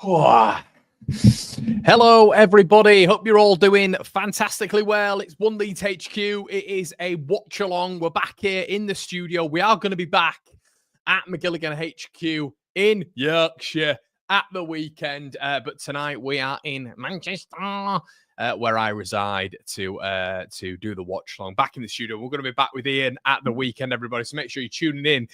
Hello, everybody. Hope you're all doing fantastically well. It's One Leeds HQ. It is a watch-along. We're back here in the studio. We are going to be back at McGilligan HQ in Yorkshire at the weekend. But tonight we are in Manchester, where I reside, to do the watch-along. Back in the studio. We're going to be back with Ian at the weekend, everybody. So make sure you're tuning in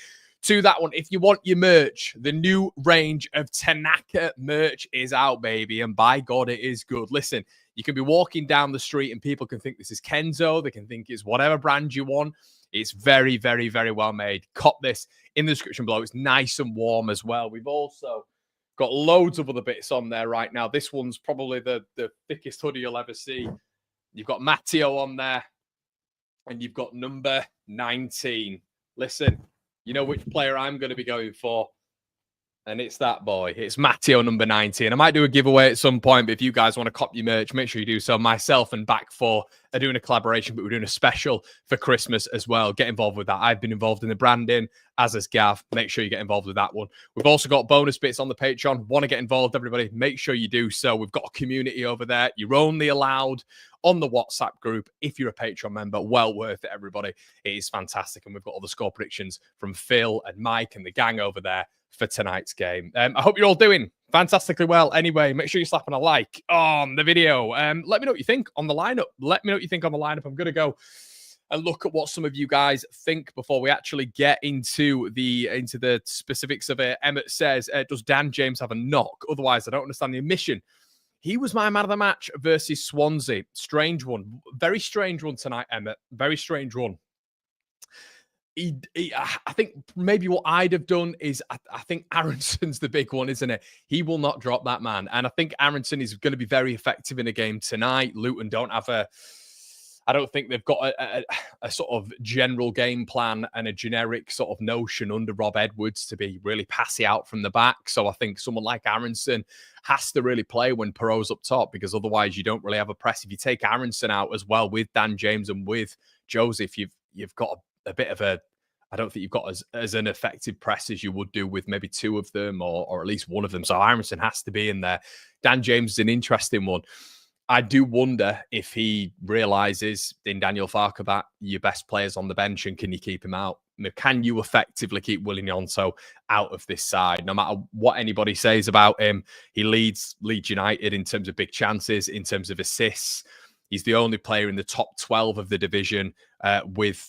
to that one. If you want your merch, the new range of Tanaka merch is out, baby. And by God, it is good. Listen, you can be walking down the street and people can think this is Kenzo. They can think it's whatever brand you want. It's very, very, very well made. Cop this in the description below. It's nice and warm as well. We've also got loads of other bits on there right now. This one's probably the thickest hoodie you'll ever see. You've got Matteo on there and you've got number 19. Listen, you know which player I'm going to be going for, and it's that boy. It's Matteo, number 19. I might do a giveaway at some point, but if you guys want to cop your merch, make sure you do so. Myself and Back 4 are doing a collaboration, but we're doing a special for Christmas as well. Get involved with that. I've been involved in the branding, as has Gav. Make sure you get involved with that one. We've also got bonus bits on the Patreon. Want to get involved, everybody? Make sure you do so. We've got a community over there. You're only allowed on the WhatsApp group if you're a Patreon member. Well worth it, everybody. It is fantastic. And we've got all the score predictions from Phil and Mike and the gang over there for tonight's game. I hope you're all doing fantastically well. Anyway, make sure you're slapping a like on the video. Let me know what you think on the lineup. Let me know what you think on the lineup. I'm going to go and look at what some of you guys think before we actually get into the specifics of it. Emmett says, does Dan James have a knock? Otherwise, I don't understand the omission. He was my man of the match versus Swansea. Strange one. Very strange one tonight, Emmett. Very strange one. I think maybe what I'd have done is I think Aronson's the big one, isn't it? He will not drop that man. And I think Aronson is going to be very effective in a game tonight. Luton don't have I don't think they've got a sort of general game plan and a generic sort of notion under Rob Edwards to be really passy out from the back. So I think someone like Aronson has to really play when Perot's up top, because otherwise you don't really have a press. If you take Aronson out as well with Dan James and with Joseph, you've got a bit of I don't think you've got as an effective press as you would do with maybe two of them or at least one of them. So Aronson has to be in there. Dan James is an interesting one. I do wonder if he realises in Daniel Farke that your best player's on the bench and can you keep him out? Can you effectively keep Willie Gnonto out of this side? No matter what anybody says about him, he leads Leeds United in terms of big chances, in terms of assists. He's the only player in the top 12 of the division with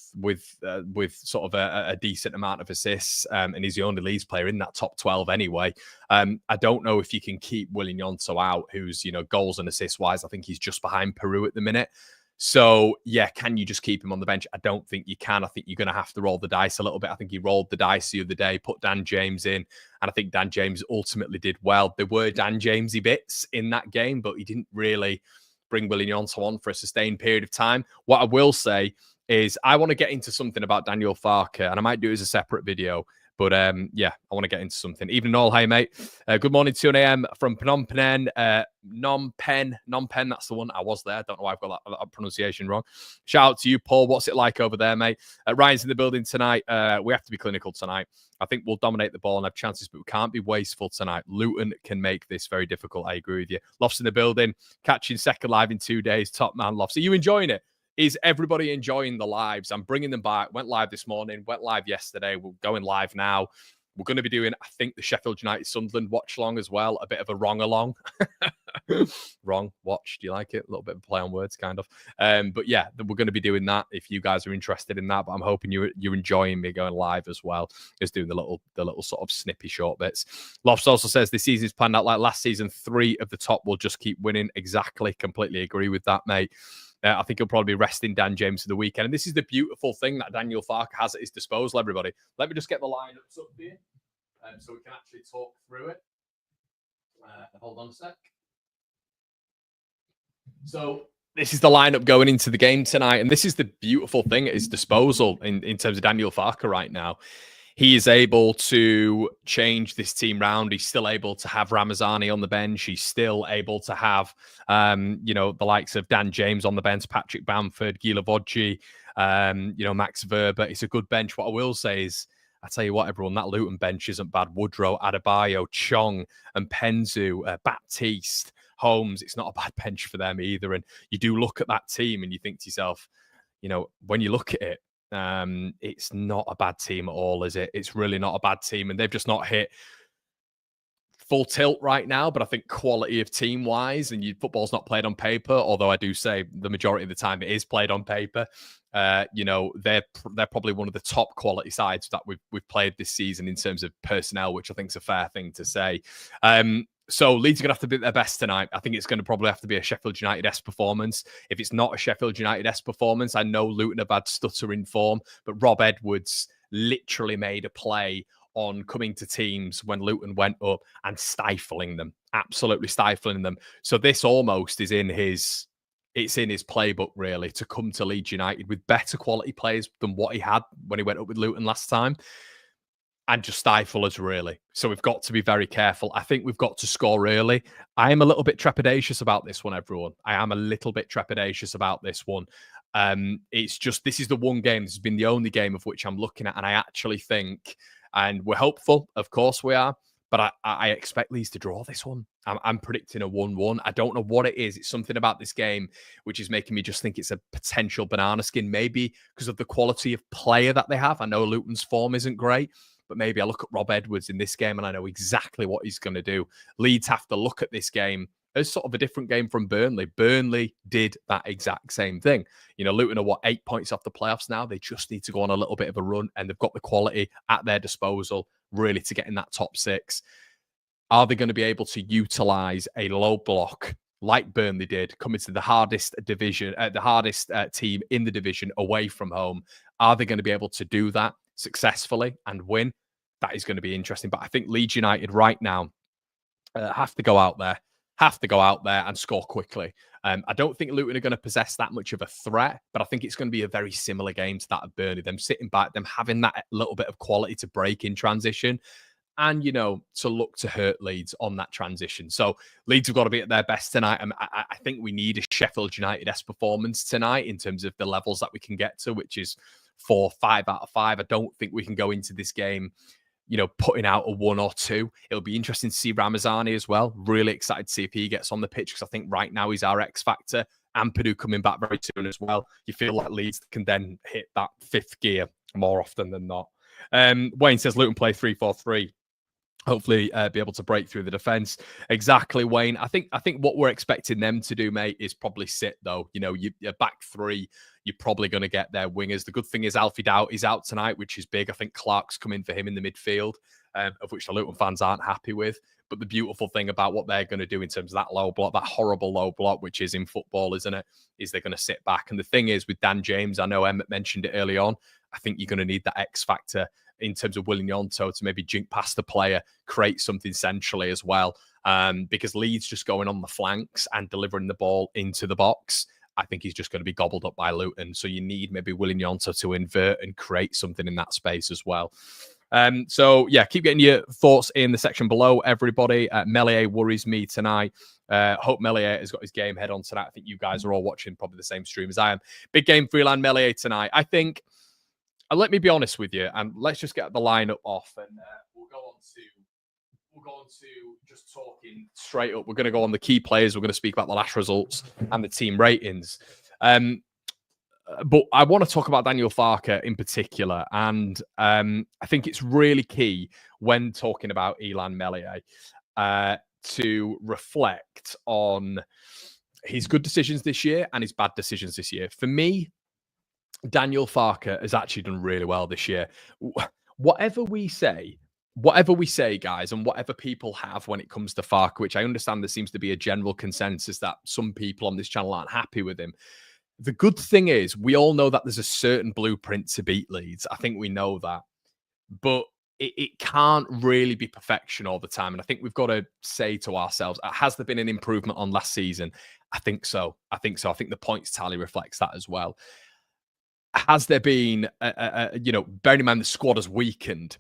sort of a decent amount of assists, and he's the only Leeds player in that top 12 anyway. I don't know if you can keep Willie Gnonto out, who's, goals and assists wise, I think he's just behind Peru at the minute. So, yeah, can you just keep him on the bench? I don't think you can. I think you're going to have to roll the dice a little bit. I think he rolled the dice the other day, put Dan James in, and I think Dan James ultimately did well. There were Dan Jamesy bits in that game, but he didn't really bring Willie Gnonto on for a sustained period of time. What I will say is I want to get into something about Daniel Farke, and I might do it as a separate video. But yeah, I want to get into something. Evening all, hey mate. Good morning, 2 a.m. from Phnom Penh. Phnom Penh, that's the one. I was there. Don't know why I've got that pronunciation wrong. Shout out to you, Paul. What's it like over there, mate? Ryan's in the building tonight. We have to be clinical tonight. I think we'll dominate the ball and have chances, but we can't be wasteful tonight. Luton can make this very difficult. I agree with you. Lofts in the building. Catching second live in 2 days. Top man, Lofts. Are you enjoying it? Is everybody enjoying the lives? I'm bringing them back. Went live this morning. Went live yesterday. We're going live now. We're going to be doing, I think, the Sheffield United Sunderland watch along as well. A bit of a wrong along. Wrong watch. Do you like it? A little bit of a play on words, kind of. But yeah, we're going to be doing that if you guys are interested in that. But I'm hoping you're enjoying me going live as well. Just doing the little sort of snippy short bits. Lofts also says this season's planned out like last season. 3 of the top will just keep winning. Exactly. Completely agree with that, mate. I think he'll probably be resting Dan James for the weekend. And this is the beautiful thing that Daniel Farke has at his disposal, everybody. Let me just get the lineups up here so we can actually talk through it. Hold on a sec. So this is the lineup going into the game tonight. And this is the beautiful thing at his disposal in terms of Daniel Farke right now. He is able to change this team round. He's still able to have Ramazani on the bench. He's still able to have, the likes of Dan James on the bench, Patrick Bamford, Gila Vodji, Max Verber. It's a good bench. What I will say is I tell you what, everyone, that Luton bench isn't bad. Woodrow, Adebayo, Chong, and Penzu, Baptiste, Holmes. It's not a bad bench for them either. And you do look at that team and you think to yourself, when you look at it, it's not a bad team at all, is it? It's really not a bad team. And they've just not hit full tilt right now, but I think quality of team wise, and football's not played on paper, although I do say the majority of the time it is played on paper. They're probably one of the top quality sides that we've played this season in terms of personnel, which I think is a fair thing to say. So Leeds are going to have to be their best tonight. I think it's going to probably have to be a Sheffield United-esque performance. If it's not a Sheffield United-esque performance, I know Luton have had stuttering form, but Rob Edwards literally made a play on coming to teams when Luton went up and stifling them, absolutely stifling them. So this almost is in his playbook, really, to come to Leeds United with better quality players than what he had when he went up with Luton last time and just stifle us, really. So we've got to be very careful. I think we've got to score early. I am a little bit trepidatious about this one, everyone. I am a little bit trepidatious about this one. It's just, this is the one game, this has been the only game of which I'm looking at, and I actually think, and we're hopeful, of course we are, but I expect Leeds to draw this one. I'm predicting a 1-1. I don't know what it is. It's something about this game which is making me just think it's a potential banana skin, maybe because of the quality of player that they have. I know Luton's form isn't great, but maybe I look at Rob Edwards in this game and I know exactly what he's going to do. Leeds have to look at this game as sort of a different game from Burnley. Burnley did that exact same thing. Luton are 8 points off the playoffs now. They just need to go on a little bit of a run, and they've got the quality at their disposal really to get in that top 6. Are they going to be able to utilize a low block like Burnley did, coming to the hardest division, the hardest team in the division away from home? Are they going to be able to do that successfully and win? That is going to be interesting. But I think Leeds United right now have to go out there and score quickly. I don't think Luton are going to possess that much of a threat, but I think it's going to be a very similar game to that of Burnley. Them sitting back, them having that little bit of quality to break in transition and, to look to hurt Leeds on that transition. So Leeds have got to be at their best tonight. I think we need a Sheffield United-esque performance tonight in terms of the levels that we can get to, which is 4, 5 out of 5. I don't think we can go into this game putting out a 1 or 2. It'll be interesting to see Ramazani as well. Really excited to see if he gets on the pitch, because I think right now he's our X factor. Ampadu coming back very soon as well. You feel like Leeds can then hit that 5th gear more often than not. Wayne says Luton play 3-4-3. Hopefully be able to break through the defense. Exactly, Wayne. I think what we're expecting them to do, mate, is probably sit, though. Your back 3, you're probably going to get their wingers. The good thing is Alfie Doubt is out tonight, which is big. I think Clark's coming for him in the midfield, of which the Luton fans aren't happy with. But the beautiful thing about what they're going to do in terms of that low block, that horrible low block, which is in football, isn't it, is they're going to sit back. And the thing is with Dan James, I know Emmett mentioned it early on, I think you're going to need that X factor in terms of William Yonto to maybe jink past the player, create something centrally as well. Because Leeds just going on the flanks and delivering the ball into the box, I think he's just going to be gobbled up by Luton. So you need maybe William Yonto to invert and create something in that space as well. So yeah, keep getting your thoughts in the section below, everybody. Melier worries me tonight. Hope Melier has got his game head on tonight. I think you guys are all watching probably the same stream as I am. Big game for Ilan Melier tonight. I think, let me be honest with you, and let's just get the lineup off, and we'll go on to just talking straight up. We're going to go on the key players. We're going to speak about the last results and the team ratings. But I want to talk about Daniel Farke in particular, and I think it's really key when talking about Ilan Melier to reflect on his good decisions this year and his bad decisions this year. For me, Daniel Farke has actually done really well this year. Whatever we say, guys, and whatever people have when it comes to Farke, which I understand there seems to be a general consensus that some people on this channel aren't happy with him. The good thing is we all know that there's a certain blueprint to beat Leeds. I think we know that. But it can't really be perfection all the time. And I think we've got to say to ourselves, has there been an improvement on last season? I think so. I think the points tally reflects that as well. Has there been, bearing in mind the squad has weakened,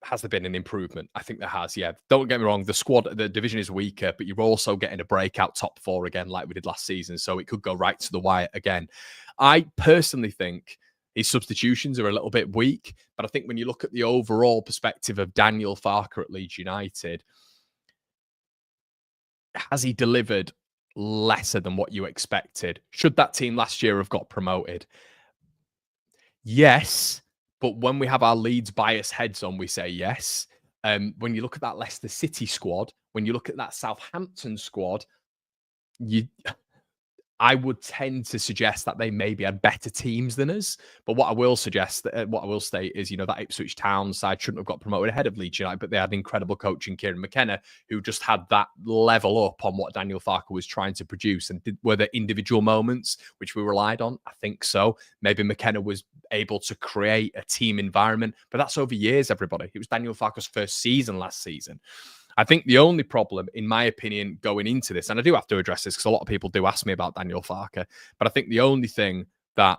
has there been an improvement? I think there has, yeah. Don't get me wrong, the division is weaker, but you're also getting a breakout top 4 again like we did last season, so it could go right to the wire again. I personally think His substitutions are a little bit weak, but I think when you look at the overall perspective of Daniel Farke at Leeds United, has he delivered lesser than what you expected? Should that team last year have got promoted? Yes, but when we have our Leeds bias heads on, we say yes. When you look at that Leicester City squad, when you look at that Southampton squad, you I would tend to suggest that they maybe had better teams than us. But what I will suggest, what I will state is, that Ipswich Town side shouldn't have got promoted ahead of Leeds United, but they had incredible coaching, Kieran McKenna, who just had that level up on what Daniel Farke was trying to produce. And were there individual moments which we relied on? I think so. Maybe McKenna was able to create a team environment, but that's over years, everybody. It was Daniel Farke's first season last season. I think the only problem, in my opinion, going into this, and I do have to address this because a lot of people do ask me about Daniel Farke, but I think the only thing that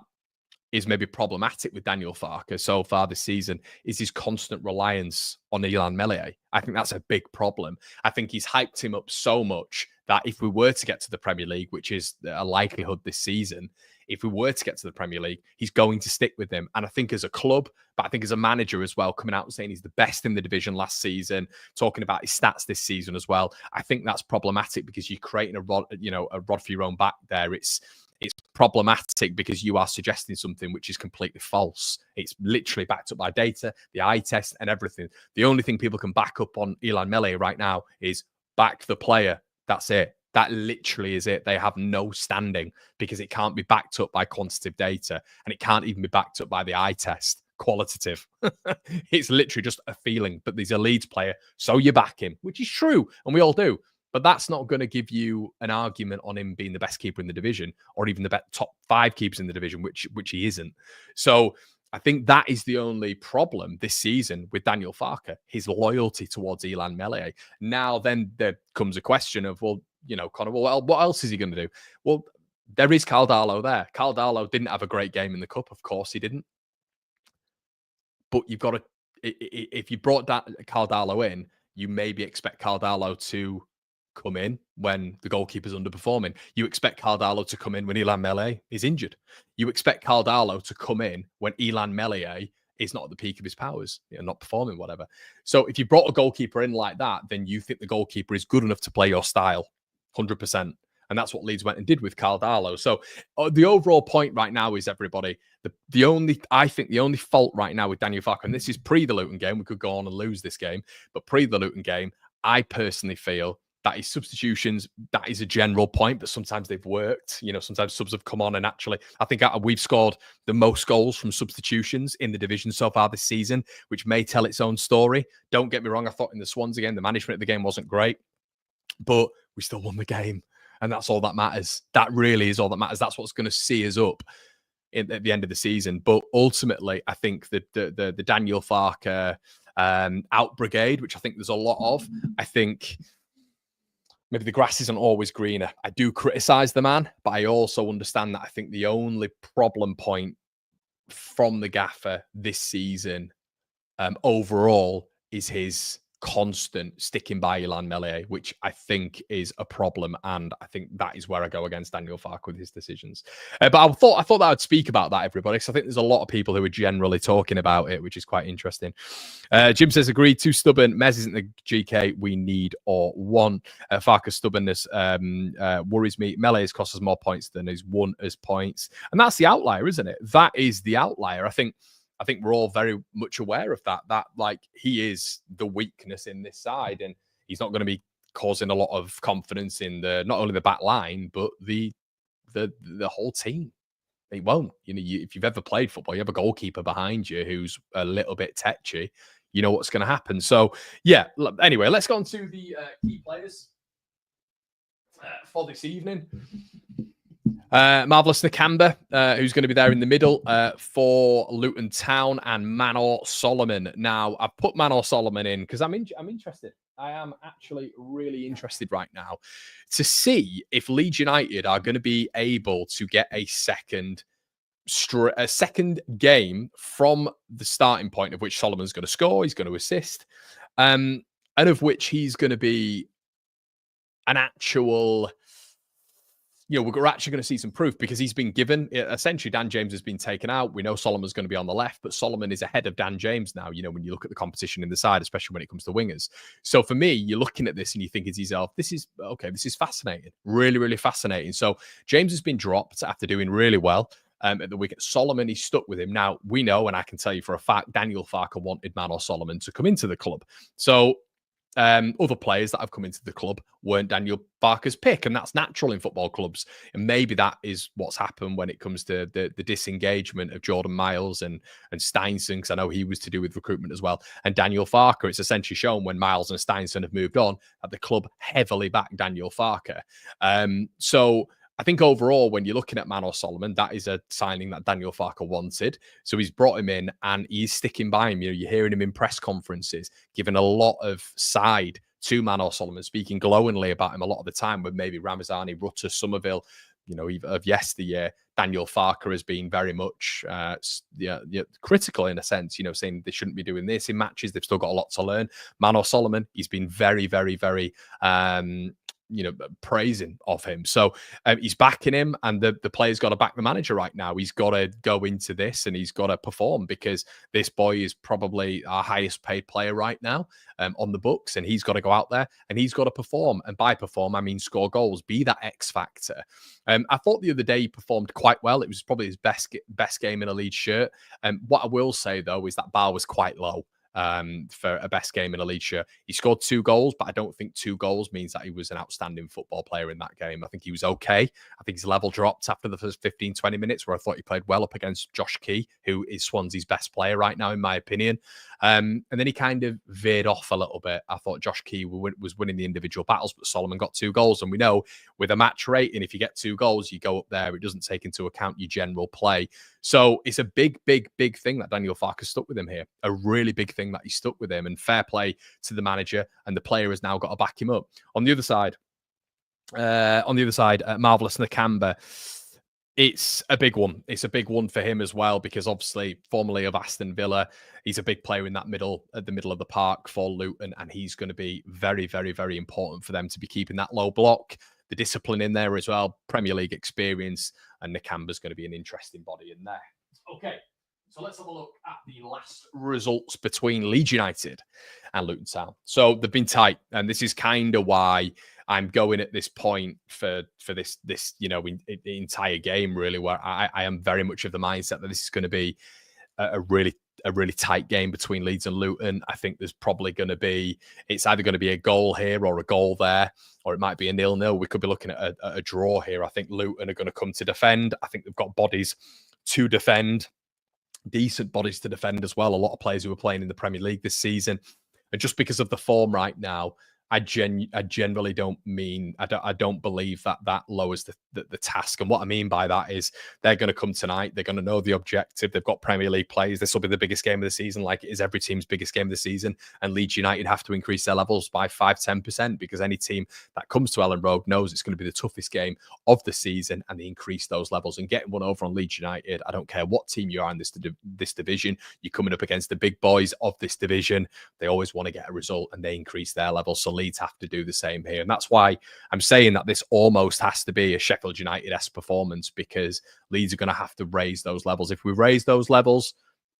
is maybe problematic with Daniel Farke so far this season is his constant reliance on Illan Meslier. I think that's a big problem. I think he's hyped him up so much that if we were to get to the Premier League, which is a likelihood this season, if we were to get to the Premier League, he's going to stick with him. And I think as a club, but I think as a manager as well, coming out and saying he's the best in the division last season, talking about his stats this season as well, I think that's problematic because you're creating a rod for your own back there. It's problematic because you are suggesting something which is completely false. It's literally backed up by data, the eye test and everything. The only thing people can back up on Illan Meslier right now is back the player. That's it. That literally is it. They have no standing because it can't be backed up by quantitative data and it can't even be backed up by the eye test, qualitative. It's literally just a feeling, but he's a Leeds player, so you back him, which is true, and we all do. But that's not going to give you an argument on him being the best keeper in the division or even the top 5 keepers in the division, which he isn't. So I think that is the only problem this season with Daniel Farke, his loyalty towards Illan Meslier. Now, then there comes a question of, Connor, well, what else is he going to do? Well, there is Carl Darlow there. Carl Darlow didn't have a great game in the Cup. Of course he didn't. But you've got to, if you brought Carl Darlow in, you maybe expect Carl Darlow to come in when the goalkeeper's underperforming. You expect Carl Darlow to come in when Illan Meslier is injured. You expect Carl Darlow to come in when Illan Meslier is not at the peak of his powers, not performing, whatever. So if you brought a goalkeeper in like that, then you think the goalkeeper is good enough to play your style, 100%. And that's what Leeds went and did with Carl Darlow. So the overall point right now is, everybody, I think the only fault right now with Daniel Farke, and this is pre the Luton game, we could go on and lose this game, but pre the Luton game, I personally feel that his substitutions, that is a general point, but sometimes they've worked. Sometimes subs have come on and actually, I think we've scored the most goals from substitutions in the division so far this season, which may tell its own story. Don't get me wrong. I thought in the Swans game, the management of the game wasn't great, but we still won the game. And that's all that matters. That really is all that matters. That's what's going to see us up at the end of the season. But ultimately, I think that the Daniel Farke out brigade, which I think there's a lot of, I think maybe the grass isn't always greener. I do criticize the man, but I also understand that I think the only problem point from the gaffer this season overall is his constant sticking by Illan Meslier, which I think is a problem, and I think that is where I go against Daniel Farke with his decisions. But I thought that I'd speak about that, everybody, because I think there's a lot of people who are generally talking about it, which is quite interesting. Jim says, agreed, too stubborn. Mez isn't the GK we need or want. Farke's stubbornness worries me. Mele's cost us more points than he's won us points, and that's the outlier, isn't it? That is the outlier. I think we're all very much aware of that like he is the weakness in this side, and he's not going to be causing a lot of confidence in not only the back line, but the whole team. He won't. If you've ever played football, you have a goalkeeper behind you who's a little bit tetchy, you know what's going to happen. So, yeah, anyway, let's go on to the key players for this evening. Marvellous Nakamba, who's going to be there in the middle for Luton Town, and Manor Solomon. Now, I've put Manor Solomon in because I'm interested. I am actually really interested right now to see if Leeds United are going to be able to get a second game from the starting point of which Solomon's going to score, he's going to assist, and of which he's going to be an actual... we're actually going to see some proof because he's been given, essentially, Dan James has been taken out. We know Solomon's going to be on the left, but Solomon is ahead of Dan James now, when you look at the competition in the side, especially when it comes to wingers. So for me, you're looking at this and you're thinking to yourself, this is fascinating. Really, really fascinating. So James has been dropped after doing really well. At the wicket. Solomon, he's stuck with him. Now, we know, and I can tell you for a fact, Daniel Farke wanted Manor Solomon to come into the club. So other players that have come into the club weren't Daniel Farke's pick, and that's natural in football clubs. And maybe that is what's happened when it comes to the disengagement of Jordan Miles and Steinson, because I know he was to do with recruitment as well. And Daniel Farke, it's essentially shown when Miles and Steinson have moved on that the club heavily backed Daniel Farke. So I think overall, when you're looking at Manor Solomon, that is a signing that Daniel Farke wanted. So he's brought him in and he's sticking by him. You're hearing him in press conferences, giving a lot of side to Manor Solomon, speaking glowingly about him a lot of the time with maybe Ramazani, Rutter, Somerville, of yesteryear. Daniel Farke has been very much critical in a sense, saying they shouldn't be doing this in matches. They've still got a lot to learn. Manor Solomon, he's been very, very, very praising of him. So he's backing him, and the player's got to back the manager right now. He's got to go into this and he's got to perform, because this boy is probably our highest paid player right now on the books, and he's got to go out there and he's got to perform. And by perform, I mean score goals, be that X factor. I thought the other day he performed quite well. It was probably his best game in a Leeds shirt. What I will say, though, is that bar was quite low. For a best game in a Leeds shirt. He scored 2 goals, but I don't think 2 goals means that he was an outstanding football player in that game. I think he was okay. I think his level dropped after the first 15, 20 minutes, where I thought he played well up against Josh Key, who is Swansea's best player right now, in my opinion. And then he kind of veered off a little bit. I thought Josh Key was winning the individual battles, but Solomon got 2 goals. And we know with a match rate, and if you get 2 goals, you go up there. It doesn't take into account your general play. So it's a big, big, big thing that Daniel Farke stuck with him here. A really big thing that he stuck with him, and fair play to the manager, and the player has now got to back him up. On the other side, Marvellous Nakamba, it's a big one. It's a big one for him as well, because obviously, formerly of Aston Villa, he's a big player in that at the middle of the park for Luton, and he's going to be very, very, very important for them to be keeping that low block, the discipline in there as well, Premier League experience, and Nakamba's going to be an interesting body in there. Okay, so let's have a look at the last results between Leeds United and Luton Town. So they've been tight, and this is kind of why I'm going at this point for this entire game, really, where I am very much of the mindset that this is going to be a really tight game between Leeds and Luton. I think there's probably going to be, it's either going to be a goal here or a goal there, or it might be a 0-0. We could be looking at a draw here. I think Luton are going to come to defend. I think they've got bodies to defend, decent bodies to defend as well. A lot of players who are playing in the Premier League this season. And just because of the form right now, I generally don't believe that lowers the task. And what I mean by that is they're going to come tonight. They're going to know the objective. They've got Premier League players. This will be the biggest game of the season, like it is every team's biggest game of the season. And Leeds United have to increase their levels by 5-10%, because any team that comes to Ellen Road knows it's going to be the toughest game of the season, and they increase those levels. And getting one over on Leeds United, I don't care what team you are in this division, you're coming up against the big boys of this division. They always want to get a result, and they increase their levels. So Leeds have to do the same here. And that's why I'm saying that this almost has to be a Sheffield United-esque performance, because Leeds are going to have to raise those levels. If we raise those levels,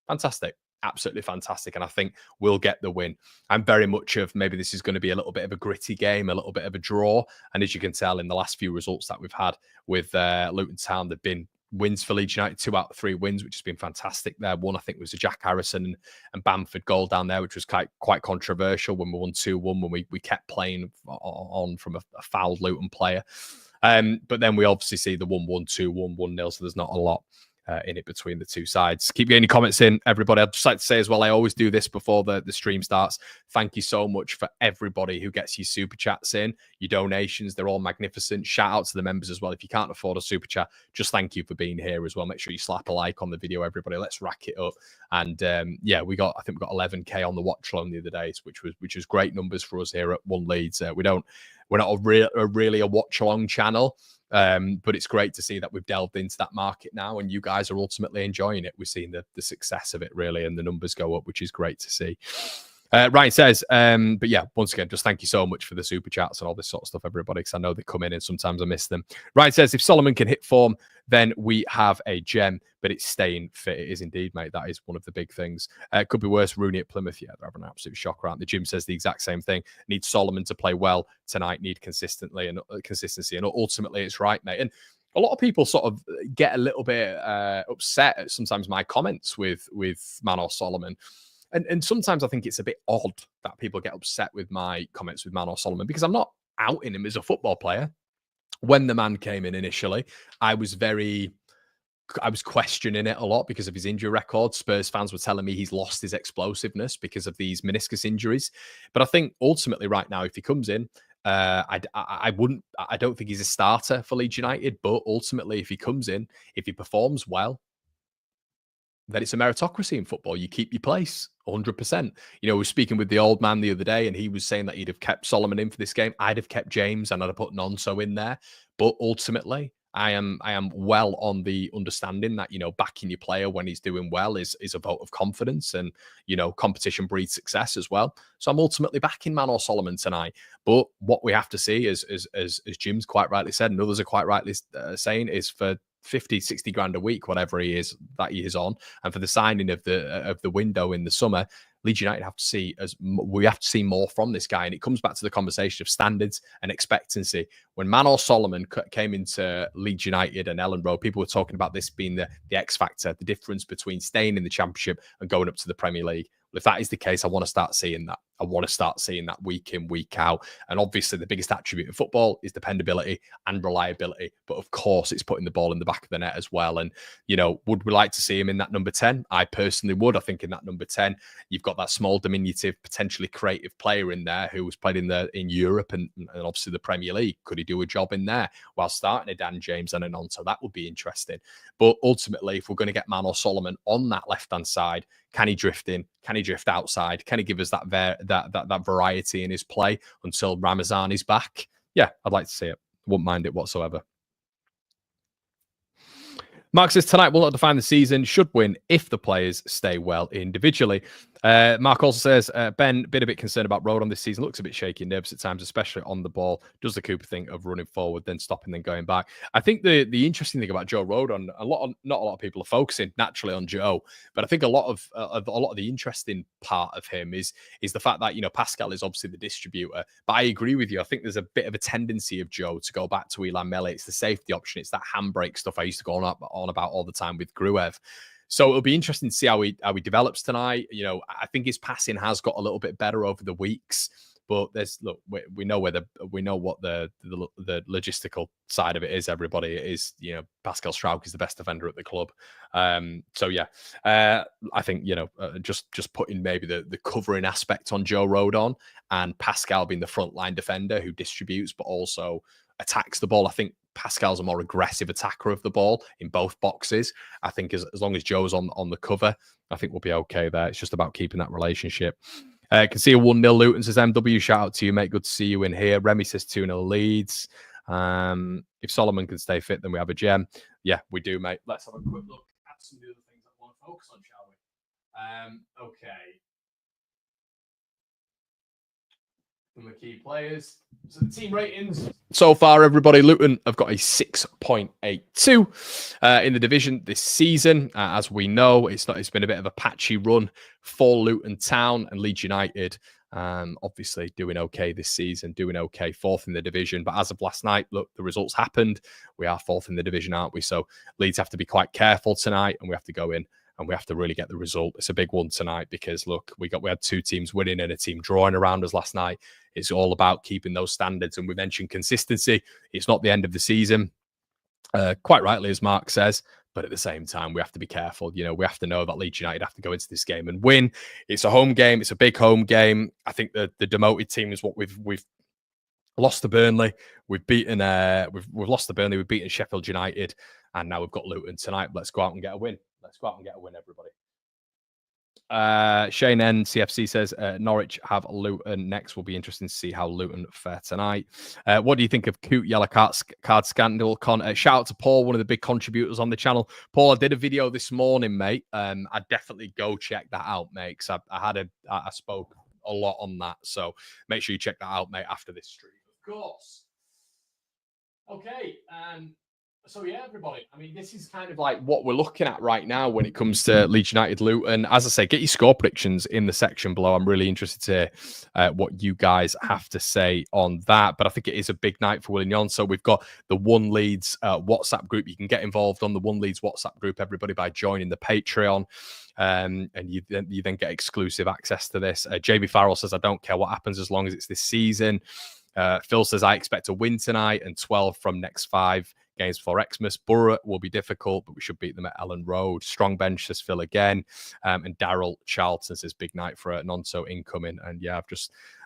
fantastic. Absolutely fantastic. And I think we'll get the win. I'm very much of maybe this is going to be a little bit of a gritty game, a little bit of a draw. And as you can tell in the last few results that we've had with Luton Town, they've been wins for Leeds United, 2 out of 3 wins, which has been fantastic there. One, I think, was a Jack Harrison and Bamford goal down there, which was quite controversial when we won 2-1, when we kept playing on from a fouled Luton player. But then we obviously see the 1-1, 2-1, 1-0, so there's not a lot in it between the two sides. Keep getting your comments in, everybody. I'd just like to say as well, I always do this before the stream starts. Thank you so much for everybody who gets your super chats in, your donations. They're all magnificent. Shout out to the members as well. If you can't afford a super chat, just thank you for being here as well. Make sure you slap a like on the video, everybody. Let's rack it up. And yeah, I think we got 11k on the Watchalong the other day, which was great numbers for us here at One Leeds. We're not really a Watchalong channel. But it's great to see that we've delved into that market now, and you guys are ultimately enjoying it. We're seeing the success of it, really, and the numbers go up, which is great to see. Ryan says, but yeah, once again, just thank you so much for the super chats and all this sort of stuff, everybody, because I know they come in and sometimes I miss them. Ryan says, if Solomon can hit form, then we have a gem, but it's staying fit. It is indeed, mate. That is one of the big things. It could be worse. Rooney at Plymouth, yeah, they're having an absolute shock around. The Jim says the exact same thing. Need Solomon to play well tonight, need consistency, and ultimately it's right, mate. And a lot of people sort of get a little bit upset at sometimes my comments with Manor Solomon. And sometimes I think it's a bit odd that people get upset with my comments with Manor Solomon, because I'm not outing him as a football player. When the man came in initially, I was questioning it a lot because of his injury record. Spurs fans were telling me he's lost his explosiveness because of these meniscus injuries. But I think ultimately right now, if he comes in, I don't think he's a starter for Leeds United. But ultimately, if he comes in, if he performs well, then it's a meritocracy in football. You keep your place 100%. You know, we were speaking with the old man the other day, and he was saying that he'd have kept Solomon in for this game. I'd have kept James and I'd have put Nonso in there. But ultimately, I am well on the understanding that, you know, backing your player when he's doing well is a vote of confidence, and, you know, competition breeds success as well. So I'm ultimately backing Manor Solomon tonight. But what we have to see, as Jim's quite rightly said, and others are quite rightly saying, is for 50, 60 grand a week, whatever he is on, and for the signing of the window in the summer, Leeds United have to see more from this guy. And it comes back to the conversation of standards and expectancy. When Manor Solomon came into Leeds United and Ellen Road, people were talking about this being the X factor, the difference between staying in the Championship and going up to the Premier League. Well, if that is the case, I want to start seeing that. I want to start seeing that week in, week out. And obviously, the biggest attribute in football is dependability and reliability. But of course, it's putting the ball in the back of the net as well. And, you know, would we like to see him in that number 10? I personally would. I think in that number 10, you've got that small, diminutive, potentially creative player in there who was played in Europe and obviously the Premier League. Could he do a job in there while starting a Dan James and a Nonso? That would be interesting. But ultimately, if we're going to get Manor Solomon on that left-hand side, can he drift in? Can he drift outside? Can he give us that variety in his play until Ramazan is back? Yeah, I'd like to see it. Wouldn't mind it whatsoever. Mark says, tonight will not define the season, should win if the players stay well individually. Mark also says, Ben, been a bit concerned about Rodon this season. Looks a bit shaky and nervous at times, especially on the ball. Does the Cooper thing of running forward, then stopping, then going back? I think the interesting thing about Joe Rodon, not a lot of people are focusing naturally on Joe, but I think a lot of the interesting part of him is the fact that, you know, Pascal is obviously the distributor. But I agree with you. I think there's a bit of a tendency of Joe to go back to Ilan Mele. It's the safety option. It's that handbrake stuff I used to go on about all the time with Gruev. So it'll be interesting to see how he develops tonight. You know, I think his passing has got a little bit better over the weeks, but we know what the logistical side of it is. Everybody, it is, you know, Pascal Struijk is the best defender at the club. So yeah, I think, you know, just putting maybe the covering aspect on Joe Rodon and Pascal being the frontline defender who distributes but also attacks the ball. I think Pascal's a more aggressive attacker of the ball in both boxes. I think as long as Joe's on the cover, I think we'll be okay there. It's just about keeping that relationship. Can see a 1-0 Luton, says MW. Shout out to you, mate. Good to see you in here. Remy says 2-0 Leeds. If Solomon can stay fit, then we have a gem. Yeah, we do, mate. Let's have a quick look at some of the other things I want to focus on, shall we? Okay. From the key players. So the team ratings so far, everybody, Luton have got a 6.82 in the division this season. As we know, it's been a bit of a patchy run for Luton Town, and Leeds United obviously doing okay this season, doing okay, fourth in the division. But as of last night, look, the results happened. We are fourth in the division, aren't we? So Leeds have to be quite careful tonight, and we have to go in and we have to really get the result. It's a big one tonight because, look, we had two teams winning and a team drawing around us last night. It's all about keeping those standards. And we mentioned consistency. It's not the end of the season, quite rightly, as Mark says. But at the same time, we have to be careful. You know, we have to know that Leeds United have to go into this game and win. It's a home game. It's a big home game. I think the demoted team is what we've lost to Burnley. We've lost to Burnley. We've beaten Sheffield United. And now we've got Luton tonight. Let's go out and get a win. Let's go out and get a win, everybody. Shane N CFC says Norwich have Luton next. Will be interesting to see how Luton fare tonight. What do you think of Coot yellow card scandal? Shout out to Paul, one of the big contributors on the channel. Paul, I did a video this morning, mate. I'd definitely go check that out, mate. Because I spoke a lot on that. So make sure you check that out, mate, after this stream, of course. Okay. So yeah, everybody. I mean, this is kind of like what we're looking at right now when it comes to Leeds United Luton. As I say, get your score predictions in the section below. I'm really interested to hear what you guys have to say on that. But I think it is a big night for Willian Yon. So we've got the One Leeds WhatsApp group. You can get involved on the One Leeds WhatsApp group, everybody, by joining the Patreon. And you then get exclusive access to this. JB Farrell says, I don't care what happens as long as it's this season. Phil says, I expect a win tonight and 12 from next 5 games before Xmas. Borough will be difficult, but we should beat them at Ellen Road. Strong bench, says Phil again. And Daryl Charlton says, big night for Nonso incoming. And yeah,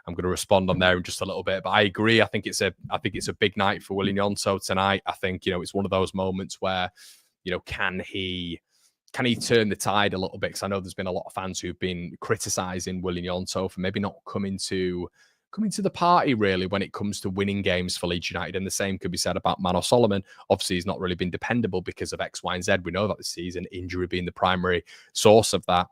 I'm going to respond on there in just a little bit. But I agree. I think it's a big night for Willian Nonso tonight. I think, it's one of those moments where, can he turn the tide a little bit? Because I know there's been a lot of fans who've been criticising Willian Nonso for maybe not coming to the party, really, when it comes to winning games for Leeds United. And the same could be said about Manor Solomon. Obviously, he's not really been dependable because of X, Y, and Z. We know that this season, injury being the primary source of that.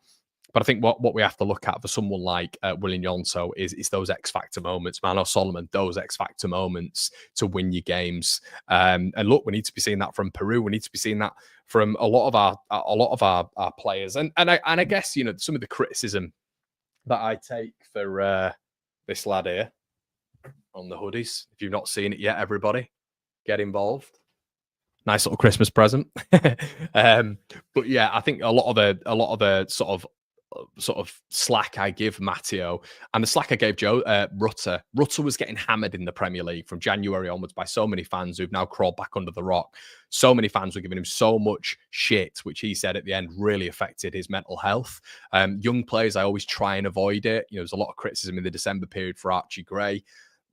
But I think what we have to look at for someone like Willian Nonso is those X-factor moments. Manor Solomon, those X-factor moments to win your games. And look, we need to be seeing that from Peru. We need to be seeing that from a lot of our players. And I guess, some of the criticism that I take for this lad here on the hoodies. If you've not seen it yet, everybody, get involved. Nice little Christmas present. But yeah, I think a lot of the sort of slack I give Matteo and the slack I gave Rutter. Rutter was getting hammered in the Premier League from January onwards by so many fans who've now crawled back under the rock. So many fans were giving him so much shit, which he said at the end really affected his mental health. Young players, I always try and avoid it. There's a lot of criticism in the December period for Archie Gray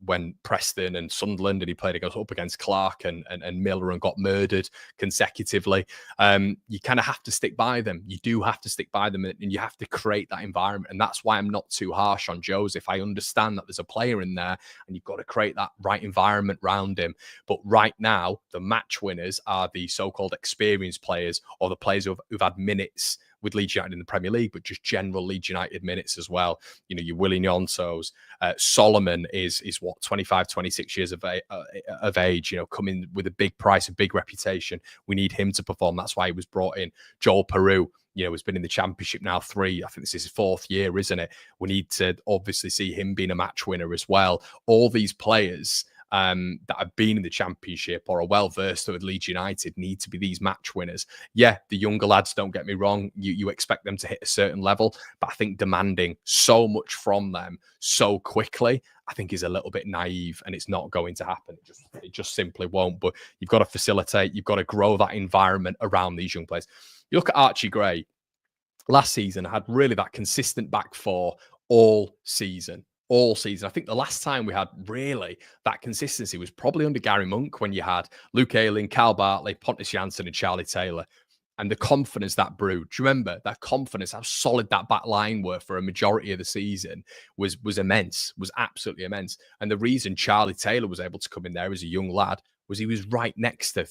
when Preston and Sunderland, and he played up against Clark and Miller and got murdered consecutively. You kind of have to stick by them. You do have to stick by them, and you have to create that environment. And that's why I'm not too harsh on Joseph. I understand that there's a player in there and you've got to create that right environment around him. But right now, the match winners are the so-called experienced players, or the players who've had minutes with Leeds United in the Premier League, but just general Leeds United minutes as well. Your Willian Nonsos. Solomon is what, 25, 26 years of age, coming with a big price, a big reputation. We need him to perform. That's why he was brought in. Joel Peru, has been in the Championship now I think this is his 4th year, isn't it? We need to obviously see him being a match winner as well. All these players that have been in the Championship or are well versed with Leeds United need to be these match winners. Yeah, the younger lads, don't get me wrong, you expect them to hit a certain level, but I think demanding so much from them so quickly, I think is a little bit naive, and it's not going to happen. It just simply won't. But you've got to facilitate, you've got to grow that environment around these young players. You look at Archie Gray, last season had really that consistent back four all season. I think the last time we had really that consistency was probably under Gary Monk, when you had Luke Ayling, Cal Bartley, Pontus Jansson and Charlie Taylor. And the confidence that brewed. Do you remember that confidence, how solid that back line were for a majority of the season was immense, was absolutely immense. And the reason Charlie Taylor was able to come in there as a young lad was he was right next to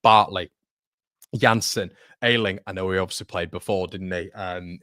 Bartley, Jansson, Ayling. I know he obviously played before, didn't he?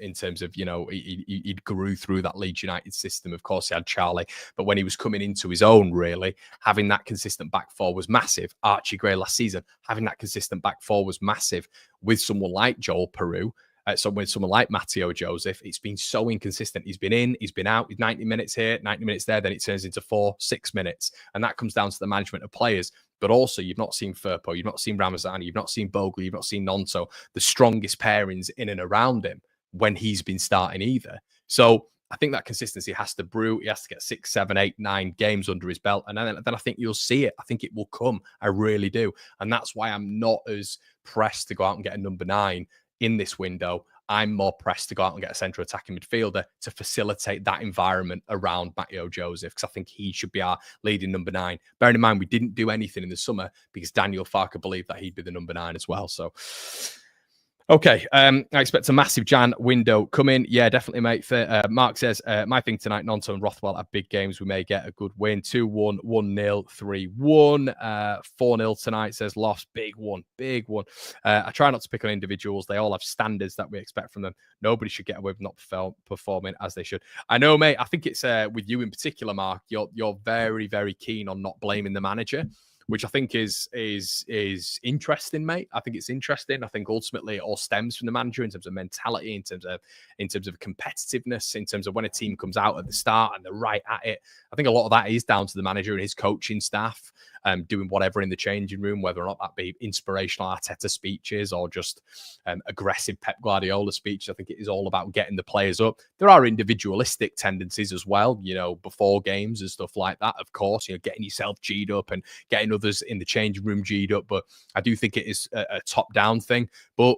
In terms of, he grew through that Leeds United system. Of course, he had Charlie. But when he was coming into his own, really, having that consistent back four was massive. Archie Gray last season, having that consistent back four was massive. With someone like Joel Peru, with someone like Matteo Joseph, it's been so inconsistent. He's been in, he's been out, he's 90 minutes here, 90 minutes there, then it turns into 4-6 minutes. And that comes down to the management of players. But also, you've not seen Firpo, you've not seen Ramazani, you've not seen Bogle, you've not seen Nonso, the strongest pairings in and around him when he's been starting either. So I think that consistency has to brew. He has to get 6, 7, 8, 9 games under his belt. And then I think you'll see it. I think it will come. I really do. And that's why I'm not as pressed to go out and get a number 9 in this window. I'm more pressed to go out and get a central attacking midfielder to facilitate that environment around Matteo Joseph, because I think he should be our leading number 9. Bearing in mind, we didn't do anything in the summer because Daniel Farke believed that he'd be the number 9 as well. So Okay, I expect a massive Jan window coming. Yeah, definitely, mate. Mark says, my thing tonight, Nonto and Rothwell have big games. We may get a good win. 2-1, 1-0, 3-1. 4-0 tonight, says loss. Big one, big one. I try not to pick on individuals. They all have standards that we expect from them. Nobody should get away with not performing as they should. I know, mate. I think it's with you in particular, Mark. You're very, very keen on not blaming the manager, which I think is interesting, mate. I think it's interesting. I think ultimately it all stems from the manager in terms of mentality, in terms of competitiveness, in terms of when a team comes out at the start and they're right at it. I think a lot of that is down to the manager and his coaching staff doing whatever in the changing room, whether or not that be inspirational Arteta speeches or just aggressive Pep Guardiola speeches. I think it is all about getting the players up. There are individualistic tendencies as well, before games and stuff like that. Of course, getting yourself G'd up and getting others in the changing room G'd up. But I do think it is a top-down thing. But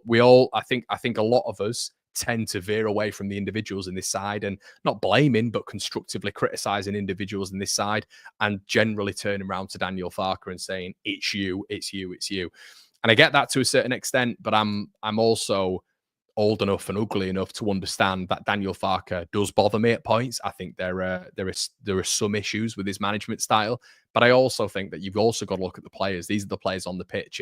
I think a lot of us tend to veer away from the individuals in this side and not blaming, but constructively criticizing individuals in this side and generally turning around to Daniel Farke and saying, it's you, it's you, it's you. And I get that to a certain extent, but I'm also old enough and ugly enough to understand that Daniel Farke does bother me at points. I think there are some issues with his management style, but I also think that you've also got to look at the players. These are the players on the pitch.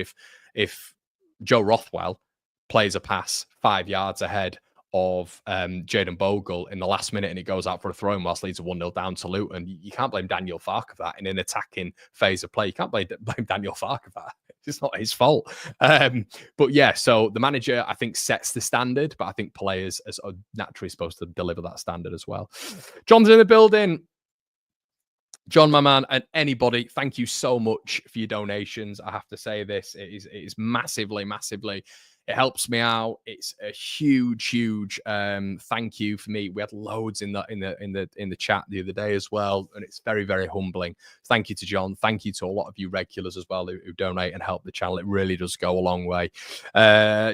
If Joe Rothwell plays a pass 5 yards ahead of Jayden Bogle in the last minute and he goes out for a throw in whilst Leeds are 1-0 down to Luton, you can't blame Daniel Farke for that in an attacking phase of play. You can't blame Daniel Farke for that. It's not his fault. But yeah, so the manager, I think, sets the standard, but I think players are naturally supposed to deliver that standard as well. John's in the building. John, my man, and anybody, thank you so much for your donations. I have to say this, it is massively, massively. It helps me out. It's a huge thank you for me. We had loads in the chat the other day as well, and it's very, very humbling. Thank you to John. Thank you to a lot of you regulars as well who donate and help the channel. It really does go a long way.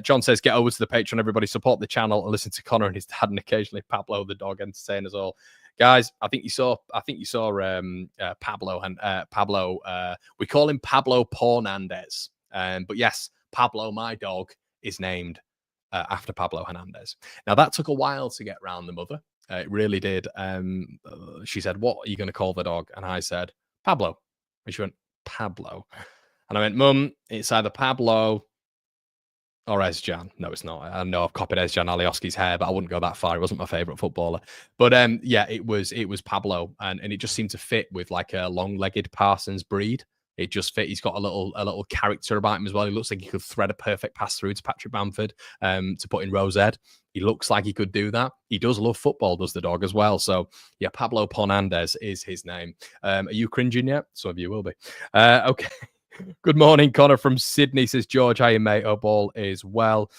John says, get over to the Patreon, everybody. Support the channel and listen to Connor and his dad and occasionally Pablo the dog entertain us all. Guys, I think you saw Pablo and Pablo. We call him Pablo Pornandez, but yes, Pablo, my dog, is named after Pablo Hernandez. Now that took a while to get round the mother. It really did. She said, "What are you going to call the dog?" And I said, "Pablo." And she went, "Pablo." And I went, "Mum, it's either Pablo or Ezcan." No, it's not. I know I've copied Ezcan Alioski's hair, but I wouldn't go that far. He wasn't my favorite footballer. But yeah, it was Pablo, and it just seemed to fit with like a long-legged Parsons breed. It just fit. He's got a little character about him as well. He looks like he could thread a perfect pass through to Patrick Bamford to put in Rose Ed. He looks like he could do that. He does love football, does the dog as well. So yeah, Pablo Pornandez is his name. Are you cringing yet? Some of you will be. Okay. Good morning, Connor from Sydney, says George. How you, mate? Hope all is well.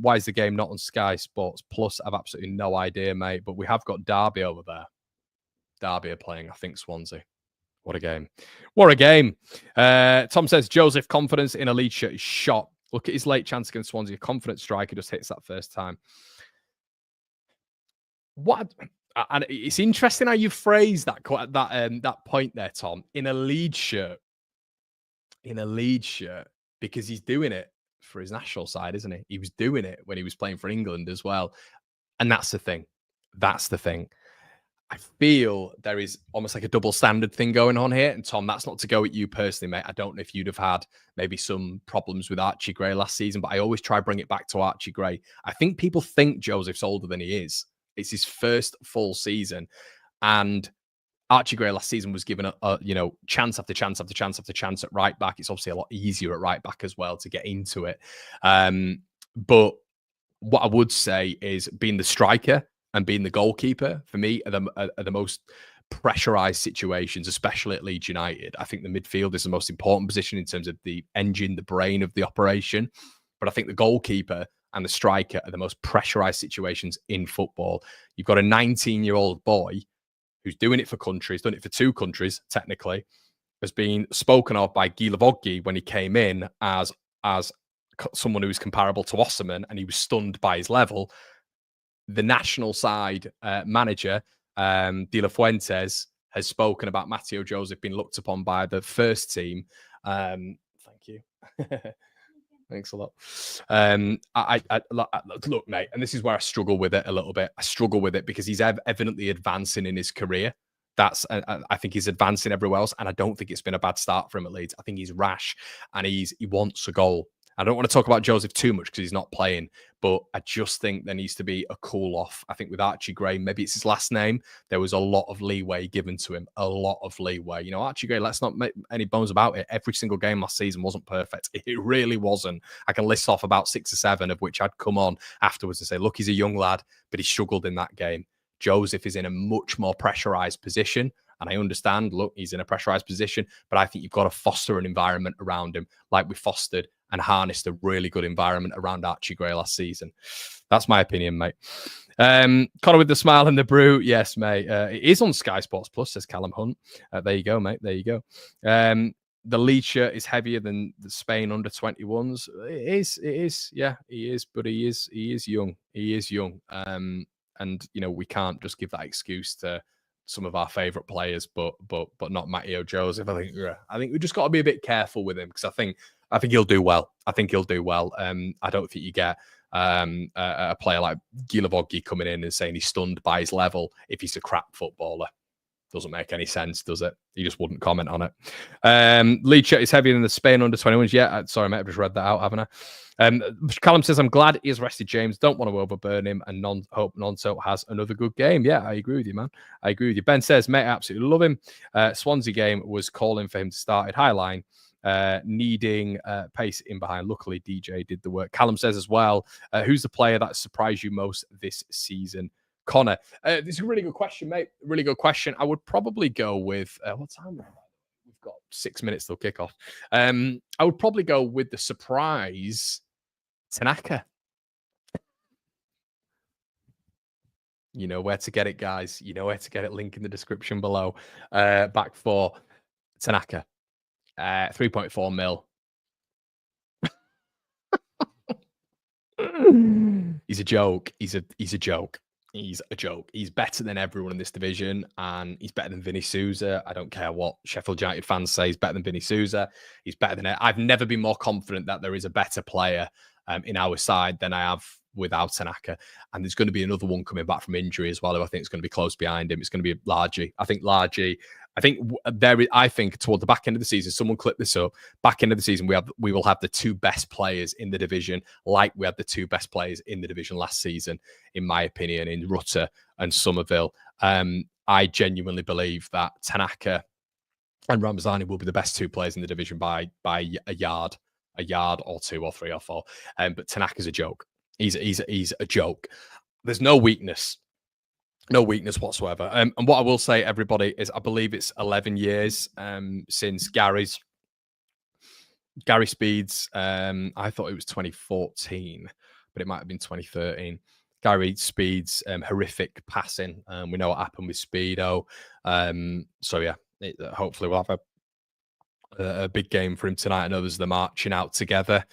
Why is the game not on Sky Sports Plus? I've absolutely no idea, mate. But we have got Derby over there. Derby are playing, I think, Swansea. What a game. What a game. Tom says, Joseph, confidence in a Leeds shirt is shot. Look at his late chance against Swansea. Confident striker just hits that first time. What? And it's interesting how you phrase that point there, Tom. In a Leeds shirt. In a Leeds shirt. Because he's doing it for his national side, isn't he? He was doing it when he was playing for England as well. And that's the thing. That's the thing. I feel there is almost like a double standard thing going on here. And Tom, that's not to go at you personally, mate. I don't know if you'd have had maybe some problems with Archie Gray last season, but I always try to bring it back to Archie Gray. I think people think Joseph's older than he is. It's his first full season. And Archie Gray last season was given a chance after chance after chance after chance at right back. It's obviously a lot easier at right back as well to get into it. But what I would say is being the striker and being the goalkeeper, for me, are the most pressurized situations, especially at Leeds United. I think the midfield is the most important position in terms of the engine, the brain of the operation. But I think the goalkeeper and the striker are the most pressurized situations in football. You've got a 19-year-old boy who's doing it for countries, done it for 2 countries, technically, has been spoken of by Guy Lavoggi when he came in as someone who was comparable to Osimhen, and he was stunned by his level. The national side manager, De La Fuentes, has spoken about Matteo Joseph being looked upon by the first team. Thank you. Thanks a lot. Look, mate, and this is where I struggle with it a little bit. I struggle with it because he's evidently advancing in his career. I think he's advancing everywhere else, and I don't think it's been a bad start for him at Leeds. I think he's rash and he wants a goal. I don't want to talk about Joseph too much because he's not playing, but I just think there needs to be a cool off. I think with Archie Gray, maybe it's his last name, there was a lot of leeway given to him, a lot of leeway. You know, Archie Gray, let's not make any bones about it. Every single game last season wasn't perfect. It really wasn't. I can list off about 6 or 7 of which I'd come on afterwards and say, look, he's a young lad, but he struggled in that game. Joseph is in a much more pressurized position. And I understand, look, he's in a pressurized position, but I think you've got to foster an environment around him like we fostered and harnessed a really good environment around Archie Gray last season. That's my opinion, mate. Connor with the smile and the brew. Yes, mate. It is on Sky Sports Plus, says Callum Hunt. There you go, mate. There you go. The Leeds shirt is heavier than the Spain under 21s. It is. Yeah, he is. But he is young. He is young. And you know, we can't just give that excuse to some of our favourite players, but not Matteo Joseph. I think we just got to be a bit careful with him because I think he'll do well. I think he'll do well. I don't think you get a player like Gilavoggi coming in and saying he's stunned by his level if he's a crap footballer. Doesn't make any sense, does it? He just wouldn't comment on it. Leeds shirt is heavier than the Spain under 21s. Yeah, sorry, mate, I've just read that out, haven't I? Callum says, I'm glad he has rested James. Don't want to overburn him and hope Nonso has another good game. Yeah, I agree with you, man. I agree with you. Ben says, mate, I absolutely love him. Swansea game was calling for him to start at high line, needing pace in behind. Luckily, DJ did the work. Callum says as well, who's the player that surprised you most this season? Connor, this is a really good question, mate. Really good question. I would probably go with what time? We've got 6 minutes till kickoff. I would probably go with the surprise Tanaka. You know where to get it, guys. You know where to get it. Link in the description below. Back for Tanaka, 3.4 mil. He's a joke. He's a joke. He's a joke. He's better than everyone in this division, and he's better than Vinny Souza. I don't care what Sheffield United fans say. He's better than Vinny Souza. He's better than it. I've never been more confident that there is a better player in our side than I have without Tanaka. And there's going to be another one coming back from injury as well, who I think is going to be close behind him. It's going to be Largy. I think toward the back end of the season, someone clip this up. Back end of the season, we will have the 2 best players in the division, like we had the 2 best players in the division last season, in my opinion, in Rutter and Somerville. I genuinely believe that Tanaka and Ramazani will be the best 2 players in the division by a yard or 2 or 3 or 4. But Tanaka's a joke. He's a joke. There's no weakness. No weakness whatsoever. And what I will say, everybody, is I believe it's 11 years since Gary Speed's. I thought it was 2014, but it might have been 2013. Gary Speed's horrific passing. We know what happened with Speedo. So yeah, hopefully we'll have a big game for him tonight. I know there's the marching out together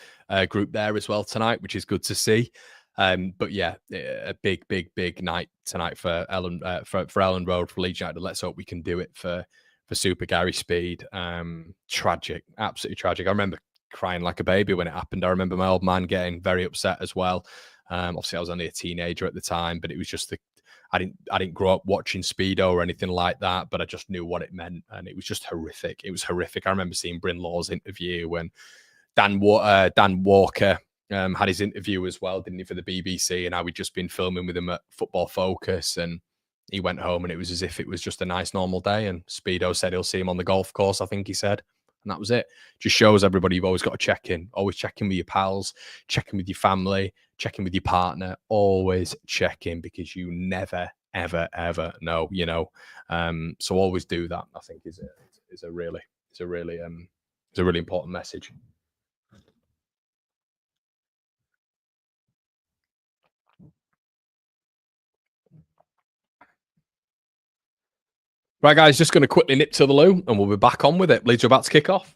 group there as well tonight, which is good to see. But yeah, a big night tonight for Ellen Road for Leeds United. Let's hope we can do it for Super Gary Speed. Tragic, absolutely tragic. I remember crying like a baby when it happened. I remember my old man getting very upset as well. Obviously, I was only a teenager at the time, but it was just I didn't grow up watching Speedo or anything like that, but I just knew what it meant, and it was just horrific. It was horrific. I remember seeing Bryn Law's interview when Dan Walker had his interview as well, didn't he, for the BBC? And how we'd just been filming with him at Football Focus, and he went home and it was as if it was just a nice normal day. And Speedo said he'll see him on the golf course, I think he said. And that was it. Just shows everybody you've always got to check in. Always check in with your pals, check in with your family, check in with your partner. Always check in because you never, ever know, you know. So always do that. I think is a really important message. Right, guys, just going to quickly nip to the loo and we'll be back on with it. Leeds are about to kick off.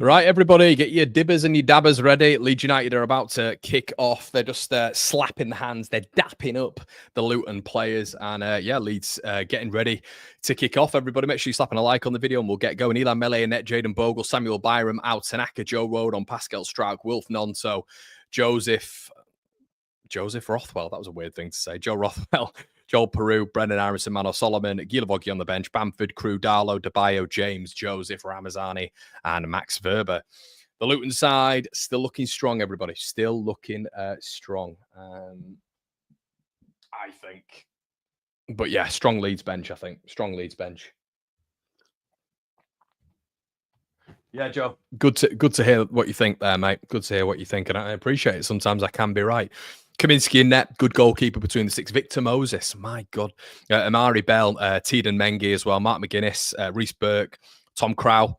Right, everybody, get your dibbers and your dabbers ready. Leeds United are about to kick off. They're just slapping the hands. They're dapping up the Luton players. And yeah, Leeds getting ready to kick off. Everybody, make sure you're slapping a like on the video and we'll get going. Elan Mele, Annette, Jaden Bogle, Samuel Byram, Al Tanaka, Joe Rodon, Pascal Straug, Wilf Nonto, Joseph Rothwell. That was a weird thing to say. Joe Rothwell, Joel Peru, Brendan Aronson, Mano Solomon, Gilavogi on the bench, Bamford, Crew, Darlow, DeBayo, James, Joseph, Ramazani, and Max Verber. The Luton side still looking strong, everybody. Still looking strong, I think. But yeah, strong Leeds bench, I think. Strong Leeds bench. Yeah, Joe. Good to hear what you think there, mate. Good to hear what you think, and I appreciate it. Sometimes I can be right. Kaminsky in net, good goalkeeper between the six. Victor Moses, my God. Amari Bell, Teden Mengi as well. Mark McGuinness, Reece Burke, Tom Crow,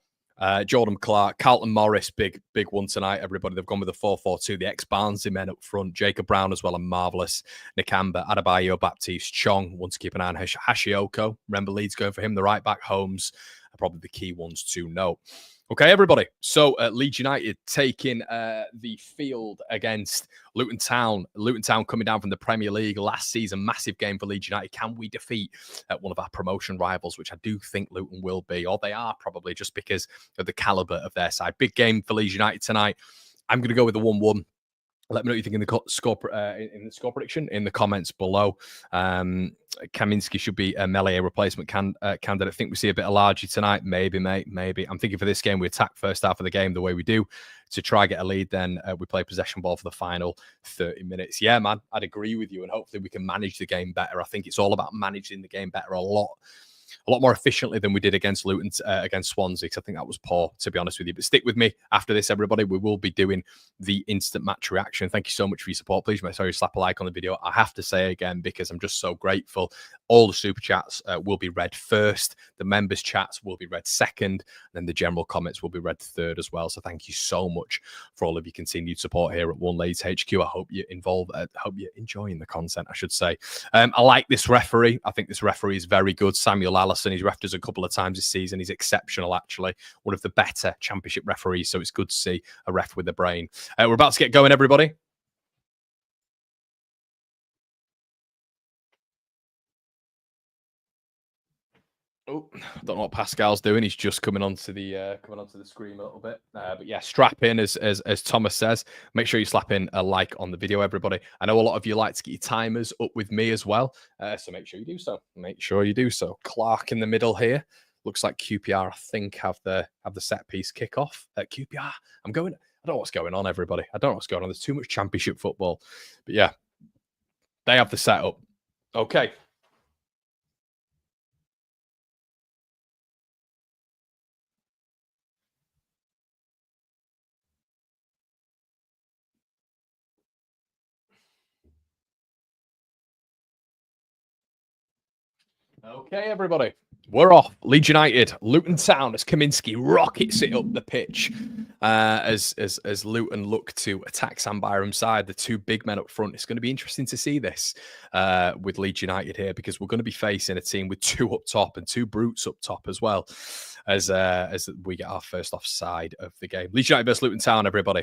Jordan Clark, Carlton Morris, big one tonight, everybody. They've gone with the 4-4-2. The ex-Barnsley men up front. Jacob Brown as well, and marvellous. Nakamba, Adebayo, Baptiste, Chong. One to keep an eye on. Hashioko. Remember Leeds going for him. The right-back, Holmes, are probably the key ones to note. Okay, everybody. So Leeds United taking the field against Luton Town. Luton Town coming down from the Premier League last season. Massive game for Leeds United. Can we defeat one of our promotion rivals, which I do think Luton will be, or they are probably, just because of the calibre of their side. Big game for Leeds United tonight. I'm going to go with the 1-1. Let me know what you think in the score prediction in the comments below. Kaminsky should be a Mele replacement candidate. I think we see a bit of Largy tonight. Maybe, mate. Maybe. I'm thinking for this game, we attack first half of the game the way we do to try get a lead. Then we play possession ball for the final 30 minutes. Yeah, man, I'd agree with you. And hopefully we can manage the game better. I think it's all about managing the game better a lot more efficiently than we did against Luton, against Swansea, because I think that was poor, to be honest with you. But stick with me after this, everybody. We will be doing the instant match reaction. Thank you so much for your support. Please make sure you slap a like on the video. I have to say again, because I'm just so grateful. All the super chats will be read first. The members' chats will be read second. And then the general comments will be read third as well. So thank you so much for all of your continued support here at One Leeds HQ. I hope you're involved. I hope you're enjoying the content, I should say. I like this referee. I think this referee is very good. Samuel Allison, he's refed us a couple of times this season. He's exceptional, actually. One of the better championship referees. So it's good to see a ref with a brain. We're about to get going, everybody. Oh, I don't know what Pascal's doing. He's just coming onto the screen a little bit. But yeah, strap in, as Thomas says. Make sure you slap in a like on the video, everybody. I know a lot of you like to get your timers up with me as well, so make sure you do so. Make sure you do so. Clark in the middle here. Looks like QPR, I think, have the set piece kickoff at QPR. I don't know what's going on, everybody. I don't know what's going on. There's too much championship football. But yeah, they have the setup. Okay. Okay, everybody, we're off. Leeds United, Luton Town, as Kaminsky rockets it up the pitch as Luton look to attack Sam Byram's side. The two big men up front. It's going to be interesting to see this with Leeds United here, because we're going to be facing a team with two up top and two brutes up top as well, as we get our first offside of the game. Leeds United versus Luton Town, everybody.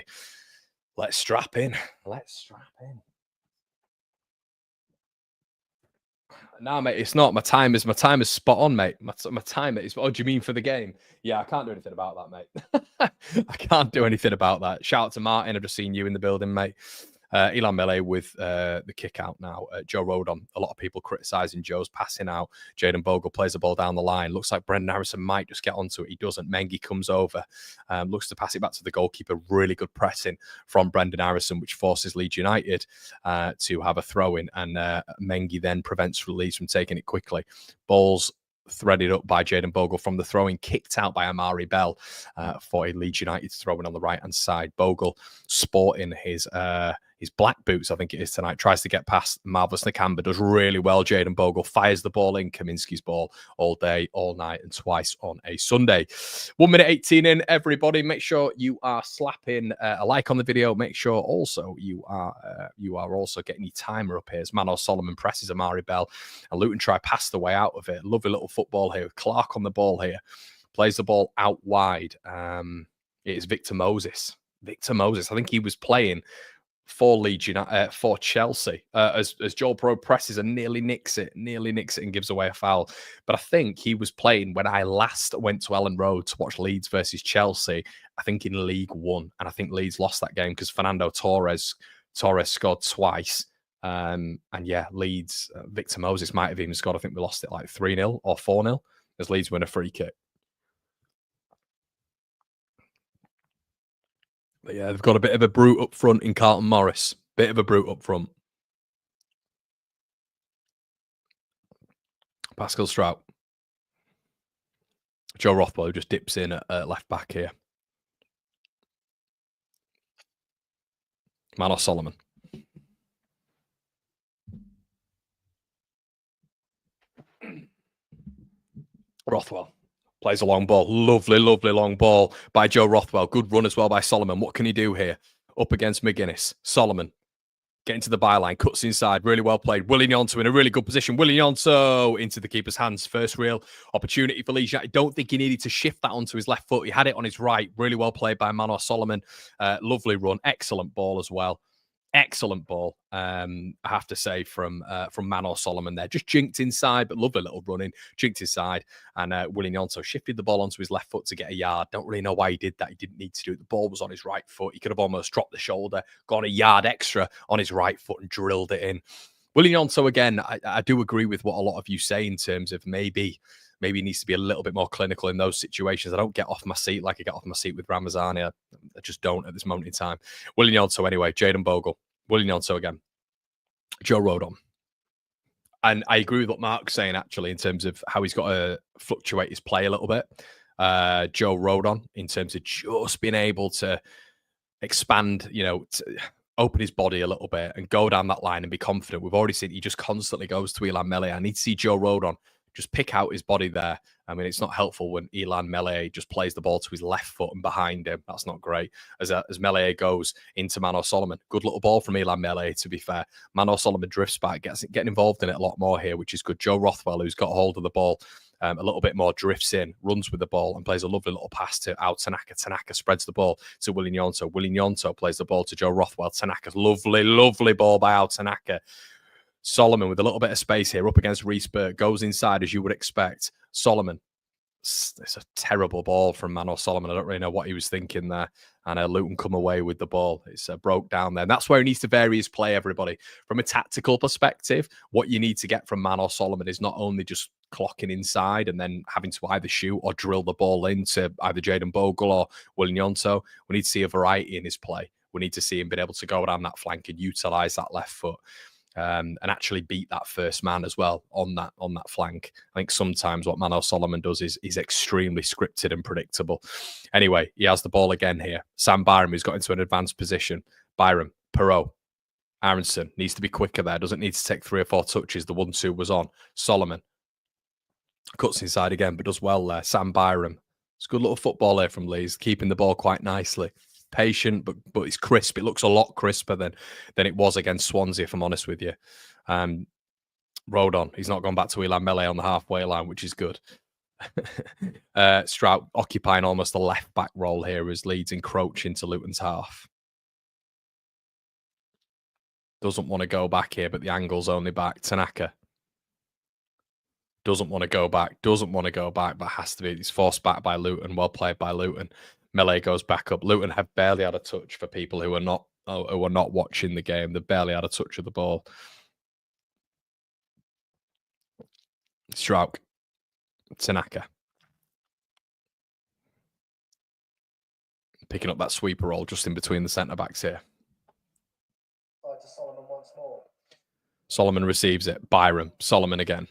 Let's strap in. Let's strap in. No, mate, it's not. My time is spot on, mate. My timer is. Oh, do you mean for the game? Yeah, I can't do anything about that, mate. I can't do anything about that. Shout out to Martin. I've just seen you in the building, mate. Elan Mele with the kick out now. Joe Rodon. A lot of people criticising Joe's passing out. Jaden Bogle plays the ball down the line. Looks like Brendan Harrison might just get onto it. He doesn't. Mengi comes over. Looks to pass it back to the goalkeeper. Really good pressing from Brendan Harrison, which forces Leeds United to have a throw in. And Mengi then prevents Leeds from taking it quickly. Balls threaded up by Jaden Bogle from the throw-in, kicked out by Amari Bell for a Leeds United throw-in on the right-hand side. Bogle sporting his black boots, I think it is tonight, tries to get past Marvellous Nakamba, does really well. Jaden Bogle fires the ball in, Kaminsky's ball all day, all night, and twice on a Sunday. 1 minute 18 in, everybody. Make sure you are slapping a like on the video. Make sure also you are also getting your timer up here as Mano Solomon presses Amari Bell, and Luton try pass the way out of it. Lovely little football here. Clark on the ball here. Plays the ball out wide. It is Victor Moses. Victor Moses. I think he was playing for Leeds United, for Chelsea, as Joel Pro presses and nearly nicks it and gives away a foul. But I think he was playing when I last went to Ellen Road to watch Leeds versus Chelsea, I think in League One. And I think Leeds lost that game because Fernando Torres scored twice. And yeah, Leeds, Victor Moses might have even scored. I think we lost it like 3-0 or 4-0 as Leeds win a free kick. But yeah, they've got a bit of a brute up front in Carlton Morris. Bit of a brute up front. Pascal Strout. Joe Rothwell, who just dips in at left back here. Manos Solomon. Rothwell plays a long ball. Lovely, lovely long ball by Joe Rothwell. Good run as well by Solomon. What can he do here? Up against McGuinness. Solomon getting to the byline, cuts inside. Really well played. Willie Gnonto in a really good position. Willie Gnonto into the keeper's hands. First real opportunity for Leeds. I don't think he needed to shift that onto his left foot. He had it on his right. Really well played by Manos Solomon. Lovely run. Excellent ball as well. Excellent ball, I have to say, from Manos Solomon there. Just jinked inside, but lovely little running. Jinked inside, and Willie Gnonto shifted the ball onto his left foot to get a yard. Don't really know why he did that. He didn't need to do it. The ball was on his right foot. He could have almost dropped the shoulder, gone a yard extra on his right foot and drilled it in. Willie Gnonto, again, I do agree with what a lot of you say in terms of maybe he needs to be a little bit more clinical in those situations. I don't get off my seat like I get off my seat with Ramazani. I just don't at this moment in time. Willie Gnonto anyway, Jayden Bogle. Willie Gnonto again. Joe Rodon. And I agree with what Mark's saying, actually, in terms of how he's got to fluctuate his play a little bit. Joe Rodon, in terms of just being able to expand, open his body a little bit and go down that line and be confident. We've already seen he just constantly goes to Elan Mele. I need to see Joe Rodon just pick out his body there. I mean, it's not helpful when Elan Mele just plays the ball to his left foot and behind him. That's not great. As Mele goes into Manos Solomon. Good little ball from Elan Mele, to be fair. Manos Solomon drifts back, getting involved in it a lot more here, which is good. Joe Rothwell, who's got hold of the ball a little bit more, drifts in, runs with the ball, and plays a lovely little pass to out Tanaka. Tanaka spreads the ball to Willie Gnonto. Willie Gnonto plays the ball to Joe Rothwell. Tanaka's lovely, lovely ball by out Tanaka. Solomon with a little bit of space here up against Reece Burke, goes inside as you would expect. Solomon, it's a terrible ball from Manos Solomon. I don't really know what he was thinking there. And Luton come away with the ball. It's broke down there. And that's where he needs to vary his play, everybody. From a tactical perspective, what you need to get from Manos Solomon is not only just clocking inside and then having to either shoot or drill the ball into either Jayden Bogle or Willie Gnonto. We need to see a variety in his play. We need to see him be able to go down that flank and utilise that left foot. And actually beat that first man as well on that flank. I think sometimes what Manos Solomon does is extremely scripted and predictable. Anyway, he has the ball again here. Sam Byram, who's got into an advanced position. Byram, Perot, Aronson needs to be quicker there. Doesn't need to take 3 or 4 touches. The 1-2 was on. Solomon cuts inside again, but does well there. Sam Byram. It's a good little football there from Leeds, keeping the ball quite nicely. Patient, but it's crisp. It looks a lot crisper than it was against Swansea, if I'm honest with you. Rodon, he's not gone back to Elan Mele on the halfway line, which is good. Strout occupying almost the left back role here as Leeds encroach into Luton's half. Doesn't want to go back here, but the angle's only back. Tanaka doesn't want to go back, but has to be. He's forced back by Luton. Well played by Luton. Mele goes back up. Luton have barely had a touch for people who are not watching the game. They've barely had a touch of the ball. Strouk. Tanaka. Picking up that sweeper roll just in between the centre-backs here. Solomon once more. Solomon receives it. Byram. Solomon again.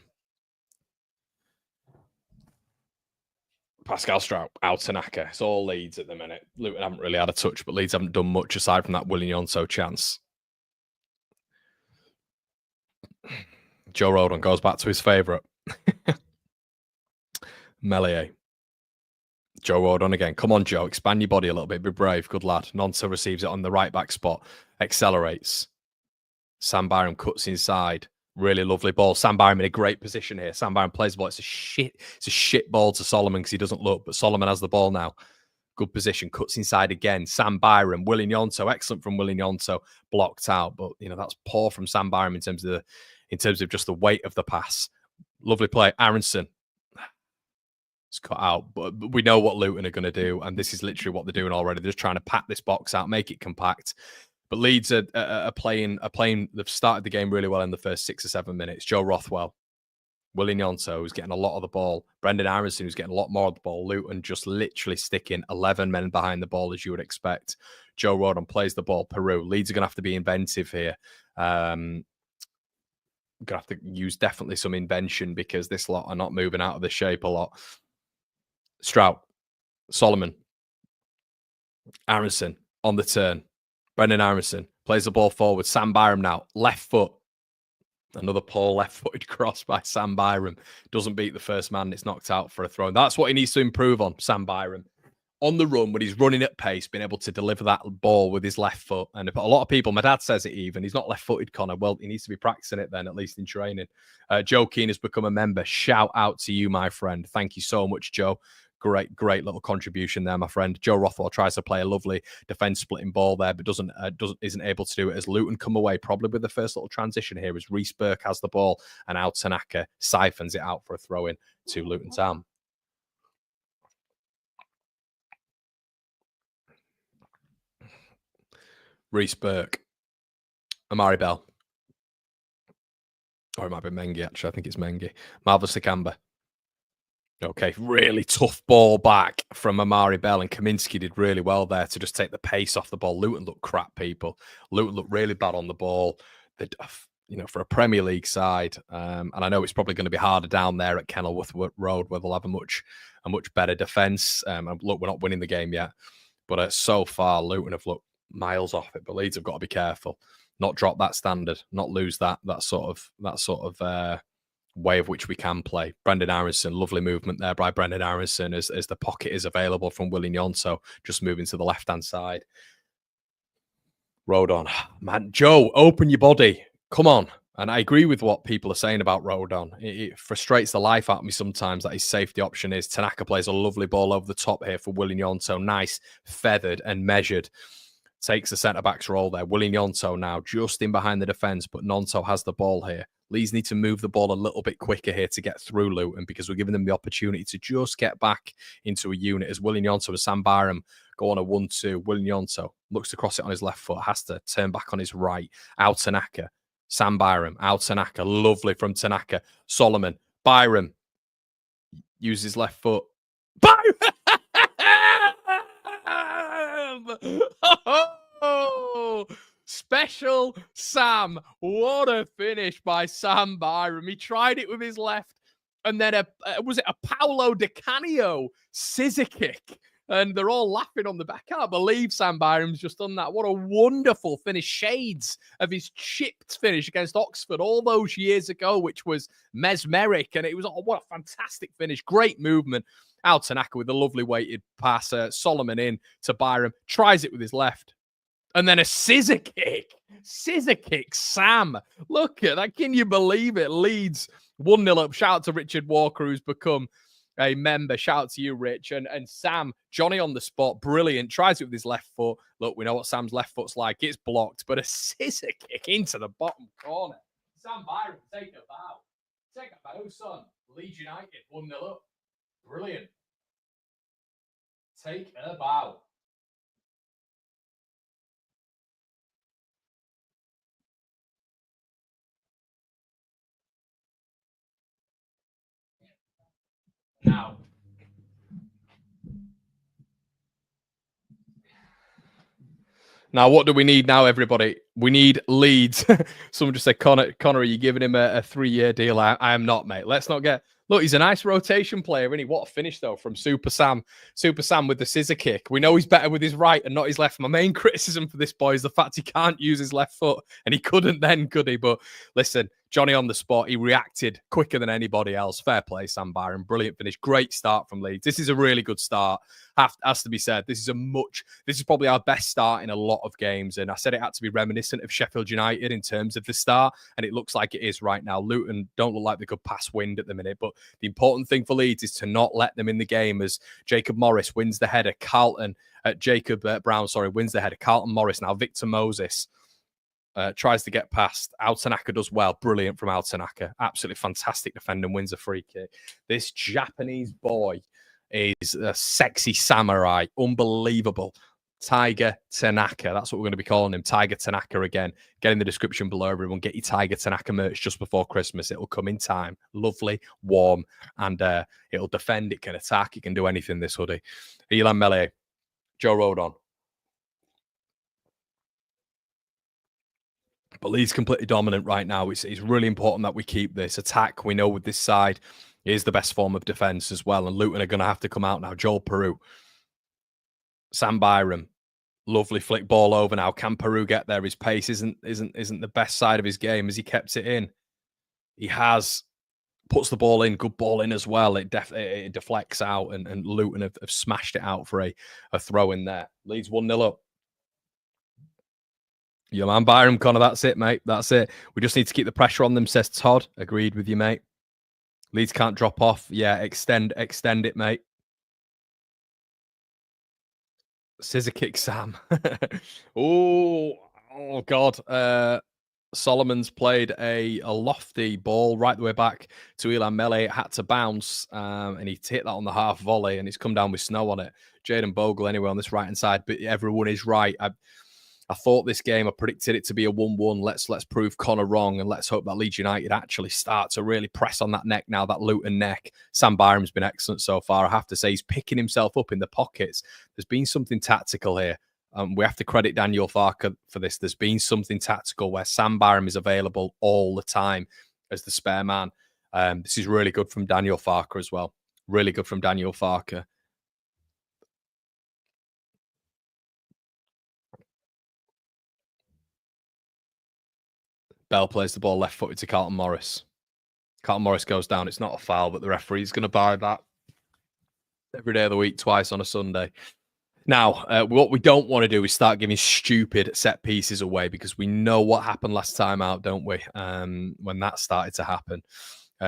Pascal Strout, out Tanaka. It's all Leeds at the minute. Luton haven't really had a touch, but Leeds haven't done much aside from that Willie Gnonto chance. Joe Rodon goes back to his favourite. Melier. Joe Rodon again. Come on, Joe. Expand your body a little bit. Be brave. Good lad. Gnonto receives it on the right back spot. Accelerates. Sam Byram cuts inside. Really lovely ball. Sam Byram in a great position here. Sam Byram plays the ball. It's a shit ball to Solomon because he doesn't look, but Solomon has the ball now. Good position, cuts inside again. Sam Byram, Willie Gnonto, excellent from Willie Gnonto, blocked out. But that's poor from Sam Byram in terms of just the weight of the pass. Lovely play, Aronson. It's cut out, but we know what Luton are going to do, and this is literally what they're doing already. They're just trying to pack this box out, make it compact. But Leeds are playing. They've started the game really well in the first 6 or 7 minutes. Joe Rothwell, Willie Gnonto, who's getting a lot of the ball. Brendan Aronson, who's getting a lot more of the ball. Luton just literally sticking 11 men behind the ball, as you would expect. Joe Rodon plays the ball. Peru. Leeds are going to have to be inventive here. Going to have to use definitely some invention because this lot are not moving out of the shape a lot. Strout, Solomon, Aronson on the turn. Brendan Aronson plays the ball forward. Sam Byram now, left foot. Another poor left-footed cross by Sam Byram. Doesn't beat the first man. It's knocked out for a throw. And that's what he needs to improve on, Sam Byram. On the run, when he's running at pace, being able to deliver that ball with his left foot. And a lot of people, my dad says it even, he's not left-footed, Connor. Well, he needs to be practicing it then, at least in training. Joe Keane has become a member. Shout out to you, my friend. Thank you so much, Joe. Great little contribution there, my friend. Joe Rothwell tries to play a lovely defense splitting ball there, but isn't able to do it as Luton come away probably with the first little transition here as Reece Burke has the ball and Al Tanaka siphons it out for a throw in to Luton Town. Reece Burke, Amari Bell, or it might be Mengi actually. I think it's Mengi. Malva Sakamba. Okay, really tough ball back from Amari Bell, and Kaminsky did really well there to just take the pace off the ball. Luton looked crap, people. Luton looked really bad on the ball. For a Premier League side, and I know it's probably going to be harder down there at Kenilworth Road, where they'll have a much better defence. And look, we're not winning the game yet, but so far Luton have looked miles off it. But Leeds have got to be careful, not drop that standard, not lose that sort of way of which we can play. Brendan Aronson, lovely movement there by Brendan Aronson as the pocket is available from Willie Gnonto, just moving to the left-hand side. Rodon, man, Joe, open your body. Come on. And I agree with what people are saying about Rodon. It frustrates the life out of me sometimes that his safety option is. Tanaka plays a lovely ball over the top here for Willie Gnonto. Nice, feathered and measured. Takes the centre-back's role there. Willie Gnonto now just in behind the defence, but Gnonto has the ball here. Leeds need to move the ball a little bit quicker here to get through Luton because we're giving them the opportunity to just get back into a unit as Willie Gnonto and Sam Byram go on a 1-2. Willie Gnonto looks to cross it on his left foot, has to turn back on his right. Al Tanaka, Sam Byram, Al Tanaka, lovely from Tanaka. Solomon, Byram uses left foot. Byram! Oh, special Sam. What a finish by Sam Byram. He tried it with his left, and then was it a Paolo Di Canio scissor kick? And they're all laughing on the back. I can't believe Sam Byram's just done that. What a wonderful finish. Shades of his chipped finish against Oxford all those years ago, which was mesmeric. And it was, what a fantastic finish. Great movement. Al Tanaka with a lovely weighted pass. Solomon in to Byram. Tries it with his left. And then a scissor kick. Scissor kick, Sam. Look at that. Can you believe it? Leeds 1-0 up. Shout out to Richard Walker, who's become a member. Shout out to you, Rich. And Sam, Johnny on the spot. Brilliant. Tries it with his left foot. Look, we know what Sam's left foot's like. It's blocked. But a scissor kick into the bottom corner. Sam Byram, take a bow. Take a bow, son. Leeds United 1-0 up. Brilliant. Take a bow. Now, what do we need now, everybody? We need Leeds. Someone just said, Connor, are you giving him a 3-year deal? I am not, mate. Let's not get... Look, he's a nice rotation player, isn't he? What a finish, though, from Super Sam. Super Sam with the scissor kick. We know he's better with his right and not his left. My main criticism for this boy is the fact he can't use his left foot, and he couldn't then, could he? But listen, Johnny on the spot, he reacted quicker than anybody else. Fair play, Sam Byram. Brilliant finish. Great start from Leeds. This is a really good start. Has to be said. This is probably our best start in a lot of games. And I said it had to be reminiscent of Sheffield United in terms of the start. And it looks like it is right now. Luton don't look like they could pass wind at the minute. But But the important thing for Leeds is to not let them in the game as Jacob Morris wins the header. Jacob Brown, wins the header. Carlton Morris, now Victor Moses tries to get past. Altanaka does well. Brilliant from Altanaka. Absolutely fantastic defender and wins a free kick. This Japanese boy is a sexy samurai. Unbelievable. Tiger Tanaka. That's what we're going to be calling him. Tiger Tanaka again. Get in the description below, everyone. Get your Tiger Tanaka merch just before Christmas. It'll come in time. Lovely, warm, and it'll defend. It can attack. It can do anything, this hoodie. Elan Melee. Joe Rodon. But Leeds completely dominant right now. It's really important that we keep this attack. We know with this side is the best form of defence as well. And Luton are going to have to come out now. Joel Peru. Sam Byram. Lovely flick ball over now. Can Peru get there? His pace isn't the best side of his game. Has he kept it in? He has. Puts the ball in. Good ball in as well. It deflects out, and Luton have smashed it out for a throw in there. Leeds 1-0 up. Your man Byram, Connor. That's it, mate. That's it. We just need to keep the pressure on them, says Todd. Agreed with you, mate. Leeds can't drop off. Yeah, extend it, mate. Scissor kick, Sam. oh, God. Solomon's played a lofty ball right the way back to Elan Melee. It had to bounce, and he hit that on the half volley, and it's come down with snow on it. Jaden Bogle, anyway, on this right-hand side, but everyone is right. I thought this game, I predicted it to be a 1-1. Let's prove Connor wrong, and let's hope that Leeds United actually start to really press on that neck now, that Luton neck. Sam Byram's been excellent so far. I have to say, he's picking himself up in the pockets. There's been something tactical here. We have to credit Daniel Farke for this. There's been something tactical where Sam Byram is available all the time as the spare man. This is really good from Daniel Farke as well. Really good from Daniel Farke. Bell plays the ball left-footed to Carlton Morris. Carlton Morris goes down. It's not a foul, but the referee's going to buy that every day of the week, twice on a Sunday. Now, what we don't want to do is start giving stupid set pieces away, because we know what happened last time out, don't we? When that started to happen.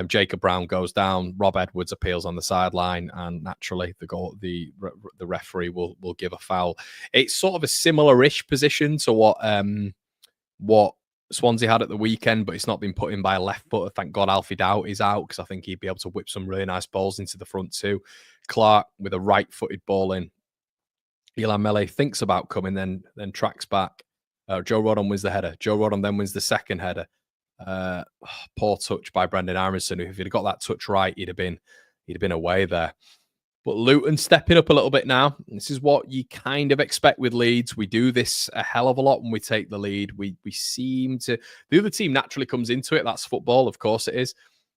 Jacob Brown goes down. Rob Edwards appeals on the sideline, and naturally, the referee will give a foul. It's sort of a similar-ish position to what Swansea had at the weekend, but it's not been put in by a left footer. Thank God Alfie Doubt is out, because I think he'd be able to whip some really nice balls into the front too. Clark with a right-footed ball in. Elan Melee thinks about coming, then tracks back. Joe Rodon wins the header. Joe Rodon then wins the second header. Poor touch by Brendan Aronson, who, if he'd got that touch right, he'd have been away there. But Luton stepping up a little bit now. This is what you kind of expect with Leeds. We do this a hell of a lot when we take the lead. We seem to... The other team naturally comes into it. That's football, of course it is.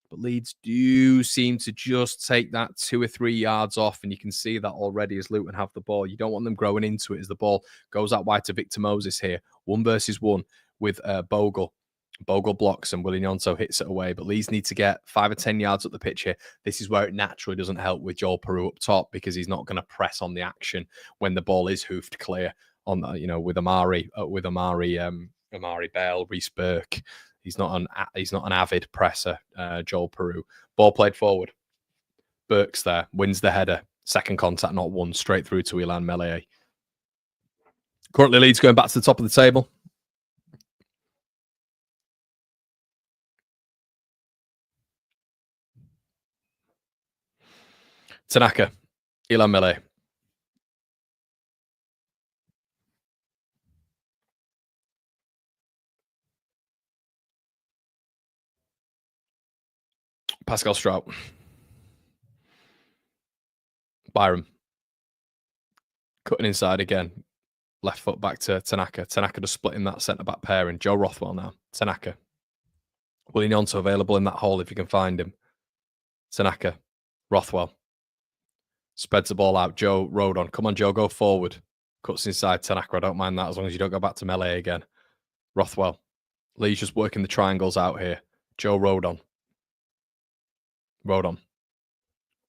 But Leeds do seem to just take that 2 or 3 yards off, and you can see that already as Luton have the ball. You don't want them growing into it as the ball goes out wide to Victor Moses here. 1 versus 1 with Bogle. Bogle blocks and Willie Nyonto hits it away, but Leeds need to get 5 or 10 yards up the pitch here. This is where it naturally doesn't help with Joel Peru up top, because he's not going to press on the action when the ball is hoofed clear on, with Amari Bell, Reece Burke. He's not an avid presser, Joel Peru. Ball played forward. Burke's there, wins the header. Second contact, not one, straight through to Elan Melee. Currently, Leeds going back to the top of the table. Tanaka, Elan Melee. Pascal Strout. Byram. Cutting inside again. Left foot back to Tanaka. Tanaka just splitting that centre-back pairing. Joe Rothwell now. Tanaka. Willie Nyonto available in that hole if you can find him. Tanaka. Rothwell. Spreads the ball out. Joe Rodon. Come on, Joe. Go forward. Cuts inside Tanaka. I don't mind that as long as you don't go back to melee again. Rothwell. Lee's just working the triangles out here. Joe Rodon. Rodon.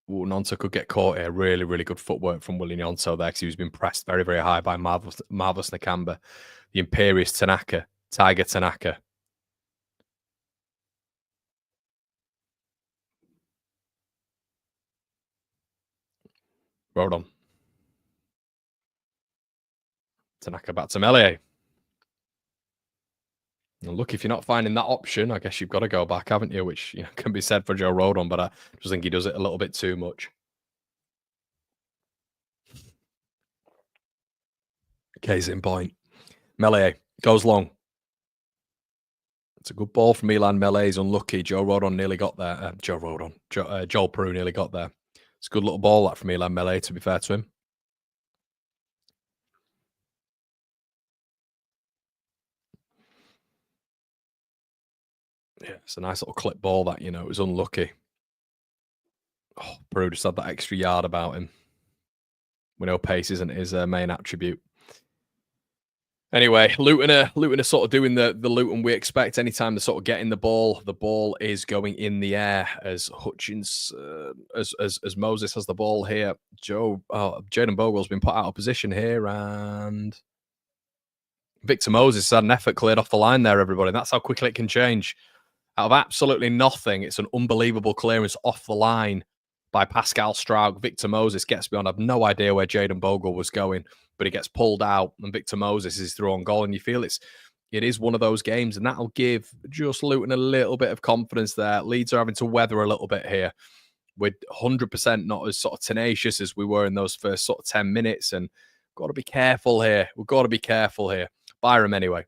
Ooh, Nyonto could get caught here. Really, really good footwork from Willie Nyonto there, because he was being pressed very, very high by Marvelous Nakamba. The imperious Tanaka. Tiger Tanaka. Rodon. Tanaka back to Melee. And look, if you're not finding that option, I guess you've got to go back, haven't you? Which can be said for Joe Rodon, but I just think he does it a little bit too much. Case in point. Melee goes long. It's a good ball from Milan. Melee is unlucky. Joe Rodon nearly got there. Joel Peru nearly got there. It's a good little ball that from Milan Melee, to be fair to him. Yeah, it's a nice little clip ball that, it was unlucky. Oh, Peru just had that extra yard about him. We know pace isn't his main attribute. Anyway, Luton are sort of doing the Luton we expect. Anytime they're sort of getting the ball is going in the air as Hutchins, as Moses has the ball here. Jaden Bogle's been put out of position here, and Victor Moses had an effort cleared off the line there, everybody. That's how quickly it can change. Out of absolutely nothing, it's an unbelievable clearance off the line by Pascal Straug. Victor Moses gets beyond. I have no idea where Jaden Bogle was going, but he gets pulled out, and Victor Moses is through on goal. And you feel it is one of those games, and that'll give just Luton a little bit of confidence there. Leeds are having to weather a little bit here. We're 100% not as sort of tenacious as we were in those first sort of 10 minutes, and got to be careful here. We've got to be careful here. Byram, anyway.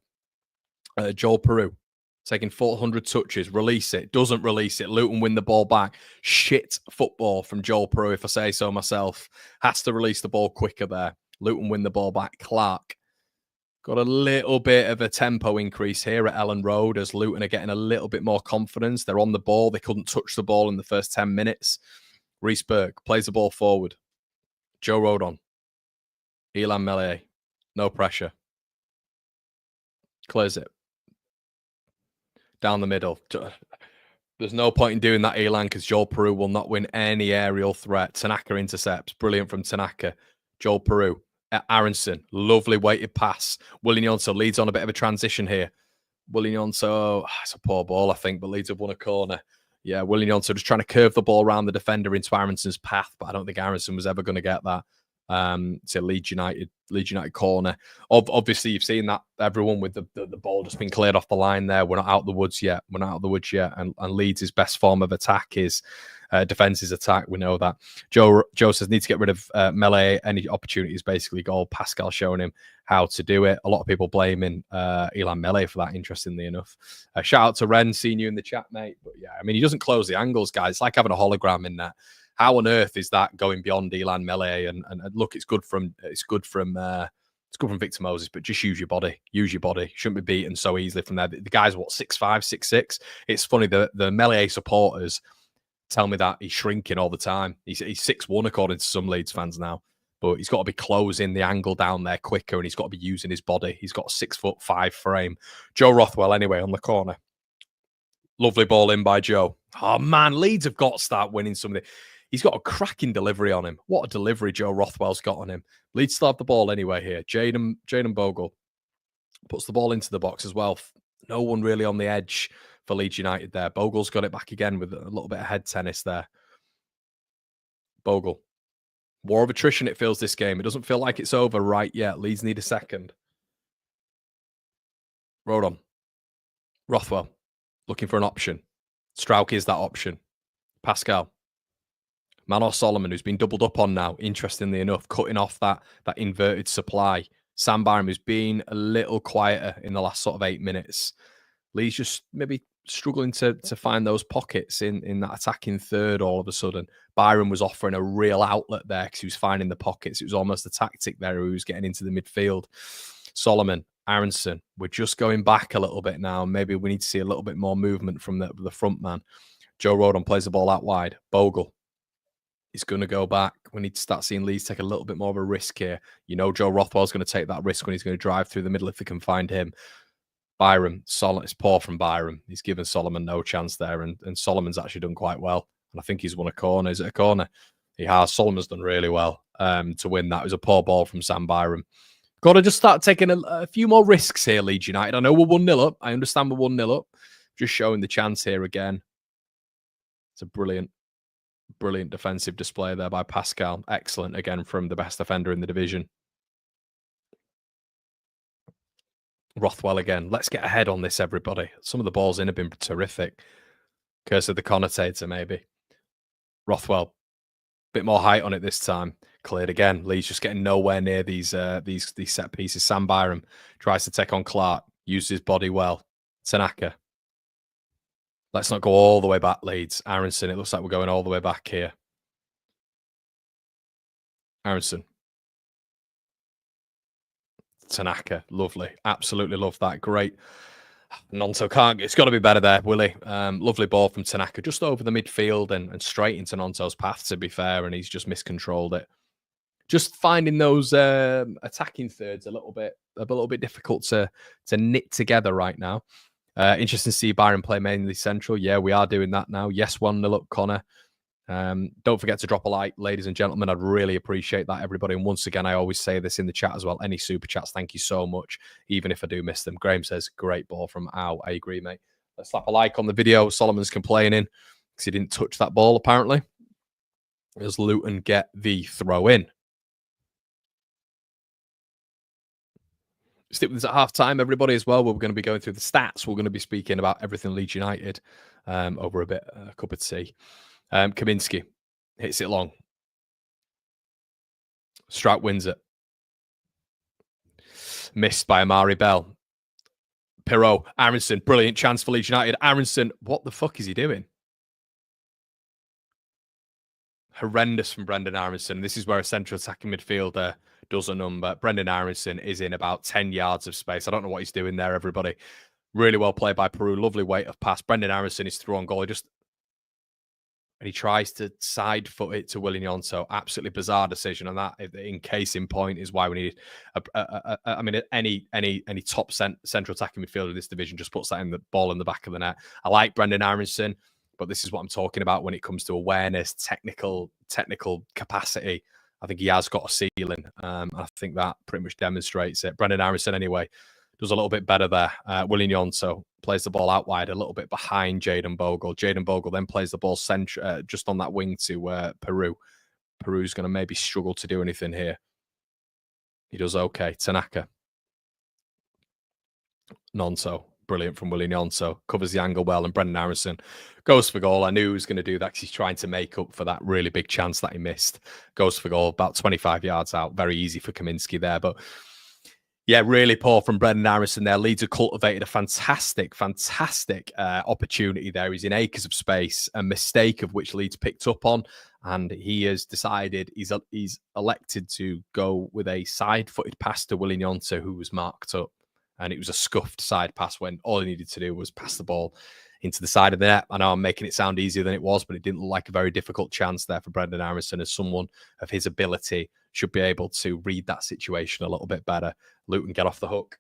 Joel Peru. Taking 400 touches, release it, doesn't release it. Luton win the ball back. Shit football from Joel Peru, if I say so myself. Has to release the ball quicker there. Luton win the ball back. Clark got a little bit of a tempo increase here at Ellen Road as Luton are getting a little bit more confidence. They're on the ball. They couldn't touch the ball in the first 10 minutes. Reece Burke plays the ball forward. Joe Rodon. Elan Melee. No pressure. Clears it. Down the middle. There's no point in doing that, Elan, because Joel Peru will not win any aerial threat. Tanaka intercepts. Brilliant from Tanaka. Joel Peru. Aronson. Lovely weighted pass. Willian Yonso leads on a bit of a transition here. Willian Yonso, it's a poor ball, I think, but Leeds have won a corner. Yeah, Willian Yonso just trying to curve the ball around the defender into Aronson's path, but I don't think Aronson was ever going to get that. It's a Leeds United corner. Obviously, you've seen that everyone with the ball just been cleared off the line there. We're not out of the woods yet. And Leeds' best form of attack is defense's attack. We know that. Joe says need to get rid of Melee. Any opportunities, basically goal. Pascal showing him how to do it. A lot of people blaming Elan Melee for that, interestingly enough. Shout out to Ren, seeing you in the chat, mate. But yeah, I mean, he doesn't close the angles, guys. It's like having a hologram in there. How on earth is that going beyond Elan Melee? And look, it's good from Victor Moses, but just use your body. Use your body. Shouldn't be beaten so easily from there. The guy's what, 6'5", 6'6". It's funny, the Melee supporters tell me that he's shrinking all the time. He's 6'1", according to some Leeds fans now. But he's got to be closing the angle down there quicker, and he's got to be using his body. He's got a 6'5" frame. Joe Rothwell, anyway, on the corner. Lovely ball in by Joe. Oh, man, Leeds have got to start winning some of the... He's got a cracking delivery on him. What a delivery Joe Rothwell's got on him. Leeds still have the ball anyway here. Jaden Bogle puts the ball into the box as well. No one really on the edge for Leeds United there. Bogle's got it back again with a little bit of head tennis there. Bogle. War of attrition, it feels, this game. It doesn't feel like it's over right yet. Leeds need a second. Rodon. Rothwell. Looking for an option. Strauk is that option. Pascal. Manor Solomon, who's been doubled up on now, interestingly enough, cutting off that inverted supply. Sam Byram, who's been a little quieter in the last sort of 8 minutes. Lee's just maybe struggling to find those pockets in that attacking third all of a sudden. Byram was offering a real outlet there because he was finding the pockets. It was almost a tactic there. He was getting into the midfield. Solomon, Aronson, we're just going back a little bit now. Maybe we need to see a little bit more movement from the front man. Joe Rodon plays the ball out wide. Bogle. He's going to go back. We need to start seeing Leeds take a little bit more of a risk here. You know, Joe Rothwell's going to take that risk when he's going to drive through the middle if they can find him. Byram, it's poor from Byram. He's given Solomon no chance there, and Solomon's actually done quite well. And I think he's won a corner. Is it a corner? He has. Solomon's done really well to win that. It was a poor ball from Sam Byram. Got to just start taking a few more risks here, Leeds United. I know we're 1-0 up. I understand we're 1-0 up. Just showing the chance here again. It's a brilliant Brilliant defensive display there by Pascal. Excellent again from the best defender in the division. Rothwell again. Let's get ahead on this, everybody. Some of the balls in have been terrific. Curse of the connotator, maybe. Rothwell, bit more height on it this time. Cleared again. Leeds just getting nowhere near these set pieces. Sam Byram tries to take on Clark. Uses his body well. Tanaka. Let's not go all the way back, Leeds. Aronson, it looks like we're going all the way back here. Aronson. Tanaka, lovely. Absolutely love that. Great. Nonto can't. It's got to be better there, Willie. Lovely ball from Tanaka, just over the midfield and straight into Nonto's path, to be fair, and he's just miscontrolled it. Just finding those attacking thirds a little bit difficult to knit together right now. Interesting to see Byron play mainly central. Yeah, we are doing that now. Yes, 1-0 up Connor. Don't forget to drop a like, ladies and gentlemen. I'd really appreciate that, everybody. And once again, I always say this in the chat as well. Any super chats, thank you so much, even if I do miss them. Graham says, great ball from Al. I agree, mate. Let's slap a like on the video. Solomon's complaining because he didn't touch that ball, apparently. As Luton get the throw in. Stick with us at half-time, everybody, as well. We're going to be going through the stats. We're going to be speaking about everything Leeds United over a cup of tea. Kaminsky hits it long. Strout wins it. Missed by Amari Bell. Pirot, Aronson, brilliant chance for Leeds United. Aronson, what the fuck is he doing? Horrendous from Brendan Aronson. This is where a central attacking midfielder does a number. Brendan Aronson is in about 10 yards of space. I don't know what he's doing there, everybody. Really well played by Peru. Lovely weight of pass. Brendan Aronson is through on goal. And he tries to side foot it to Willie Gnonto. Absolutely bizarre decision. And that, in case in point, is why we need. I mean, any top central attacking midfielder in this division just puts that in the ball in the back of the net. I like Brendan Aronson, but this is what I'm talking about when it comes to awareness, technical capacity. I think he has got a ceiling. I think that pretty much demonstrates it. Brendan Aronson, anyway, does a little bit better there. Willie Gnonto plays the ball out wide, a little bit behind Jayden Bogle. Jayden Bogle then plays the ball just on that wing to Peru. Peru's going to maybe struggle to do anything here. He does okay. Tanaka. Gnonto. Brilliant from Willie Gnonto. Covers the angle well, and Brendan Aronson goes for goal. I knew he was going to do that because he's trying to make up for that really big chance that he missed. Goes for goal, about 25 yards out. Very easy for Kaminsky there, but yeah, really poor from Brendan Aronson there. Leeds have cultivated a fantastic opportunity there. He's in acres of space, a mistake of which Leeds picked up on, and he has decided he's elected to go with a side-footed pass to Willie Gnonto, who was marked up. And it was a scuffed side pass when all he needed to do was pass the ball into the side of the net. I know I'm making it sound easier than it was, but it didn't look like a very difficult chance there for Brendan Aronson, as someone of his ability should be able to read that situation a little bit better. Luton get off the hook.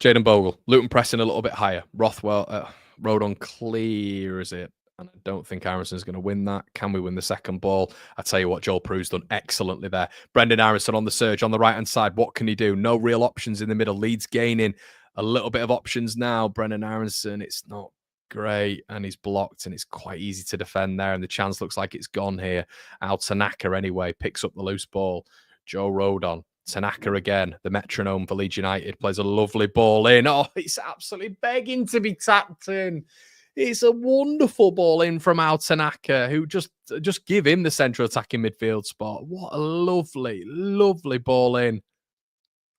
Jayden Bogle, Luton pressing a little bit higher. Rothwell, road unclear, is it? And I don't think Aronson's going to win that. Can we win the second ball? I tell you what, Joel Pru's done excellently there. Brendan Aronson on the surge on the right-hand side. What can he do? No real options in the middle. Leeds gaining a little bit of options now. Brendan Aronson, it's not great, and he's blocked, and it's quite easy to defend there, and the chance looks like it's gone here. Al Tanaka, anyway, picks up the loose ball. Joe Rodon. Tanaka again, the metronome for Leeds United, plays a lovely ball in. Oh, it's absolutely begging to be tapped in. It's a wonderful ball in from Al Tanaka, who just give him the central attacking midfield spot. What a lovely, lovely ball in.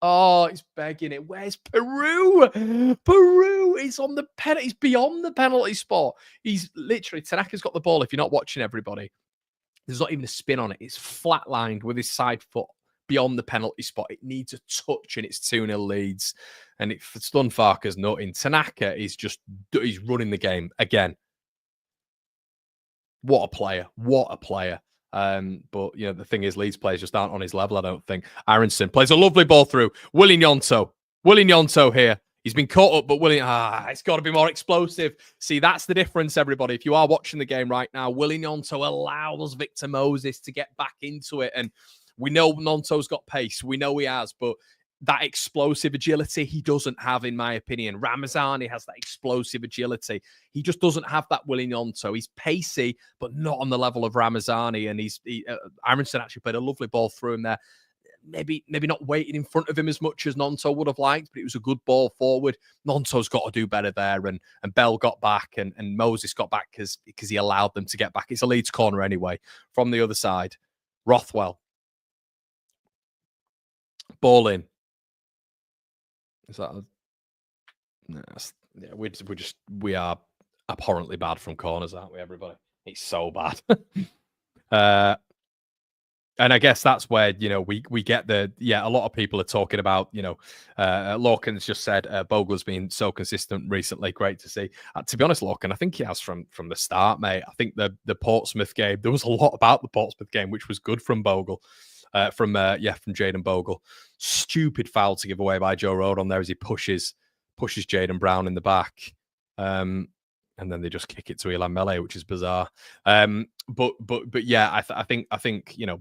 Oh, it's begging it. Where's Peru? Peru is on the penalty. He's beyond the penalty spot. He's literally, Tanaka's got the ball. If you're not watching, everybody, there's not even a spin on it. It's flatlined with his side foot beyond the penalty spot. It needs a touch, and it's 2-0 Leeds. And it's done Farke's nutting. Tanaka is he's running the game again. What a player. What a player. But, you know, the thing is, Leeds players just aren't on his level, I don't think. Aronson plays a lovely ball through. Willie Gnonto. Willie Gnonto here. He's been caught up, but it's got to be more explosive. See, that's the difference, everybody. If you are watching the game right now, Willie Gnonto allows Victor Moses to get back into it. And we know Gnonto's got pace. We know he has, but that explosive agility he doesn't have, in my opinion. Ramazani has that explosive agility. He just doesn't have that Willie Gnonto. He's pacey, but not on the level of Ramazani. And Aronson actually played a lovely ball through him there. Maybe not waiting in front of him as much as Gnonto would have liked, but it was a good ball forward. Gnonto's got to do better there, and Bell got back, and Moses got back because he allowed them to get back. It's a Leeds corner anyway. From the other side, Rothwell. Ball in. Is that yeah, we are abhorrently bad from corners, aren't we, everybody? It's so bad. And I guess that's where, we get a lot of people are talking about, Lorcan's just said Bogle's been so consistent recently. Great to see. To be honest, Lorcan, I think he has from the start, mate. I think the Portsmouth game, there was a lot about the Portsmouth game, which was good from Bogle. From Jayden Bogle. Stupid foul to give away by Joe Rodon there as he pushes Jayden Brown in the back. And then they just kick it to Ilan Mele, which is bizarre. But yeah, I think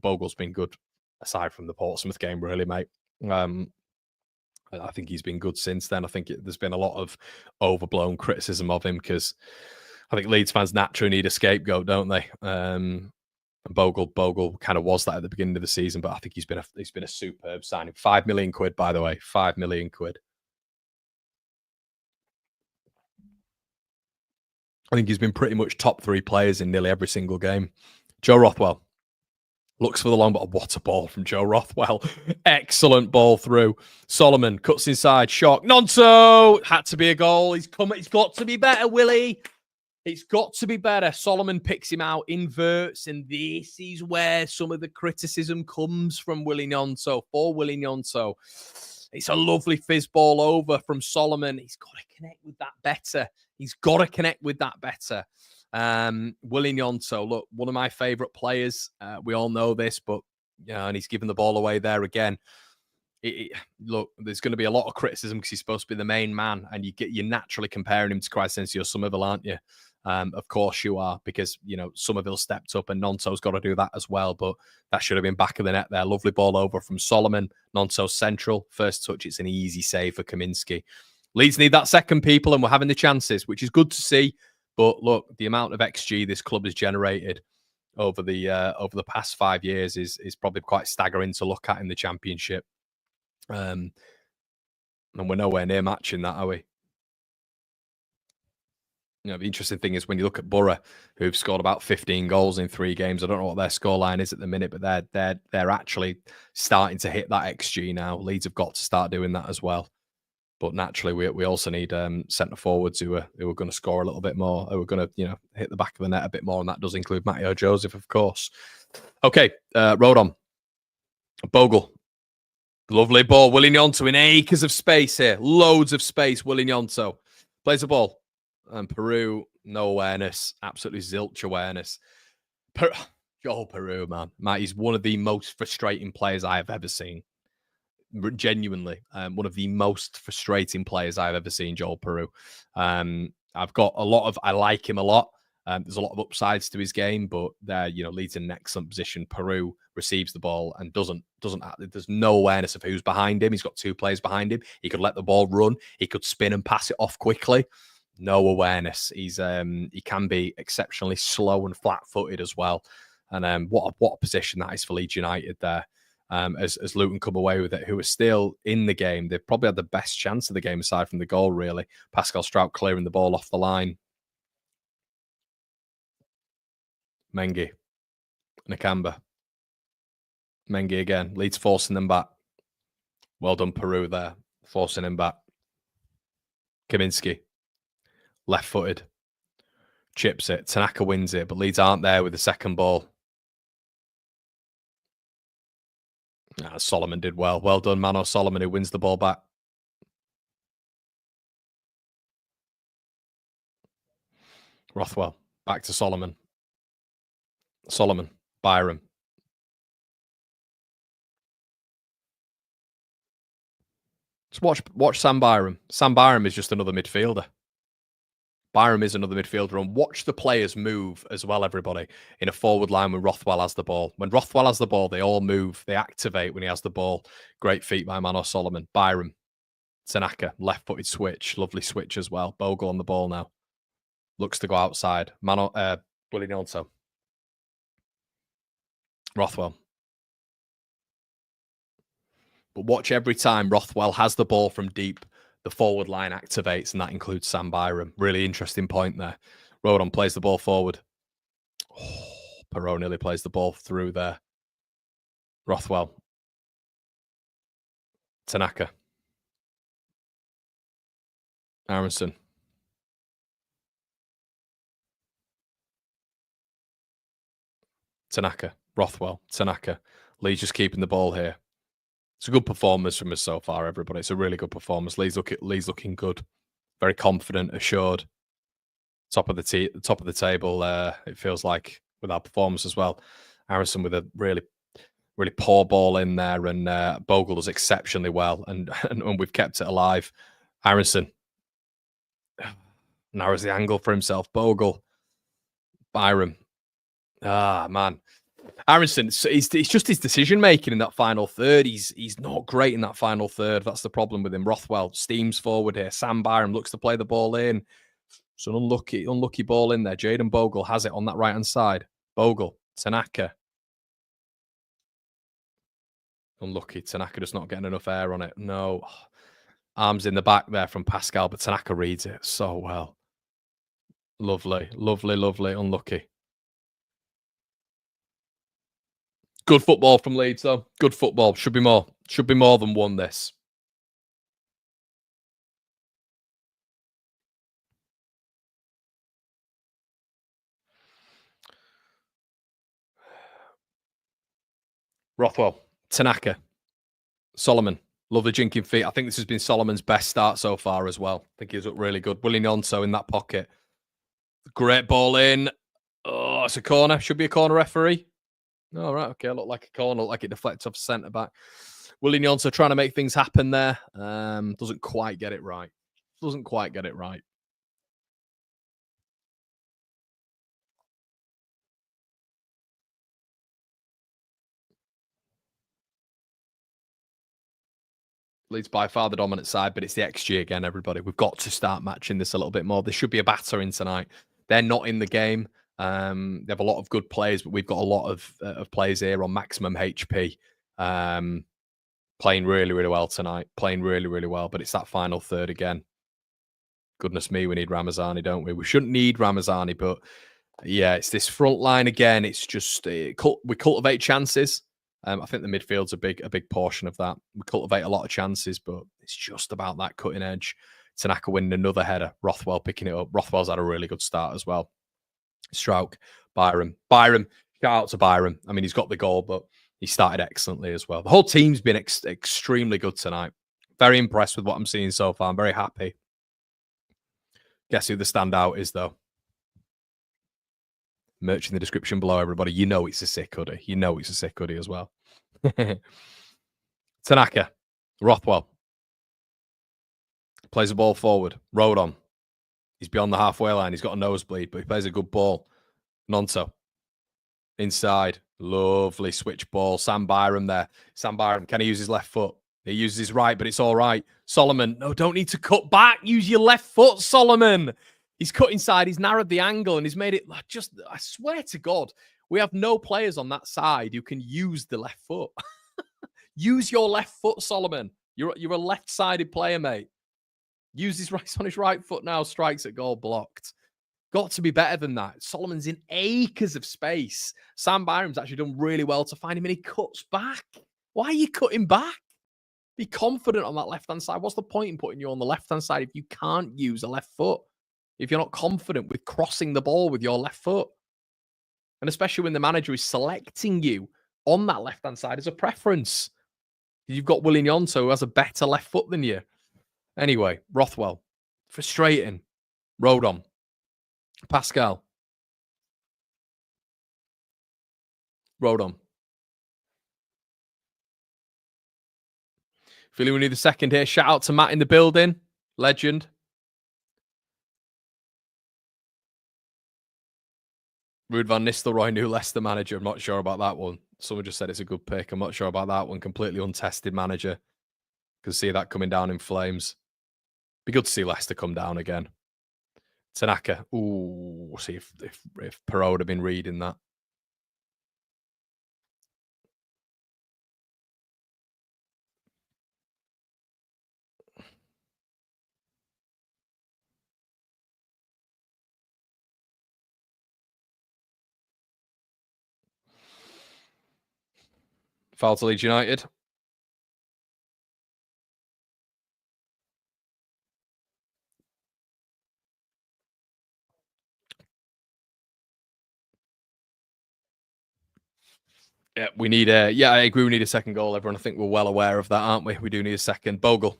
Bogle's been good aside from the Portsmouth game, really, mate. I think he's been good since then. I think there's been a lot of overblown criticism of him because I think Leeds fans naturally need a scapegoat, don't they? Bogle kind of was that at the beginning of the season, but I think he's been a superb signing. £5 million, by the way. £5 million. I think he's been pretty much top 3 players in nearly every single game. Joe Rothwell looks for the long ball. What a ball from Joe Rothwell. Excellent ball through. Solomon cuts inside. Shock. Gnonto! Had to be a goal. He's got to be better, Willie. It's got to be better. Solomon picks him out, inverts, and this is where some of the criticism comes from Willie Gnonto, for Willie Gnonto. It's a lovely fizz ball over from Solomon. He's got to connect with that better. Willie Gnonto, look, one of my favourite players. We all know this, but and he's given the ball away there again. Look, there's going to be a lot of criticism because he's supposed to be the main man, and you're naturally comparing him to Crysencio Somerville, aren't you? Of course you are, because Somerville stepped up and Gnonto's got to do that as well. But that should have been back of the net there. Lovely ball over from Solomon. Gnonto central. First touch, it's an easy save for Kaminski. Leeds need that second, people, and we're having the chances, which is good to see. But look, the amount of XG this club has generated over the past 5 years is probably quite staggering to look at in the Championship. And we're nowhere near matching that, are we? The interesting thing is when you look at Borough, who've scored about 15 goals in 3 games. I don't know what their scoreline is at the minute, but they're actually starting to hit that XG now. Leeds have got to start doing that as well. But naturally, we also need centre forwards who are going to score a little bit more, who are going to hit the back of the net a bit more, and that does include Matteo Joseph, of course. Okay, Rodon, Bogle. Lovely ball. Willie Gnonto in acres of space here. Loads of space. Willie Gnonto plays the ball. And Peru, no awareness. Absolutely zilch awareness. Joel Peru, man. He's one of the most frustrating players I have ever seen. Genuinely. One of the most frustrating players I've ever seen, Joel Peru. I've got I like him a lot. There's a lot of upsides to his game, but Leeds in an excellent position. Peru receives the ball and doesn't. There's no awareness of who's behind him. He's got 2 players behind him. He could let the ball run. He could spin and pass it off quickly. No awareness. He can be exceptionally slow and flat-footed as well. And what a position that is for Leeds United there. As Luton come away with it, who are still in the game. They've probably had the best chance of the game aside from the goal, really. Pascal Strout clearing the ball off the line. Mengi. Nakamba. Mengi again. Leeds forcing them back. Well done, Peru there. Forcing him back. Kaminski. Left-footed. Chips it. Tanaka wins it, but Leeds aren't there with the second ball. Solomon did well. Well done, Mano Solomon, who wins the ball back. Rothwell. Back to Solomon. Byram. Just watch Sam Byram. Sam Byram is just another midfielder. Byram is another midfielder, and watch the players move as well, everybody, in a forward line when Rothwell has the ball. When Rothwell has the ball, they all move. They activate when he has the ball. Great feat by Mano Solomon. Byram, Tanaka, left-footed switch. Lovely switch as well. Bogle on the ball now. Looks to go outside. Willie Nilto. Rothwell. But watch every time Rothwell has the ball from deep, the forward line activates, and that includes Sam Byram. Really interesting point there. Rodon plays the ball forward. Oh, Perot nearly plays the ball through there. Rothwell. Tanaka. Aronson. Tanaka. Rothwell. Tanaka. Leeds just keeping the ball here. It's a good performance from us so far, everybody. It's a really good performance. Leeds looking good. Very confident, assured. Top of the table, it feels like, with our performance as well. Aronson with a really poor ball in there, and Bogle does exceptionally well, and we've kept it alive. Aronson narrows the angle for himself. Bogle, Byram. Man. Aronson, it's just his decision making in that final third. He's not great in that final third. That's the problem with him. Rothwell steams forward here. Sam Byram looks to play the ball in. It's an unlucky ball in there. Jaden Bogle has it on that right hand side. Bogle, Tanaka. Unlucky. Tanaka just not getting enough air on it. No. Arms in the back there from Pascal, but Tanaka reads it so well. Lovely. Unlucky. Good football from Leeds, though. Good football. Should be more. Should be more than one this. Rothwell. Tanaka. Solomon. Lovely jinking feet. I think this has been Solomon's best start so far as well. I think he's looked really good. Willie Nonso in that pocket. Great ball in. Oh, it's a corner. Should be a corner, referee. All right, okay. Looked like a corner. Looked like it deflects off centre back. Willie Nonso trying to make things happen there. Doesn't quite get it right. Leeds by far the dominant side, but it's the XG again, everybody. We've got to start matching this a little bit more. There should be a battering tonight. They're not in the game. They have a lot of good players, but we've got a lot of players here on maximum HP. Playing really well tonight. Playing really well, but it's that final third again. Goodness me, we need Ramazani, don't we? We shouldn't need Ramazani, but yeah, it's this front line again. It's just we cultivate chances. I think the midfield's a big portion of that. We cultivate a lot of chances, but it's just about that cutting edge. Tanaka winning another header. Rothwell picking it up. Rothwell's had a really good start as well. Strauch, Byram. Shout out to Byram. I mean, he's got the goal, but he started excellently as well. The whole team's been extremely good tonight. Very impressed with what I'm seeing so far. I'm very happy. Guess who the standout is, though? Merch in the description below, everybody. You know it's a sick hoodie. You know it's a sick hoodie as well. Tanaka. Rothwell. Plays the ball forward. Rodon. He's beyond the halfway line. He's got a nosebleed, but he plays a good ball. Nonto. Inside. Lovely switch ball. Sam Byram there. Sam Byram. Can he use his left foot? He uses his right, but it's all right. Solomon. No, don't need to cut back. Use your left foot, Solomon. He's cut inside. He's narrowed the angle and he's made it just, I swear to God, we have no players on that side who can use the left foot. Use your left foot, Solomon. You're a left-sided player, mate. Use his right on his right foot now. Strikes at goal, blocked. Got to be better than that. Solomon's in acres of space. Sam Byram's actually done really well to find him, and he cuts back. Why are you cutting back? Be confident on that left-hand side. What's the point in putting you on the left-hand side if you can't use a left foot? If you're not confident with crossing the ball with your left foot? And especially when the manager is selecting you on that left-hand side as a preference. You've got Willie Nyonto, who has a better left foot than you. Anyway, Rothwell. Frustrating. Rodon. Pascal. Rodon. Feeling we need the second here. Shout out to Matt in the building. Legend. Ruud van Nistelrooy, new Leicester manager. I'm not sure about that one. Someone just said it's a good pick. I'm not sure about that one. Completely untested manager. Can see that coming down in flames. Be good to see Leicester come down again. Tanaka. Ooh, we'll see if Perot would have been reading that. Foul to Leeds United. Yeah, we need a. Yeah, I agree. We need a second goal. Everyone, I think we're well aware of that, aren't we? We do need a second. Bogle,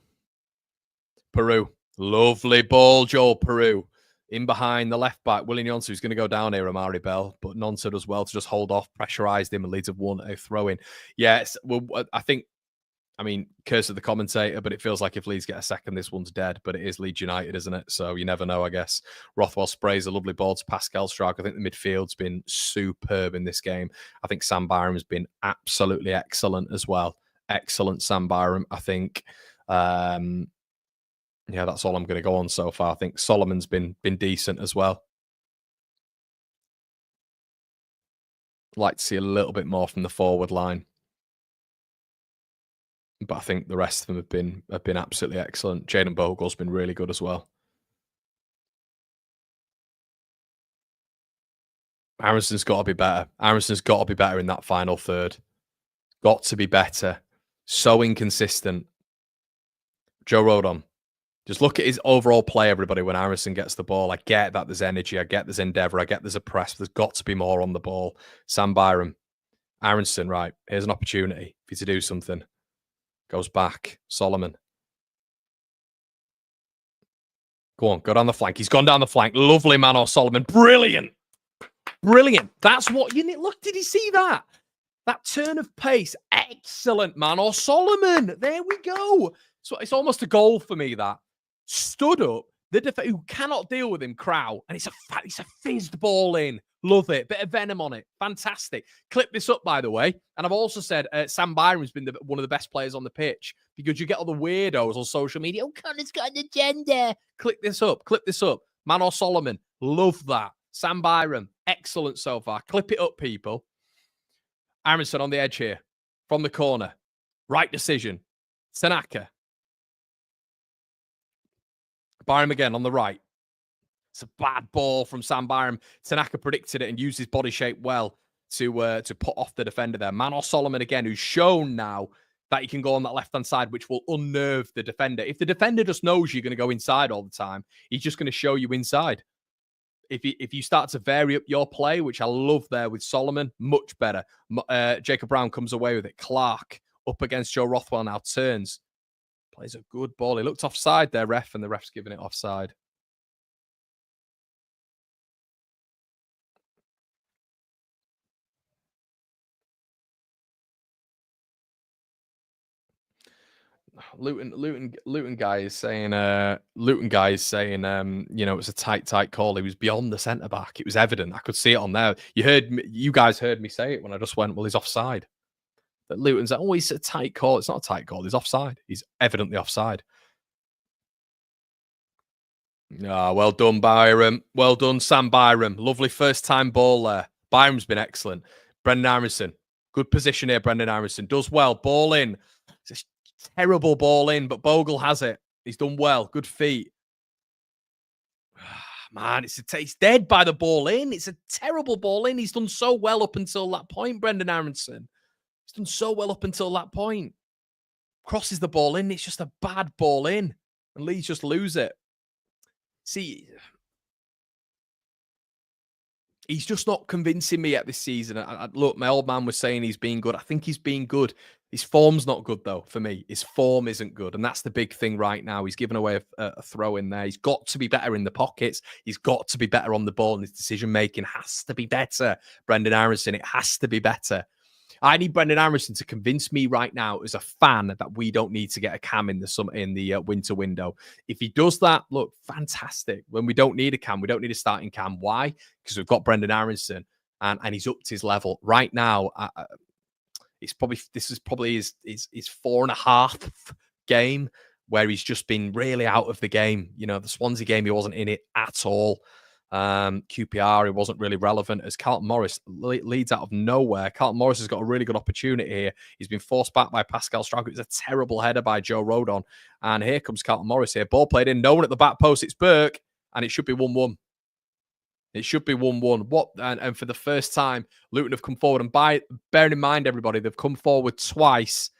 Peru, lovely ball, Joel Peru, in behind the left back. William Yonsu, who's going to go down here, Amari Bell, but Nonsa does well to just hold off, pressurised him, and Leeds have won a throw in. Yes, well, I think. I mean, curse of the commentator, but it feels like if Leeds get a second, this one's dead. But it is Leeds United, isn't it? So you never know, I guess. Rothwell sprays a lovely ball to Pascal Strauch. I think the midfield's been superb in this game. I think Sam Byram has been absolutely excellent as well. Excellent, Sam Byram. I think, yeah, that's all I'm going to go on so far. I think Solomon's been decent as well. Like to see a little bit more from the forward line. But I think the rest of them have been absolutely excellent. Jayden Bogle's been really good as well. Aronson's got to be better. Aronson's got to be better in that final third. Got to be better. So inconsistent. Joe Rodon. Just look at his overall play, everybody, when Aronson gets the ball. I get that there's energy. I get there's endeavour. I get there's a press. There's got to be more on the ball. Sam Byram. Aronson, right. Here's an opportunity for you to do something. Goes back. Solomon. Go on, go down the flank. He's gone down the flank. Lovely man or Solomon. Brilliant. Brilliant. That's what you need. Look, did he see that? That turn of pace. Excellent man or Solomon. There we go. So it's almost a goal for me, that. Stood up. The who cannot deal with him, Crow. And it's a fizzed ball in. Love it. Bit of venom on it. Fantastic. Clip this up, by the way. And I've also said Sam Byram's been one of the best players on the pitch, because you get all the weirdos on social media. Oh, Connor's got an agenda. Click this up. Clip this up. Man or Solomon. Love that. Sam Byram. Excellent so far. Clip it up, people. Aronson on the edge here. From the corner. Right decision. Tanaka. Byram again on the right. It's a bad ball from Sam Byram. Tanaka predicted it and used his body shape well to put off the defender there. Manor Solomon again, who's shown now that he can go on that left-hand side, which will unnerve the defender. If the defender just knows you're going to go inside all the time, he's just going to show you inside. If you start to vary up your play, which I love there with Solomon, much better. Jacob Brown comes away with it. Clark up against Joe Rothwell now, turns. Plays a good ball. He looked offside there, ref, and the ref's giving it offside. Luton guy is saying, you know, it's a tight call. He was beyond the centre back. It was evident. I could see it on there. You guys heard me say it when I just went, well, he's offside. But Luton's like, oh, it's a tight call. It's not a tight call. He's offside. He's evidently offside. Ah, well done, Byram. Well done, Sam Byram. Lovely first time ball there. Byram's been excellent. Brendan Aronson. Good position here, Brendan Aronson. Does well. Ball in. It's a terrible ball in, but Bogle has it. He's done well. Good feet. Man, it's dead by the ball in. It's a terrible ball in. He's done so well up until that point, Brendan Aronson. He's done so well up until that point. Crosses the ball in. It's just a bad ball in. And Leeds just lose it. See, he's just not convincing me yet this season. Look, my old man was saying he's been good. I think he's been good. His form's not good, though, for me. His form isn't good, and that's the big thing right now. He's given away a throw in there. He's got to be better in the pockets. He's got to be better on the ball, and his decision-making has to be better. Brendan Aronson, it has to be better. I need Brendan Aronson to convince me right now as a fan that we don't need to get a cam in the winter window. If he does that, look, fantastic. When we don't need a cam, we don't need a starting cam. Why? Because we've got Brendan Aronson. and he's upped his level. Right now, this is probably his 4.5th game where he's just been really out of the game. You know, the Swansea game, he wasn't in it at all. QPR, he wasn't really relevant. As Carlton Morris leads out of nowhere. Carlton Morris has got a really good opportunity here. He's been forced back by Pascal Struijk. It was a terrible header by Joe Rodon. And here comes Carlton Morris here. Ball played in. No one at the back post. It's Burke. And it should be 1-1. It should be 1-1. And for the first time, Luton have come forward. And bearing in mind, everybody, they've come forward twice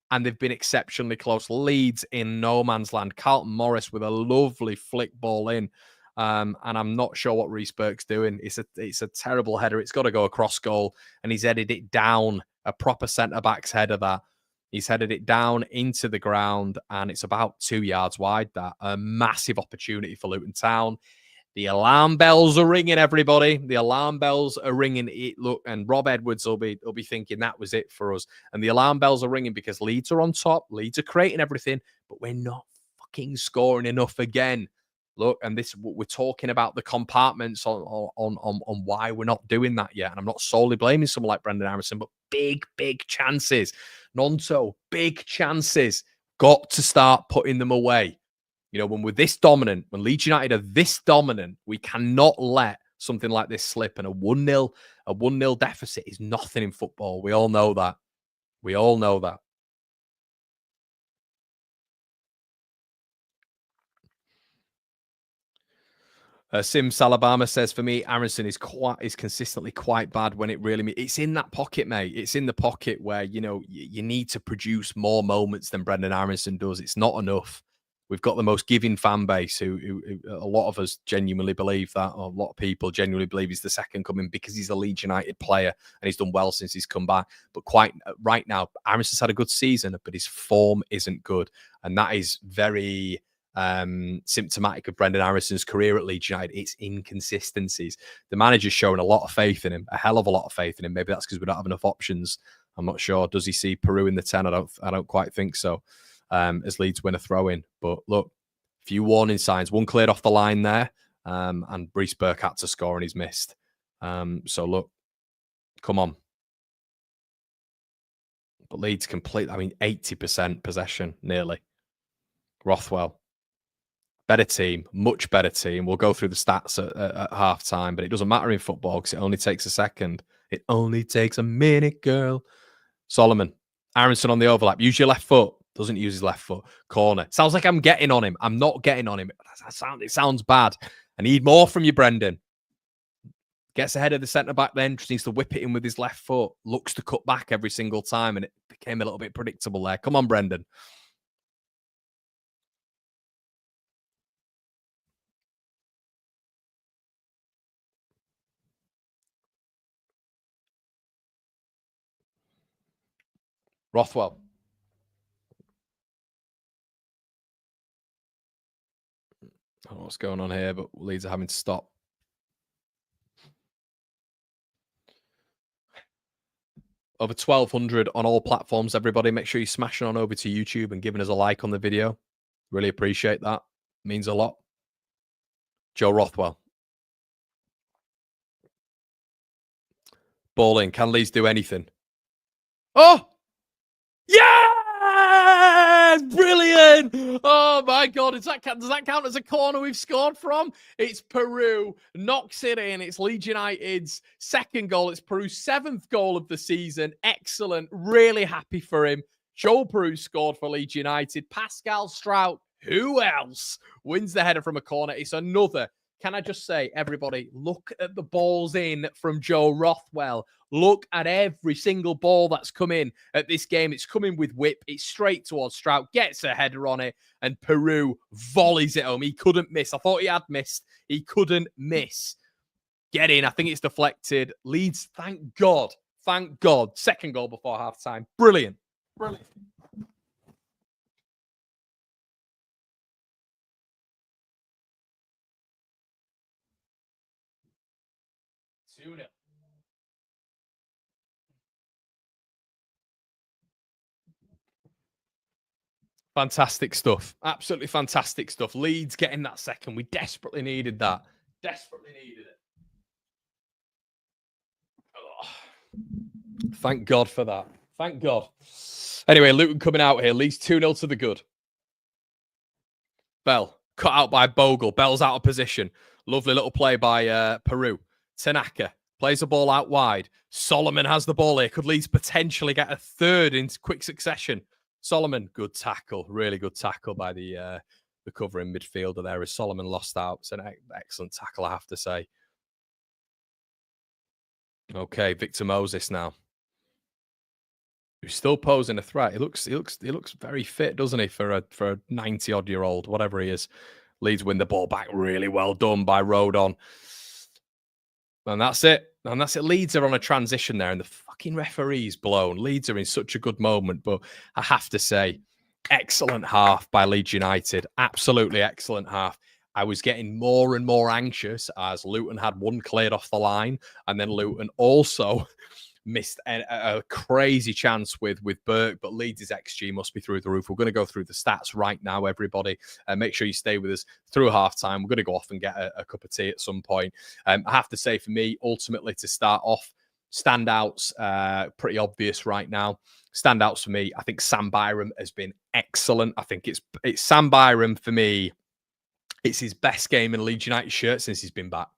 and they've been exceptionally close. Leeds in no man's land. Carlton Morris with a lovely flick ball in. And I'm not sure what Reece Burke's doing. It's a terrible header. It's got to go across goal. And he's headed it down. A proper centre-back's header, that. He's headed it down into the ground. And it's about 2 yards wide, that. A massive opportunity for Luton Town. The alarm bells are ringing, everybody. The alarm bells are ringing. Look, and Rob Edwards will be thinking that was it for us. And the alarm bells are ringing because Leeds are on top. Leeds are creating everything, but we're not fucking scoring enough again. Look, and we're talking about the compartments on why we're not doing that yet. And I'm not solely blaming someone like Brendan Harrison, but big chances. Nonto, big chances. Got to start putting them away. You know, when we're this dominant, when Leeds United are this dominant, we cannot let something like this slip. And a 1-0 deficit is nothing in football. We all know that. We all know that. Sim Salabama says, for me, Aronson is consistently quite bad when it really... It's in that pocket, mate. It's in the pocket where, you know, you need to produce more moments than Brendan Aronson does. It's not enough. We've got the most giving fan base who a lot of us genuinely believe that, or a lot of people genuinely believe he's the second coming because he's a Leeds United player and he's done well since he's come back. But quite right now, Aronson's had a good season, but his form isn't good. And that is very symptomatic of Brendan Aronson's career at Leeds United. It's inconsistencies. The manager's showing a lot of faith in him, a hell of a lot of faith in him. Maybe that's because we don't have enough options. I'm not sure. Does he see Peru in the 10? I don't quite think so. As Leeds win a throw-in. But look, a few warning signs. One cleared off the line there, and Reece Burke had to score and he's missed. So look, come on. But Leeds complete, 80% possession, nearly. Rothwell. Better team, much better team. We'll go through the stats at half-time, but it doesn't matter in football because it only takes a second. It only takes a minute, girl. Solomon. Aronson on the overlap. Use your left foot. Doesn't use his left foot. Corner. Sounds like I'm getting on him. I'm not getting on him. It sounds bad. I need more from you, Brendan. Gets ahead of the centre-back then. Just needs to whip it in with his left foot. Looks to cut back every single time, and it became a little bit predictable there. Come on, Brendan. Rothwell. I don't know what's going on here, but Leeds are having to stop. Over 1,200 on all platforms, everybody. Make sure you're smashing on over to YouTube and giving us a like on the video. Really appreciate that. Means a lot. Joe Rothwell. Ball in. Can Leeds do anything? Oh! Yes! Brilliant! Oh my God. Does that count as a corner we've scored from? It's Peru. Knocks it in. It's Leeds United's second goal. It's Peru's 7th goal of the season. Excellent. Really happy for him. Joe Peru scored for Leeds United. Pascal Struijk, who else, wins the header from a corner. It's another. Can I just say, everybody, look at the balls in from Joe Rothwell. Look at every single ball that's come in at this game. It's coming with whip. It's straight towards Struijk, gets a header on it, and Peru volleys it home. He couldn't miss. I thought he had missed. He couldn't miss. Get in. I think it's deflected. Leeds, thank God. Thank God. Second goal before halftime. Brilliant. Brilliant. Fantastic stuff. Absolutely fantastic stuff. Leeds getting that second. We desperately needed that. Desperately needed it. Thank God for that. Thank God. Anyway, Luton coming out here. Leeds 2-0 to the good. Bell, cut out by Bogle. Bell's out of position. Lovely little play by Peru. Tanaka plays the ball out wide. Solomon has the ball here. Could Leeds potentially get a third in quick succession? Solomon, good tackle. Really good tackle by the covering midfielder there as Solomon lost out. It's an excellent tackle, I have to say. Okay, Victor Moses now. He's still posing a threat. He looks very fit, doesn't he, for a 90-odd-year-old, whatever he is. Leeds win the ball back. Really well done by Rodon. And that's it. And that's it. Leeds are on a transition there, and the fucking referee's blown. Leeds are in such a good moment, but I have to say, excellent half by Leeds United. Absolutely excellent half. I was getting more and more anxious as Luton had one cleared off the line, and then Luton also missed a crazy chance with Burke, but Leeds' XG must be through the roof. We're going to go through the stats right now, everybody. Make sure you stay with us through halftime. We're going to go off and get a cup of tea at some point. I have to say, for me, ultimately, to start off, standouts, pretty obvious right now. Standouts for me, I think Sam Byram has been excellent. I think it's Sam Byram, for me, it's his best game in a Leeds United shirt since he's been back.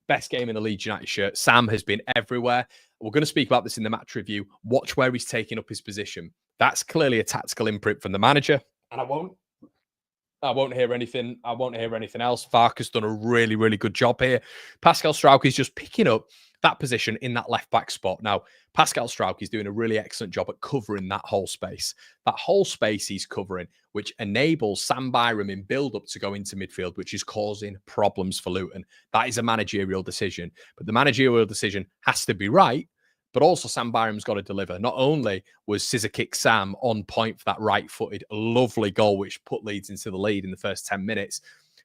Best game in a Leeds United shirt. Sam has been everywhere. We're going to speak about this in the match review. Watch where he's taking up his position. That's clearly a tactical imprint from the manager. And I won't hear anything. I won't hear anything else. Farke's done a really, really good job here. Pascal Struijk is just picking up that position in that left back spot. Now, Pascal Struijk is doing a really excellent job at covering that whole space. That whole space he's covering, which enables Sam Byram in build-up to go into midfield, which is causing problems for Luton. That is a managerial decision. But the managerial decision has to be right, but also Sam Byram's got to deliver. Not only was scissor kick Sam on point for that right-footed, lovely goal, which put Leeds into the lead in the first 10 minutes,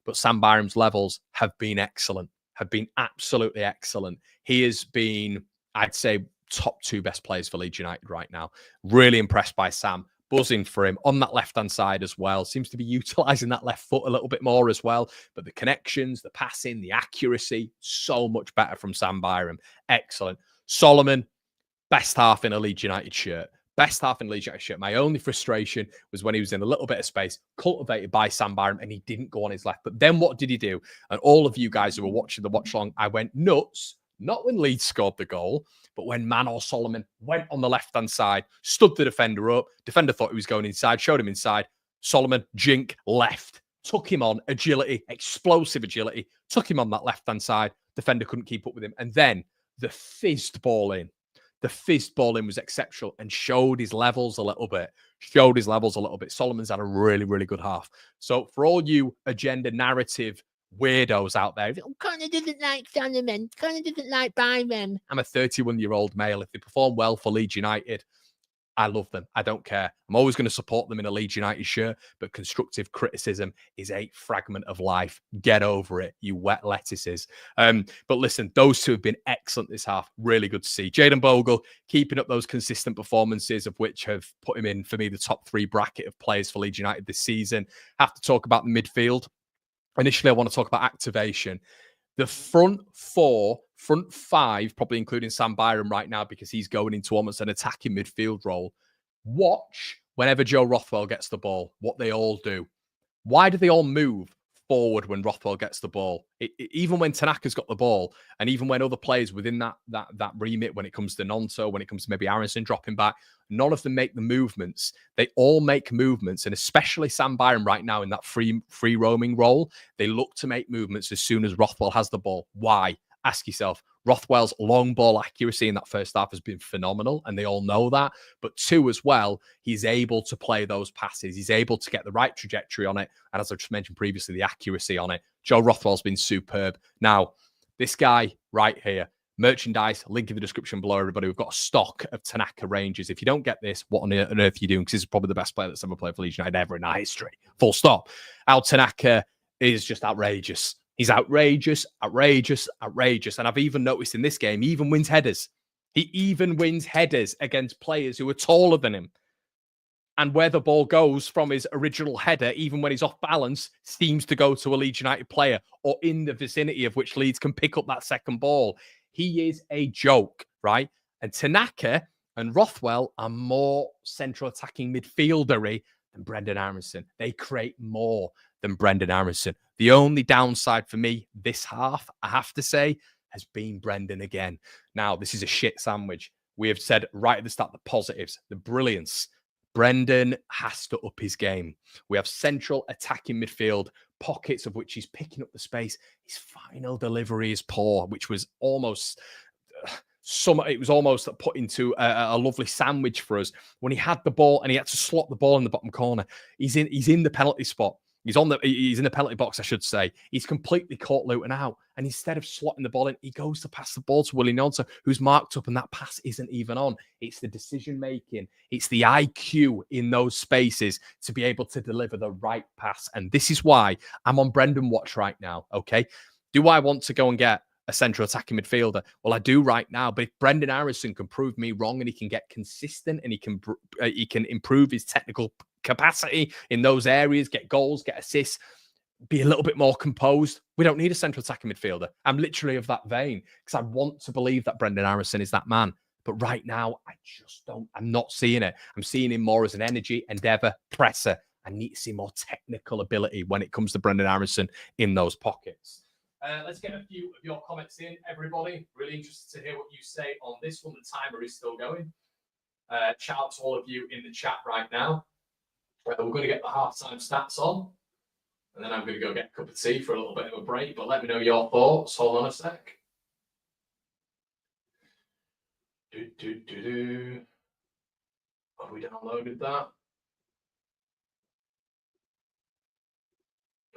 but Sam Byram's levels have been excellent, have been absolutely excellent. He has been, I'd say, top two best players for Leeds United right now. Really impressed by Sam. Buzzing for him on that left-hand side as well. Seems to be utilising that left foot a little bit more as well. But the connections, the passing, the accuracy, so much better from Sam Byram. Excellent. Solomon, best half in a Leeds United shirt. Best half in a Leeds United shirt. My only frustration was when he was in a little bit of space, cultivated by Sam Byram, and he didn't go on his left. But then what did he do? And all of you guys who were watching the watch-along, I went nuts. Not when Leeds scored the goal, but when Manor Solomon went on the left-hand side, stood the defender up. Defender thought he was going inside, showed him inside. Solomon, jink, left. Took him on, agility, explosive agility. Took him on that left-hand side. Defender couldn't keep up with him. And then the fizzed ball in. The fizzed ball in was exceptional and showed his levels a little bit. Solomon's had a really, really good half. So for all you agenda narrative weirdos out there, Connor doesn't like Solomon, Connor doesn't like Byram. I'm a 31-year-old male. If they perform well for Leeds United, I love them. I don't care. I'm always going to support them in a Leeds United shirt, but constructive criticism is a fragment of life. Get over it, you wet lettuces. But listen, those two have been excellent this half. Really good to see. Jayden Bogle keeping up those consistent performances, of which have put him in, for me, the top 3 bracket of players for Leeds United this season. Have to talk about the midfield. Initially, I want to talk about activation. The front 5, probably including Sam Byram right now, because he's going into almost an attacking midfield role. Watch whenever Joe Rothwell gets the ball, what they all do. Why do they all move forward when Rothwell gets the ball? Even when Tanaka's got the ball, and even when other players within that remit, when it comes to Nonto, when it comes to maybe Aronson dropping back, none of them make the movements. They all make movements, and especially Sam Byram right now in that free roaming role, they look to make movements as soon as Rothwell has the ball. Why? Ask yourself. Rothwell's long ball accuracy in that first half has been phenomenal, and they all know that. But 2 as well, he's able to play those passes. He's able to get the right trajectory on it. And as I just mentioned previously, the accuracy on it. Joe Rothwell's been superb. Now, this guy right here, merchandise, link in the description below, everybody. We've got a stock of Tanaka Rangers. If you don't get this, what on earth are you doing? Because this is probably the best player that's ever played for Leeds United ever in our history. Full stop. Al Tanaka is just outrageous. He's outrageous. And I've even noticed in this game, he even wins headers. He even wins headers against players who are taller than him. And where the ball goes from his original header, even when he's off balance, seems to go to a Leeds United player or in the vicinity of which Leeds can pick up that second ball. He is a joke, right? And Tanaka and Rothwell are more central attacking midfieldery than Brendan Aronson. They create more than Brendan Aronson. The only downside for me this half, I have to say, has been Brendan again. Now, this is a shit sandwich. We have said right at the start the positives, the brilliance. Brendan has to up his game. We have central attacking midfield, pockets of which he's picking up the space. His final delivery is poor, which was almost it was almost put into a lovely sandwich for us when he had the ball and he had to slot the ball in the bottom corner. He's in the penalty spot. He's in the penalty box, I should say. He's completely caught Luton out. And instead of slotting the ball in, he goes to pass the ball to Willie Nonso, who's marked up, and that pass isn't even on. It's the decision making. It's the IQ in those spaces to be able to deliver the right pass. And this is why I'm on Brendan watch right now. Okay. Do I want to go and get a central attacking midfielder? Well, I do right now. But if Brendan Aronson can prove me wrong and he can get consistent and he can improve his technical capacity in those areas, get goals, get assists, be a little bit more composed, we don't need a central attacking midfielder. I'm literally of that vein because I want to believe that Brendan Aronson is that man. But right now, I just don't. I'm not seeing it. I'm seeing him more as an energy, endeavour, presser. I need to see more technical ability when it comes to Brendan Aronson in those pockets. Let's get a few of your comments in, everybody. Really interested to hear what you say on this one. The timer is still going. Shout out to all of you in the chat right now. We're going to get the halftime stats on, and then I'm going to go get a cup of tea for a little bit of a break. But let me know your thoughts. Hold on a sec. Have we downloaded that?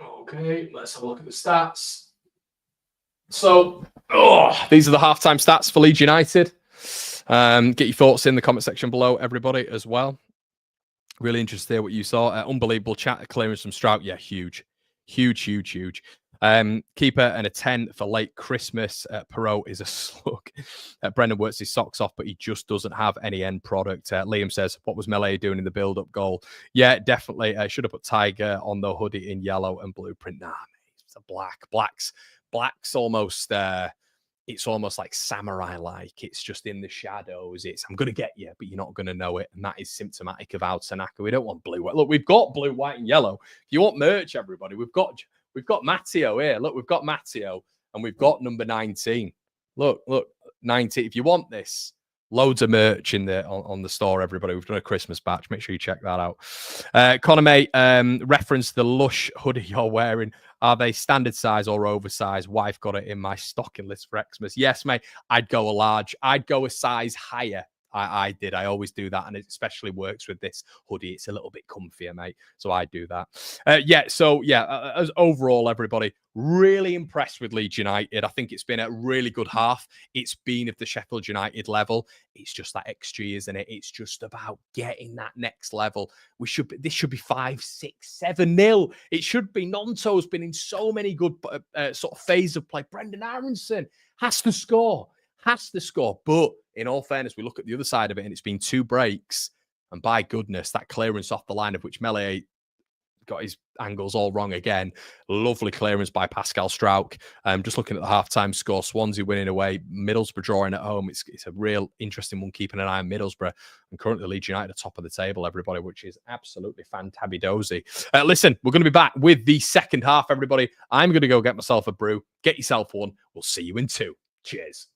Okay, let's have a look at the stats. So, these are the halftime stats for Leeds United. Get your thoughts in the comment section below, everybody, as well. Really interested to hear what you saw. Unbelievable chat clearance from Strout. Yeah, huge. Keeper and a 10 for late Christmas. Perot is a slug. Brendan works his socks off, but he just doesn't have any end product. Liam says, what was Melee doing in the build-up goal? Yeah, definitely. Should have put Tiger on the hoodie in yellow and blueprint. Nah, mate, it's a black. Black's almost... it's almost like samurai-like. It's just in the shadows. It's, I'm going to get you, but you're not going to know it. And that is symptomatic of our Tanaka. We don't want blue, white. Look, we've got blue, white, and yellow. If you want merch, everybody, we've got Matteo here. Look, we've got Matteo, and we've got number 19. Look, 19. If you want this, loads of merch in there on the store, everybody. We've done a Christmas batch. Make sure you check that out. Connor, mate, reference the Lush hoodie you're wearing. Are they standard size or oversized? Wife got it in my stocking list for Xmas. Yes, mate. I'd go a large. I'd go a size higher. I did. I always do that. And it especially works with this hoodie. It's a little bit comfier, mate. So I do that. As overall, everybody, really impressed with Leeds United. I think it's been a really good half. It's been of the Sheffield United level. It's just that XG, isn't it? It's just about getting that next level. This should be 5, 6, 7-0. It should be. Nonto's been in so many good sort of phase of play. Brendan Aronson has to score. But in all fairness, we look at the other side of it, and it's been 2 breaks. And by goodness, that clearance off the line, of which Melee got his angles all wrong again. Lovely clearance by Pascal Strauch. Just looking at the halftime score, Swansea winning away, Middlesbrough drawing at home. It's a real interesting one, keeping an eye on Middlesbrough. And currently Leeds United are top of the table, everybody, which is absolutely fantabby-dozy. Listen, we're going to be back with the second half, everybody. I'm going to go get myself a brew. Get yourself one. We'll see you in 2. Cheers.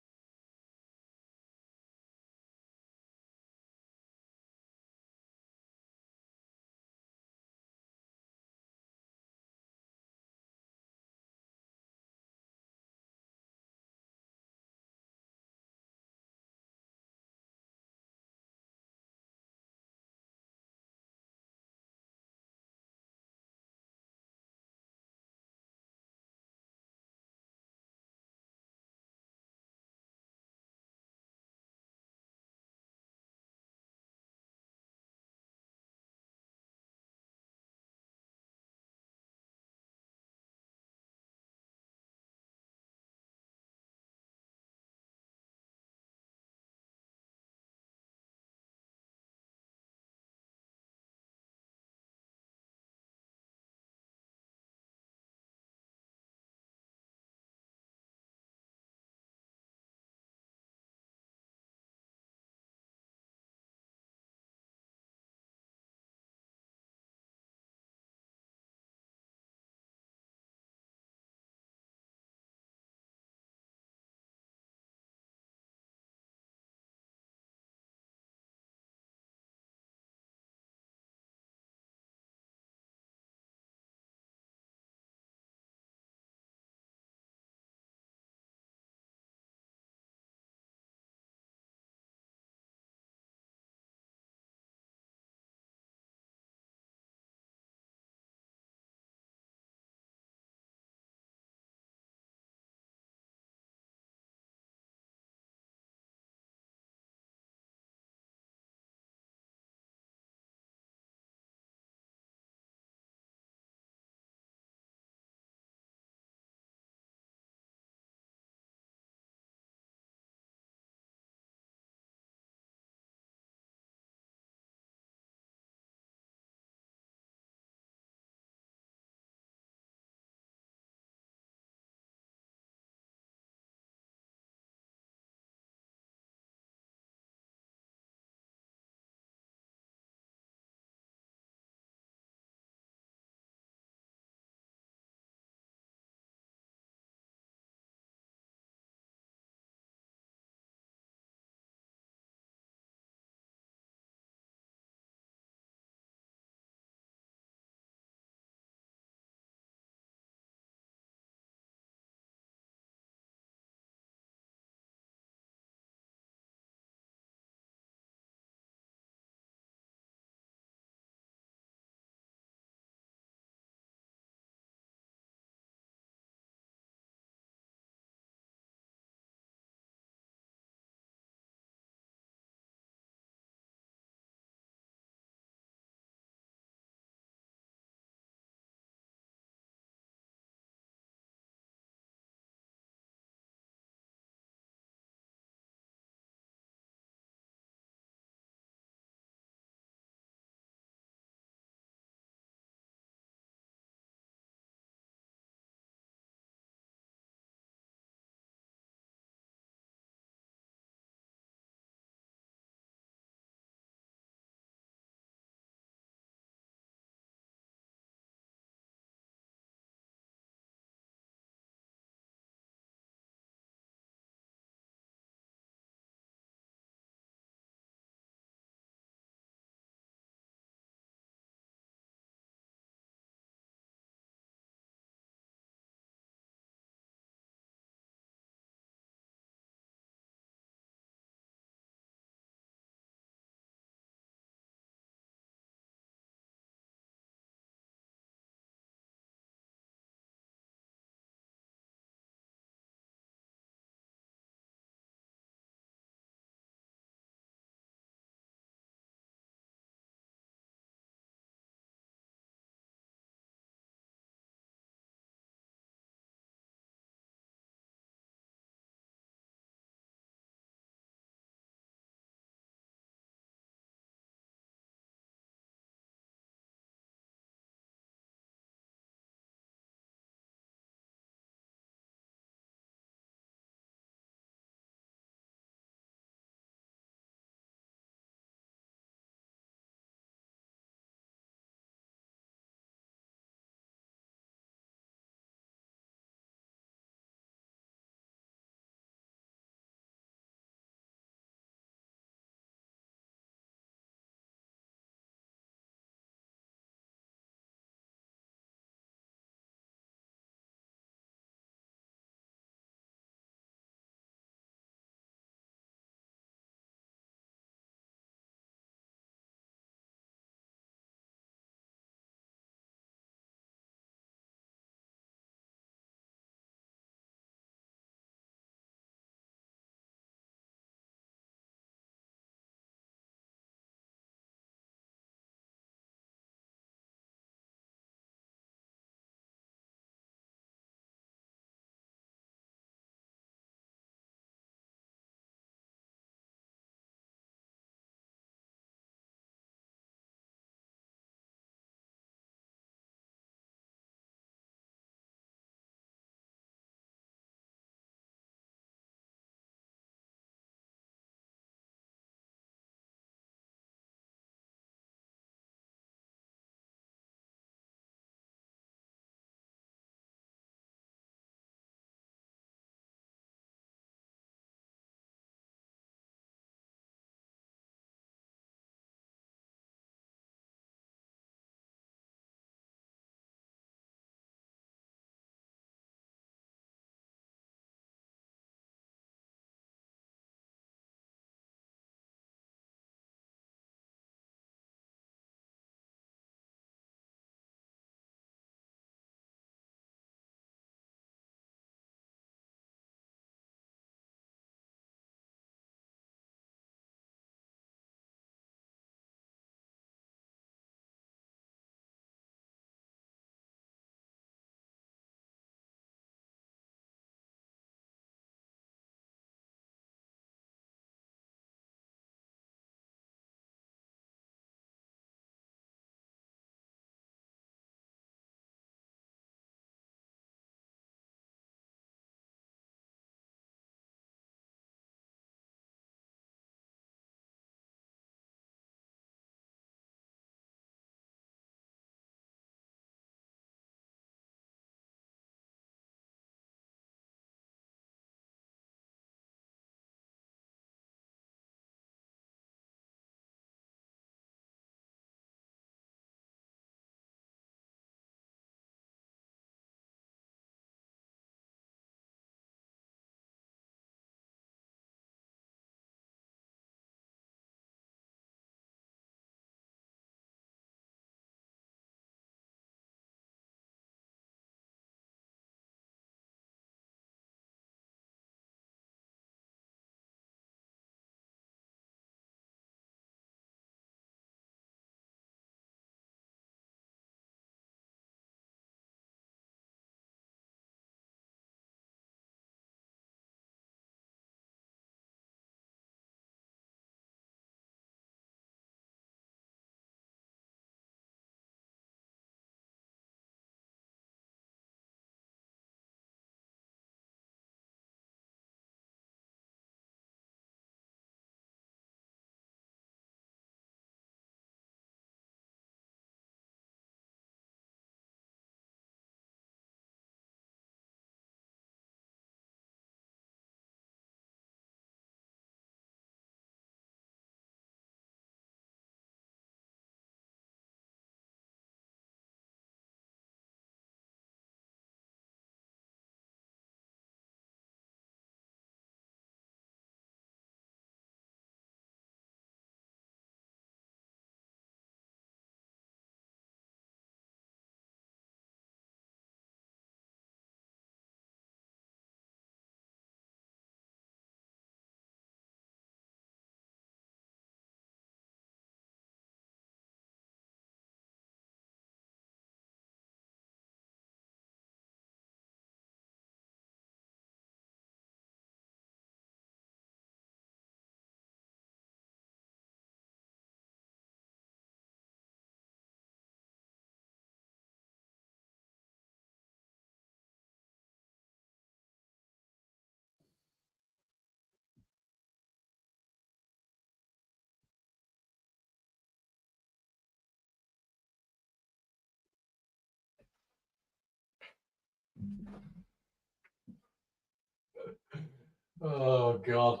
Oh, God.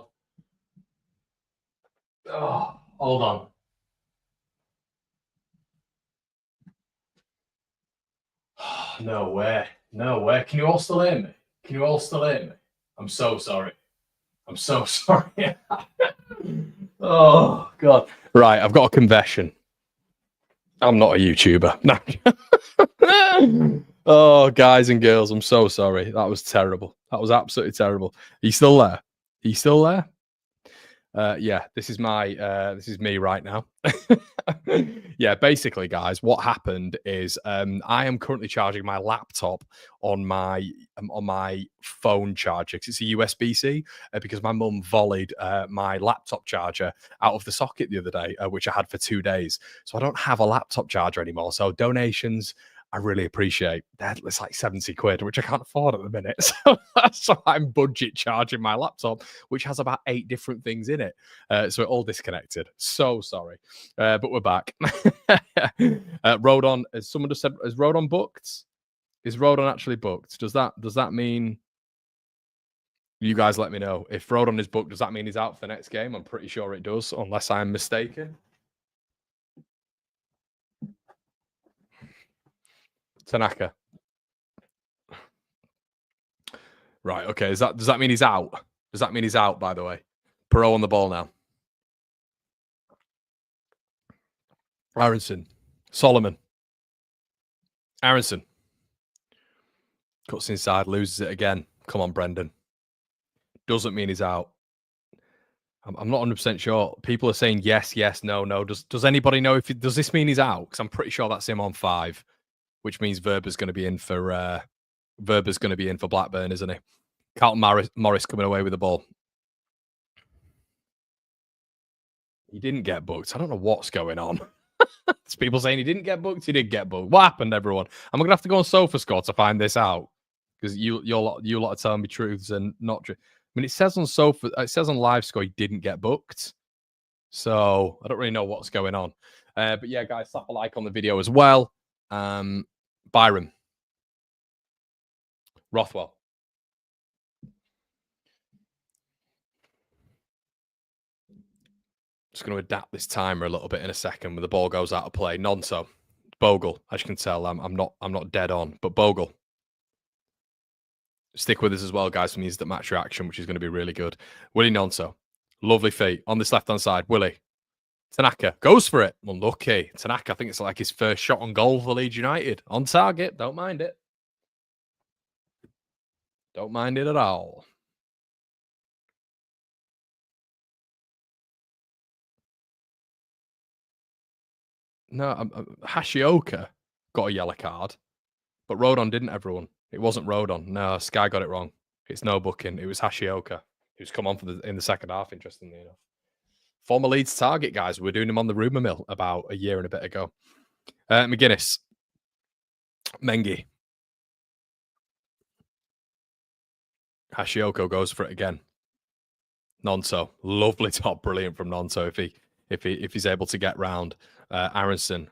Oh, hold on. No way. No way. Can you all still hear me? Can you all still hear me? I'm so sorry. I'm so sorry. Oh, God. Right, I've got a confession. I'm not a YouTuber. No. Oh, guys and girls, I'm so sorry. That was terrible. That was absolutely terrible. Are you still there? Are you still there? Yeah, this is me right now. Yeah, basically, guys, what happened is I am currently charging my laptop on my phone charger 'cause it's a USB-C because my mum volleyed my laptop charger out of the socket the other day, which I had for 2 days. So I don't have a laptop charger anymore. So donations, I really appreciate that. It's like 70 quid, which I can't afford at the minute. So I'm budget charging my laptop, which has about 8 different things in it. So it all disconnected. So sorry. But we're back. Rodon, as someone just said, is Rodon booked? Is Rodon actually booked? Does that mean you guys let me know? If Rodon is booked, does that mean he's out for the next game? I'm pretty sure it does, unless I'm mistaken. Tanaka. Right, okay. Does that mean he's out? Does that mean he's out, by the way? Perot on the ball now. Aronson. Solomon. Aronson. Cuts inside, loses it again. Come on, Brendan. Doesn't mean he's out. I'm not 100% sure. People are saying yes, yes, no, no. Does anybody know does this mean he's out? Because I'm pretty sure that's him on 5, which means Verber's going to be in for Blackburn, isn't he? Carlton Morris coming away with the ball. He didn't get booked. I don't know what's going on. There's people saying he didn't get booked. He did get booked. What happened, everyone? I'm gonna have to go on SofaScore to find this out because you lot are telling me truths and not true. I mean, it says on LiveScore he didn't get booked, so I don't really know what's going on. But yeah, guys, slap a like on the video as well. Byron Rothwell. Just going to adapt this timer a little bit in a second when the ball goes out of play. Nonso. Bogle, as you can tell, I'm not dead on, but Bogle. Stick with us as well, guys, for the instant match reaction, which is going to be really good. Willie Nonso. Lovely feet on this left-hand side. Willie. Tanaka goes for it. Unlucky. Tanaka, I think it's like his first shot on goal for Leeds United. On target. Don't mind it. Don't mind it at all. No, Hashioka got a yellow card, but Rodon didn't, everyone. It wasn't Rodon. No, Sky got it wrong. It's no booking. It was Hashioka, who's come on in the second half, interestingly enough. Former Leeds target, guys. We're doing him on the rumour mill about a year and a bit ago. McGuinness. Mengi. Hashioka goes for it again. Nonso. Lovely top. Brilliant from Nonso if he's able to get round. Aronson.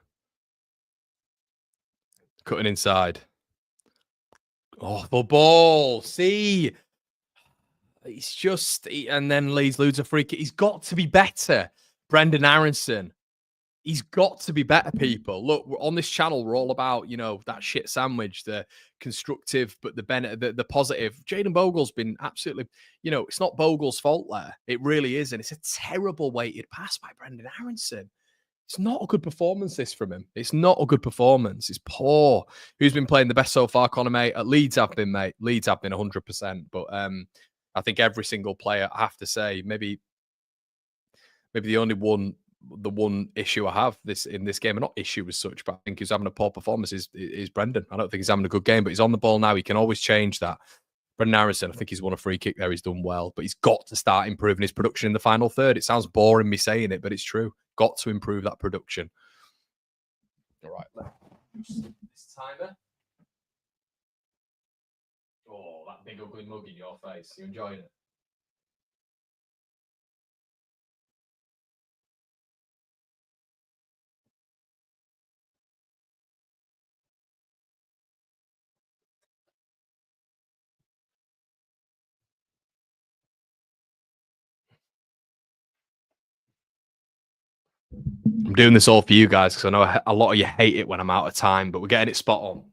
Cutting inside. Oh, the ball. See? It's just, and then Leeds lose a free kick. He's got to be better. Brendan Aronson. He's got to be better, people. Look, on this channel, we're all about, that shit sandwich, the constructive, but the positive. Jayden Bogle's been absolutely, it's not Bogle's fault there. It really is. And it's a terrible weighted pass by Brendan Aronson. It's not a good performance, this from him. It's not a good performance. It's poor. Who's been playing the best so far, Connor, mate? At Leeds have been, mate. Leeds have been 100%. But I think every single player, I have to say, maybe the one issue I have in this game, and not issue as such, but I think he's having a poor performance is Brendan. I don't think he's having a good game, but he's on the ball now. He can always change that. Brendan Harrison, I think he's won a free kick there. He's done well, but he's got to start improving his production in the final third. It sounds boring me saying it, but it's true. Got to improve that production. All right, this timer. Oh, that big ugly mug in your face. You enjoying it? I'm doing this all for you guys because I know a lot of you hate it when I'm out of time, but we're getting it spot on.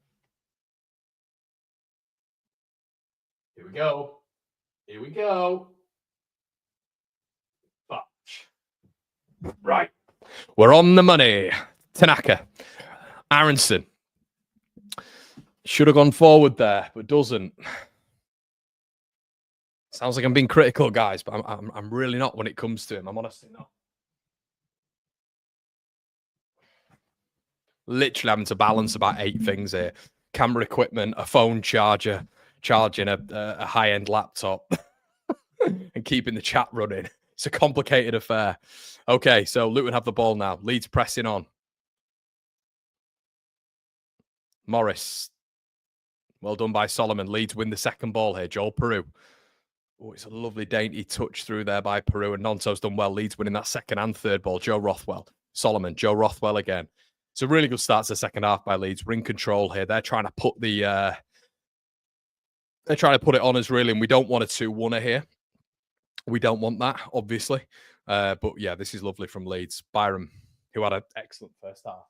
Here we go. Here we go. Right. We're on the money. Tanaka. Aronson. Should have gone forward there, but doesn't. Sounds like I'm being critical, guys, but I'm really not when it comes to him. I'm honestly not. Literally having to balance about 8 things here. Camera equipment, a phone charger, charging a high-end laptop, and keeping the chat running. It's a complicated affair. Okay, so Luton have the ball now. Leeds pressing on. Morris. Well done by Solomon. Leeds win the second ball here. Joel Peru. Oh, it's a lovely dainty touch through there by Peru, and Nonto's done well. Leeds winning that second and third ball. Joe Rothwell. Solomon. Joe Rothwell again. It's a really good start to the second half by Leeds. Ring control here. They're trying to put the they're trying to put it on us, really, and we don't want a 2-1 here. We don't want that, obviously. But yeah, this is lovely from Leeds. Byram, who had an excellent first half.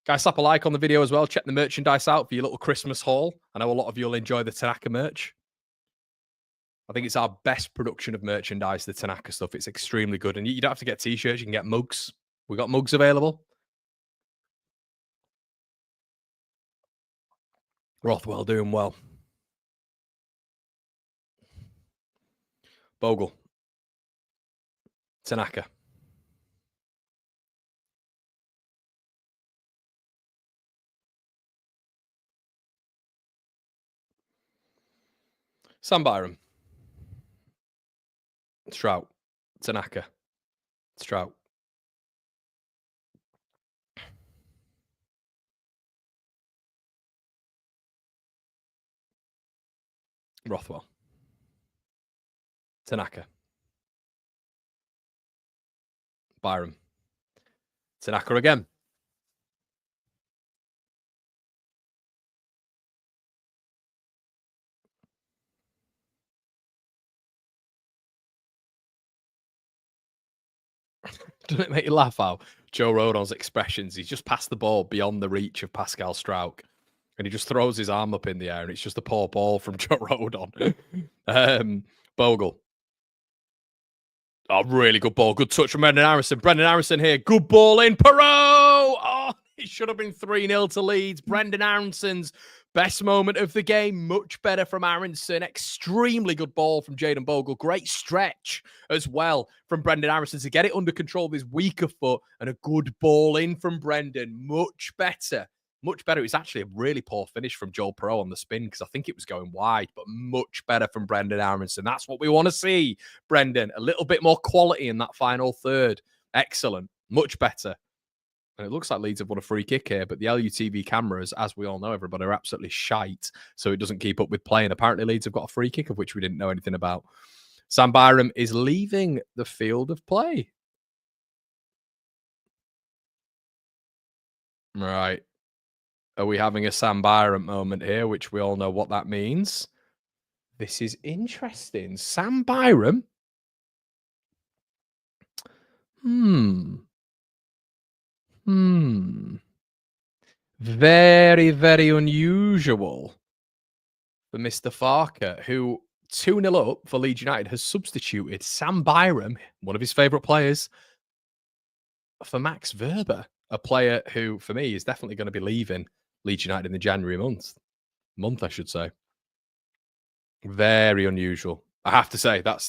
Guys, slap a like on the video as well. Check the merchandise out for your little Christmas haul. I know a lot of you will enjoy the Tanaka merch. I think it's our best production of merchandise, the Tanaka stuff. It's extremely good. And you don't have to get T-shirts. You can get mugs. We got mugs available. Rothwell doing well. Bogle. Tanaka. Sam Byram. Strout. Tanaka. Strout. Rothwell. Tanaka. Byram. Tanaka again. Doesn't it make you laugh how Joe Rodon's expressions? He's just passed the ball beyond the reach of Pascal Strauch, and he just throws his arm up in the air, and it's just a poor ball from Joe Rodon. Bogle. Oh, really good ball. Good touch from Brendan Aronson. Brendan Aronson here. Good ball in. Perot! Oh, it should have been 3-0 to Leeds. Brendan Aronson's best moment of the game. Much better from Aronson. Extremely good ball from Jayden Bogle. Great stretch as well from Brendan Aronson to get it under control of his weaker foot, and a good ball in from Brendan. Much better. Much better. It was actually a really poor finish from Joel Pro on the spin because I think it was going wide, but much better from Brendan Aronson. That's what we want to see, Brendan. A little bit more quality in that final third. Excellent. Much better. And it looks like Leeds have won a free kick here, but the LUTV cameras, as we all know, everybody, are absolutely shite, so it doesn't keep up with play. And apparently Leeds have got a free kick, of which we didn't know anything about. Sam Byram is leaving the field of play. Right. Are we having a Sam Byram moment here, which we all know what that means? This is interesting. Sam Byram? Very, very unusual for Mr. Farke, who 2-0 up for Leeds United has substituted Sam Byram, one of his favourite players, for Max Verber, a player who, for me, is definitely going to be leaving Leeds United in the January month, I should say. Very unusual. I have to say, that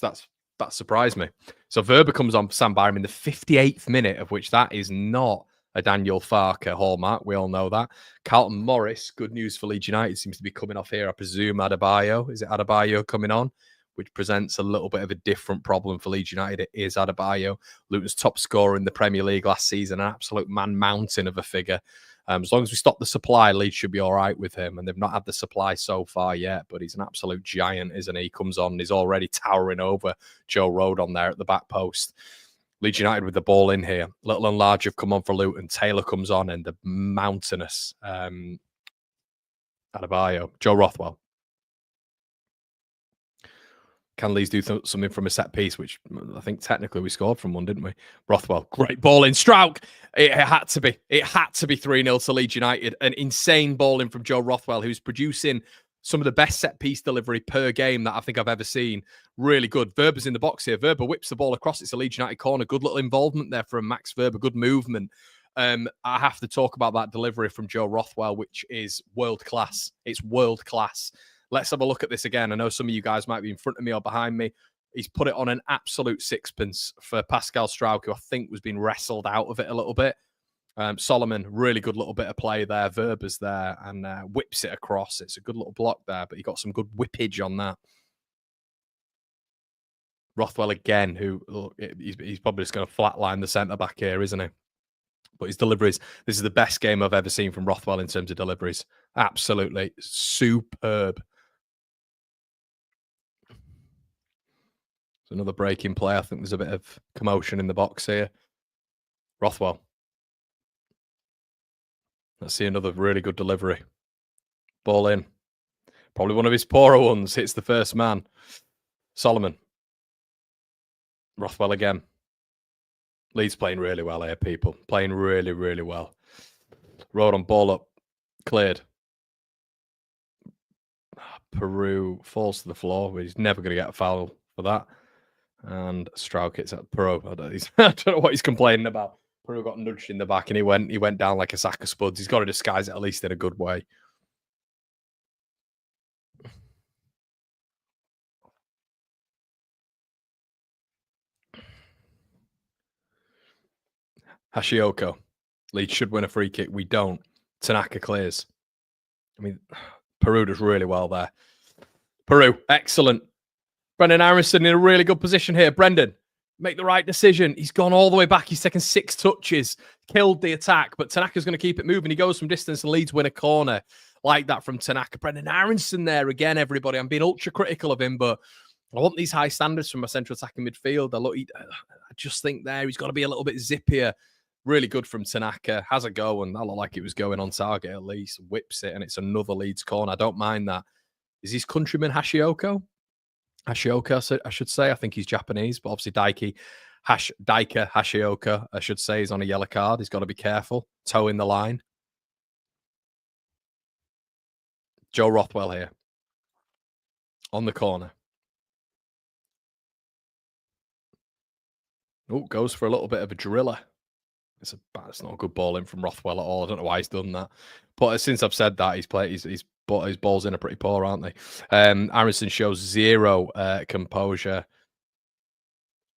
surprised me. So Verber comes on for Sam Byram in the 58th minute, of which that is not a Daniel Farke hallmark. We all know that. Carlton Morris, good news for Leeds United, seems to be coming off here. I presume Adebayo. Is it Adebayo coming on? Which presents a little bit of a different problem for Leeds United. It is Adebayo, Luton's top scorer in the Premier League last season, an absolute man-mountain of a figure. As long as we stop the supply, Leeds should be all right with him. And they've not had the supply so far yet, but he's an absolute giant, isn't he? He comes on, he's already towering over Joe Rodon there at the back post. Leeds United with the ball in here. Little and large have come on for Luton. Taylor comes on, and the mountainous Adebayo. Joe Rothwell. Can Leeds do something from a set piece, which I think technically we scored from one, didn't we? Rothwell, great ball in. Strauch, it had to be. It had to be 3-0 to Leeds United. An insane ball in from Joe Rothwell, who's producing some of the best set piece delivery per game that I think I've ever seen. Really good. Verber's in the box here. Verber whips the ball across. It's a Leeds United corner. Good little involvement there from Max Verber. Good movement. I have to talk about that delivery from Joe Rothwell, which is world class. It's world class. Let's have a look at this again. I know some of you guys might be in front of me or behind me. He's put it on an absolute sixpence for Pascal Strauch, who I think was being wrestled out of it a little bit. Solomon, really good little bit of play there. Verber's there and whips it across. It's a good little block there, but he got some good whippage on that. Rothwell again, who he's probably just going to flatline the centre-back here, isn't he? But his deliveries, this is the best game I've ever seen from Rothwell in terms of deliveries. Absolutely superb. It's another breaking play. I think there's a bit of commotion in the box here. Rothwell. Let's see another really good delivery. Ball in. Probably one of his poorer ones. Hits the first man. Solomon. Rothwell again. Leeds playing really well here, people. Playing really, really well. Road on ball up. Cleared. Peru falls to the floor. But he's never going to get a foul for that. And Strauch hits at Peru. I don't know what he's complaining about. Peru got nudged in the back and he went down like a sack of spuds. He's got to disguise it at least in a good way. Hashioko. Leeds should win a free kick. We don't. Tanaka clears. I mean, Peru does really well there. Peru, excellent. Brendan Aronson in a really good position here. Brendan, make the right decision. He's gone all the way back. He's taken 6 touches, killed the attack, but Tanaka's going to keep it moving. He goes from distance and Leeds win a corner like that from Tanaka. Brendan Aronson there again, everybody. I'm being ultra critical of him, but I want these high standards from my central attacking midfield. I just think there he's got to be a little bit zippier. Really good from Tanaka. Has a go, and that looked like it was going on target at least. Whips it, and it's another Leeds corner. I don't mind that. Is his countryman Hashioko? Hashioka, I should say. I think he's Japanese, but obviously Daika Hashioka, I should say, is on a yellow card. He's got to be careful. Toe in the line. Joe Rothwell here. On the corner. Oh, goes for a little bit of a driller. It's not a good ball in from Rothwell at all. I don't know why he's done that. But since I've said that, he's balls in are pretty poor, aren't they? Aronson shows zero composure.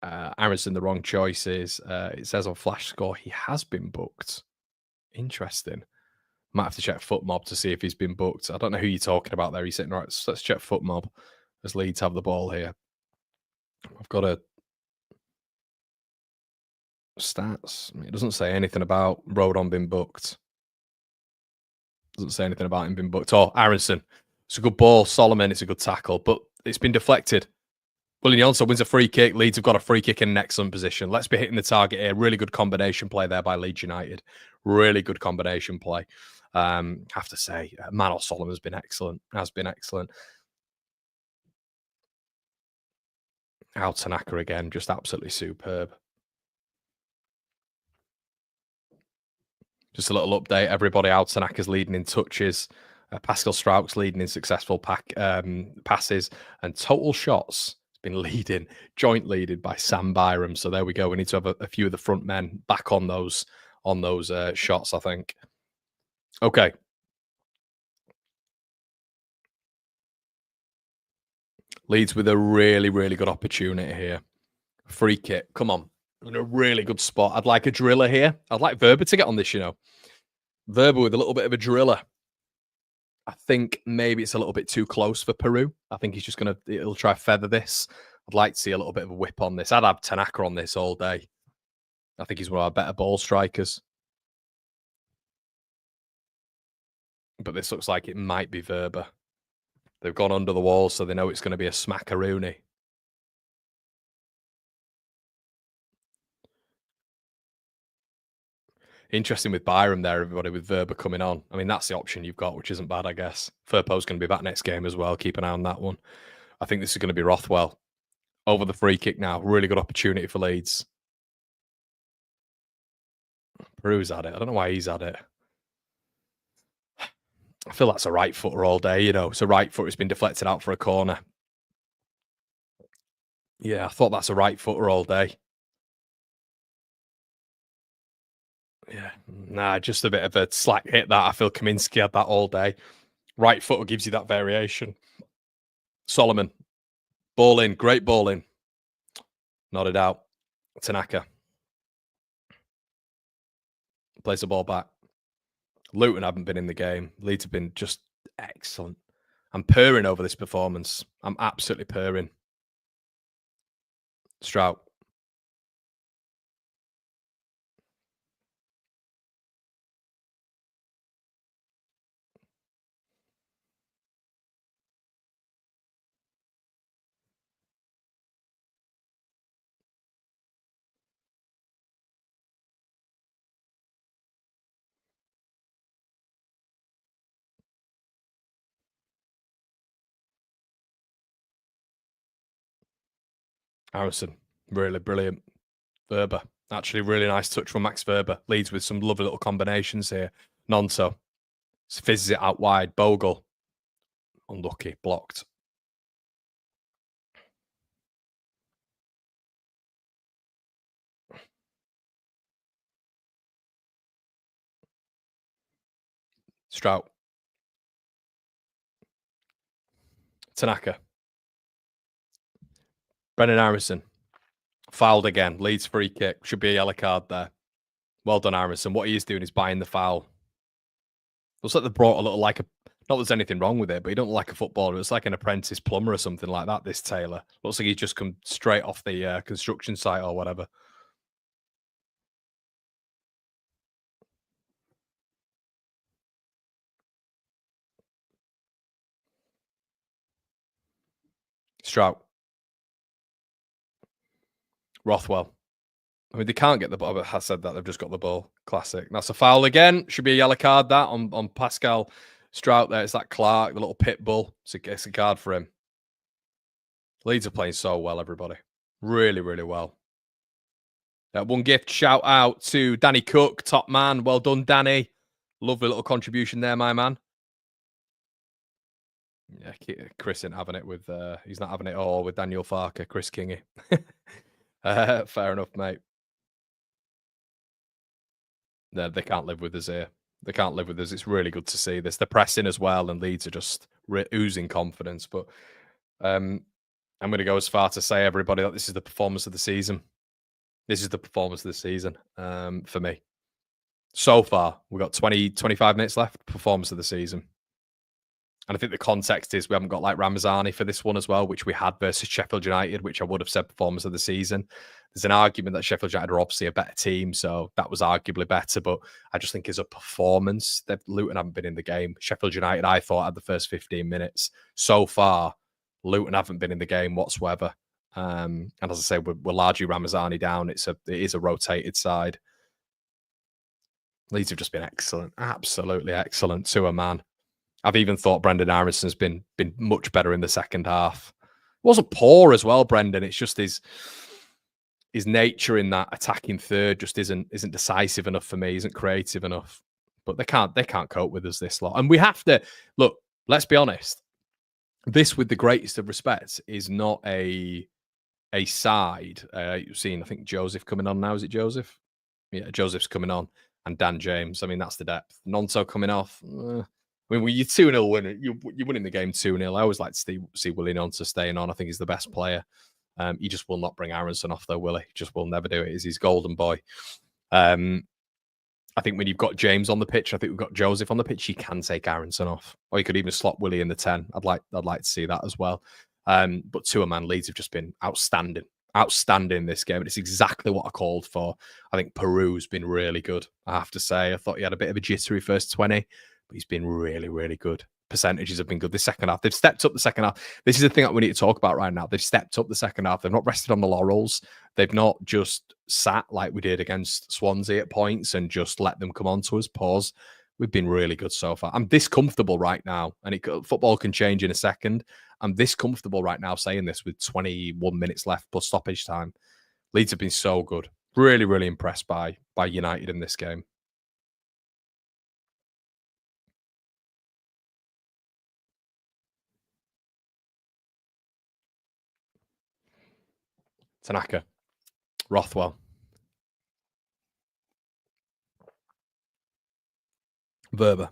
Aronson, the wrong choices. It says on Flash Score he has been booked. Interesting. Might have to check FootMob to see if he's been booked. I don't know who you're talking about there. He's sitting right. So let's check FootMob as Leeds have the ball here. I've got a stats. It doesn't say anything about Rodon being booked. Doesn't say anything about him being booked. Oh, Aronson. It's a good ball. Solomon, it's a good tackle, but it's been deflected. Willian also wins a free kick. Leeds have got a free kick in an excellent position. Let's be hitting the target here. Really good combination play there by Leeds United. Really good combination play. Have to say, Manuel Solomon has been excellent. Al Tanaka again, just absolutely superb. Just a little update. Everybody out. Tanaka's leading in touches. Pascal Strauch's leading in successful passes. And total shots has been leading, joint leaded by Sam Byram. So there we go. We need to have a few of the front men back on those shots, I think. Okay. Leeds with a really, really good opportunity here. Free kick. Come on. In a really good spot. I'd like a driller here. I'd like Verber to get on this, Verber with a little bit of a driller. I think maybe it's a little bit too close for Peru. I think he's just he'll try to feather this. I'd like to see a little bit of a whip on this. I'd have Tanaka on this all day. I think he's one of our better ball strikers. But this looks like it might be Verber. They've gone under the wall, so they know it's going to be a smackaroony. Interesting with Byram there, everybody, with Verber coming on. I mean, that's the option you've got, which isn't bad, I guess. Firpo's going to be back next game as well. Keep an eye on that one. I think this is going to be Rothwell. over the free kick now. Really good opportunity for Leeds. Peru's had it. I don't know why he's had it. I feel that's a right footer all day, you know. It's a right foot. It's been deflected out for a corner. Yeah, I thought that's a right footer all day. Yeah, nah, just a bit of a slack hit that. I feel Kaminsky had that all day. Right footer gives you that variation. Solomon, ball in, great ball in. Nodded out. Tanaka plays the ball back. Luton haven't been in the game. Leeds have been just excellent. I'm purring over this performance. I'm absolutely purring. Strout. Harrison, really brilliant. Verber, actually really nice touch from Max Verber. Leads with some lovely little combinations here. Nonto fizzes it out wide. Bogle, unlucky, blocked. Strout. Tanaka. Brendan Harrison. Fouled again. Leeds free kick. Should be a yellow card there. Well done, Harrison. What he is doing is buying the foul. Looks like they brought a little like a. Not that there's anything wrong with it, but he don't look like a footballer. It's like an apprentice plumber or something like that. This Taylor looks like he's just come straight off the construction site or whatever. Strout. Rothwell. I mean, they can't get the ball. I said that. They've just got the ball. Classic. That's a foul again. Should be a yellow card, that, on Pascal Strout there. It's that Clark, the little pit bull. It's a card for him. Leeds are playing so well, everybody. Really, really well. One gift shout out to Danny Cook, top man. Well done, Danny. Lovely little contribution there, my man. Yeah, Chris isn't having it with, he's not having it all with Daniel Farke, Chris Kingy. Fair enough, mate. They can't live with us here. They can't live with us. It's really good to see this. They're pressing as well, and Leeds are just oozing confidence. But I'm going to go as far to say, everybody, that this is the performance of the season. This is the performance of the season for me. So far, we've got 25 minutes left. Performance of the season. And I think the context is we haven't got like Ramazani for this one as well, which we had versus Sheffield United, which I would have said performance of the season. There's an argument that Sheffield United are obviously a better team, so that was arguably better. But I just think as a performance, Luton haven't been in the game. Sheffield United, I thought, had the first 15 minutes. So far, Luton haven't been in the game whatsoever. And as I say, we're largely Ramazani down. It is a rotated side. Leeds have just been excellent, absolutely excellent to a man. I've even thought Brendan Harrison's been much better in the second half. It wasn't poor as well, Brendan. It's just his nature in that attacking third just isn't decisive enough for me. Isn't creative enough. But they can't cope with us this lot. And we have to look. Let's be honest. This, with the greatest of respect, is not a side. You've seen, I think, Joseph coming on now. Is it Joseph? Yeah, Joseph's coming on, and Dan James. I mean, that's the depth. Nonto coming off. I mean, when you're 2-0 winning, you're winning the game 2-0. I always like to see Willie Nonto staying on. I think he's the best player. He just will not bring Aronson off, though, will he? He just will never do it. He's his golden boy. I think when you've got James on the pitch, I think we've got Joseph on the pitch, he can take Aronson off. Or you could even slot Willie in the 10. I'd like to see that as well. But to a man, Leeds have just been outstanding. Outstanding this game. It's exactly what I called for. I think Peru's been really good, I have to say. I thought he had a bit of a jittery first 20. But he's been really, really good. Percentages have been good this second half. They've stepped up the second half. This is the thing that we need to talk about right now. They've stepped up the second half. They've not rested on the laurels. They've not just sat like we did against Swansea at points and just let them come on to us. Pause. We've been really good so far. I'm this comfortable right now, and football can change in a second. I'm this comfortable right now saying this with 21 minutes left plus stoppage time. Leeds have been so good. Really, really impressed by United in this game. Tanaka, Rothwell, Verba.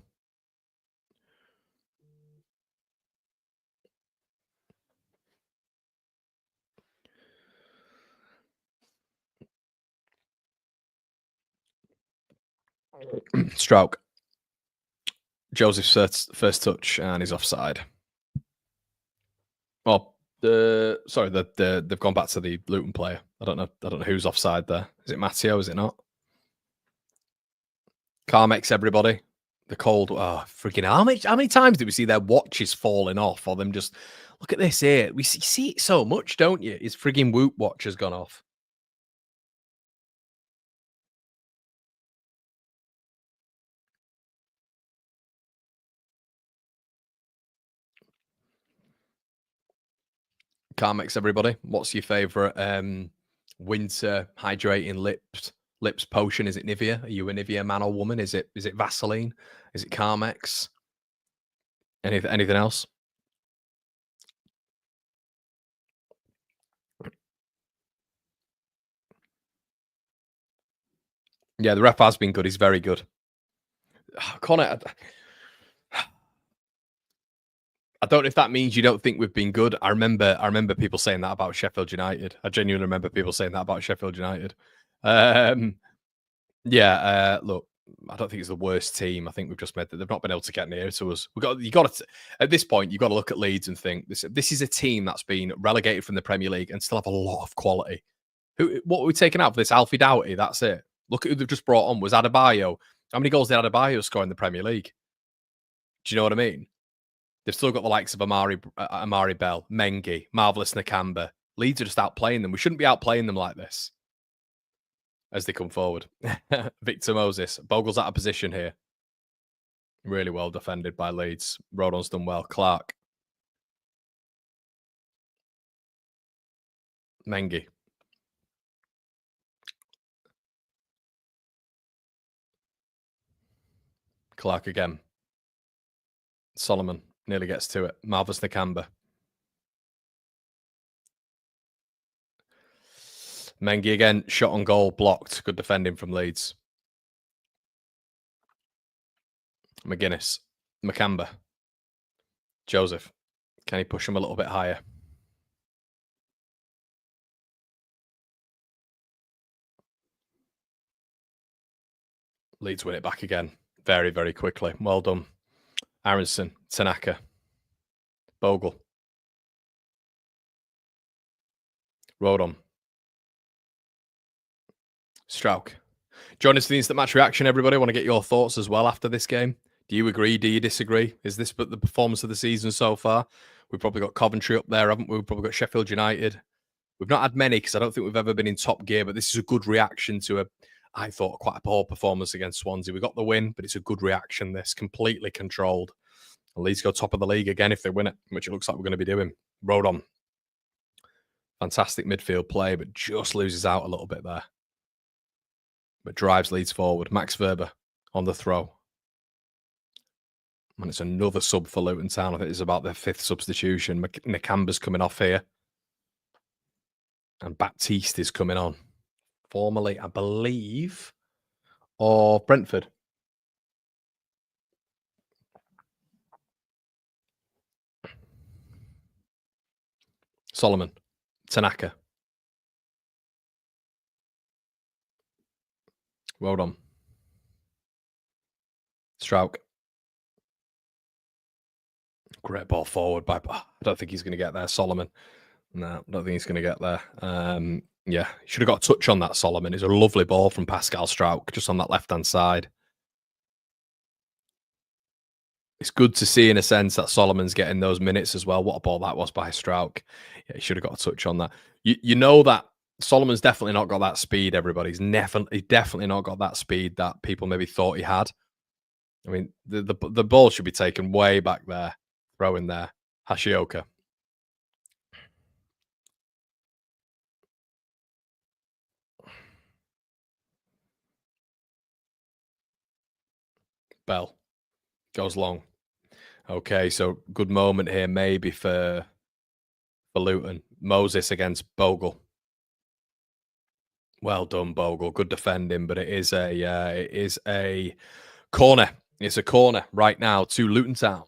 Stroke. Joseph's first touch, and he's offside. Oh, they've gone back to the Luton player. I don't know who's offside there. Is it Matteo? Is it not? Carmex, everybody. The cold. Oh, freaking hell. How many times do we see their watches falling off, or them just look at this here? We see it so much, don't you? His frigging Whoop watch has gone off. Carmex, everybody. What's your favourite winter hydrating lips potion? Is it Nivea? Are you a Nivea man or woman? Is it Vaseline? Is it Carmex? Anything else? Yeah, the ref has been good. He's very good. Connor, I don't know if that means you don't think we've been good. I remember people saying that about Sheffield United. I genuinely remember people saying that about Sheffield United. Look, I don't think it's the worst team. I think we've just made that they've not been able to get near to us. At this point, you've got to look at Leeds and think this is a team that's been relegated from the Premier League and still have a lot of quality. What were we taking out for this? Alfie Doughty, that's it. Look at who they've just brought on. Was Adebayo. How many goals did Adebayo score in the Premier League? Do you know what I mean? They've still got the likes of Amari Bell, Mengi, Marvelous Nakamba. Leeds are just outplaying them. We shouldn't be outplaying them like this as they come forward. Victor Moses. Bogle's out of position here. Really well defended by Leeds. Rodon's done well. Clark. Mengi. Clark again. Solomon nearly gets to it. Marvelous Nakamba. Mengi again, shot on goal, blocked. Good defending from Leeds. McGuinness. Makamba. Joseph. Can he push him a little bit higher? Leeds win it back again. Very, very quickly. Well done. Aronson. Tanaka. Bogle. Rodon. Strauch. Join us for the instant match reaction, everybody. I want to get your thoughts as well after this game. Do you agree? Do you disagree? Is this the performance of the season so far? We've probably got Coventry up there, haven't we? We've probably got Sheffield United. We've not had many because I don't think we've ever been in top gear, but this is a good reaction to I thought, quite a poor performance against Swansea. We got the win, but it's a good reaction, this. Completely controlled. And Leeds go top of the league again if they win it, which it looks like we're going to be doing. Rodon. Fantastic midfield play, but just loses out a little bit there. But drives Leeds forward. Max Verba on the throw. And it's another sub for Luton Town. I think it's about their 5th substitution. Nakamba's coming off here. And Baptiste is coming on. Formerly, I believe, of Brentford. Solomon. Tanaka. Well done. Strauch. Great ball forward by. I don't think he's going to get there. Solomon. No, I don't think he's going to get there. Yeah, he should have got a touch on that, Solomon. It's a lovely ball from Pascal Strauch, just on that left-hand side. It's good to see, in a sense, that Solomon's getting those minutes as well. What a ball that was by Strauch. Yeah, he should have got a touch on that. You know that Solomon's definitely not got that speed, everybody. He's definitely not got that speed that people maybe thought he had. I mean, the ball should be taken way back there. Throw in there. Hashioka. Bell. Goes long. Okay, so good moment here maybe for Luton. Moses against Bogle. Well done, Bogle. Good defending, but it is a corner. It's a corner right now to Luton Town.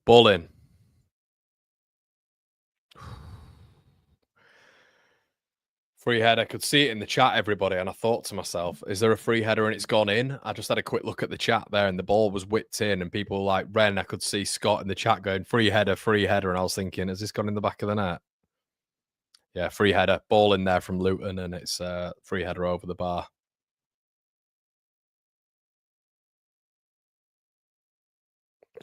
Ball in. Free header. I could see it in the chat, everybody, and I thought to myself, is there a free header and it's gone in? I just had a quick look at the chat there and the ball was whipped in and people were like, Ren, I could see Scott in the chat going, free header, and I was thinking, has this gone in the back of the net? Yeah, free header. Ball in there from Luton and it's free header over the bar.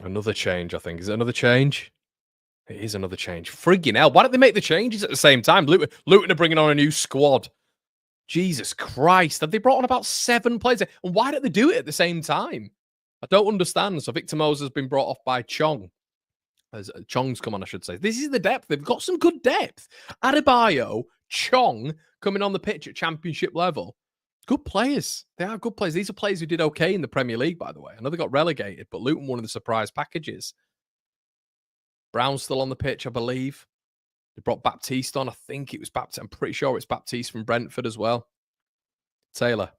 Another change, I think. Is it another change? It is another change. Friggin' hell. Why don't they make the changes at the same time? Luton are bringing on a new squad. Jesus Christ. Have they brought on about 7 players? And why don't they do it at the same time? I don't understand. So Victor Moses has been brought off by Chong. As Chong's come on, I should say. This is the depth. They've got some good depth. Adebayo, Chong coming on the pitch at championship level. Good players. They are good players. These are players who did okay in the Premier League, by the way. I know they got relegated, but Luton one of the surprise packages. Brown's still on the pitch, I believe. They brought Baptiste on. I think it was Baptiste. I'm pretty sure it's Baptiste from Brentford as well. Taylor.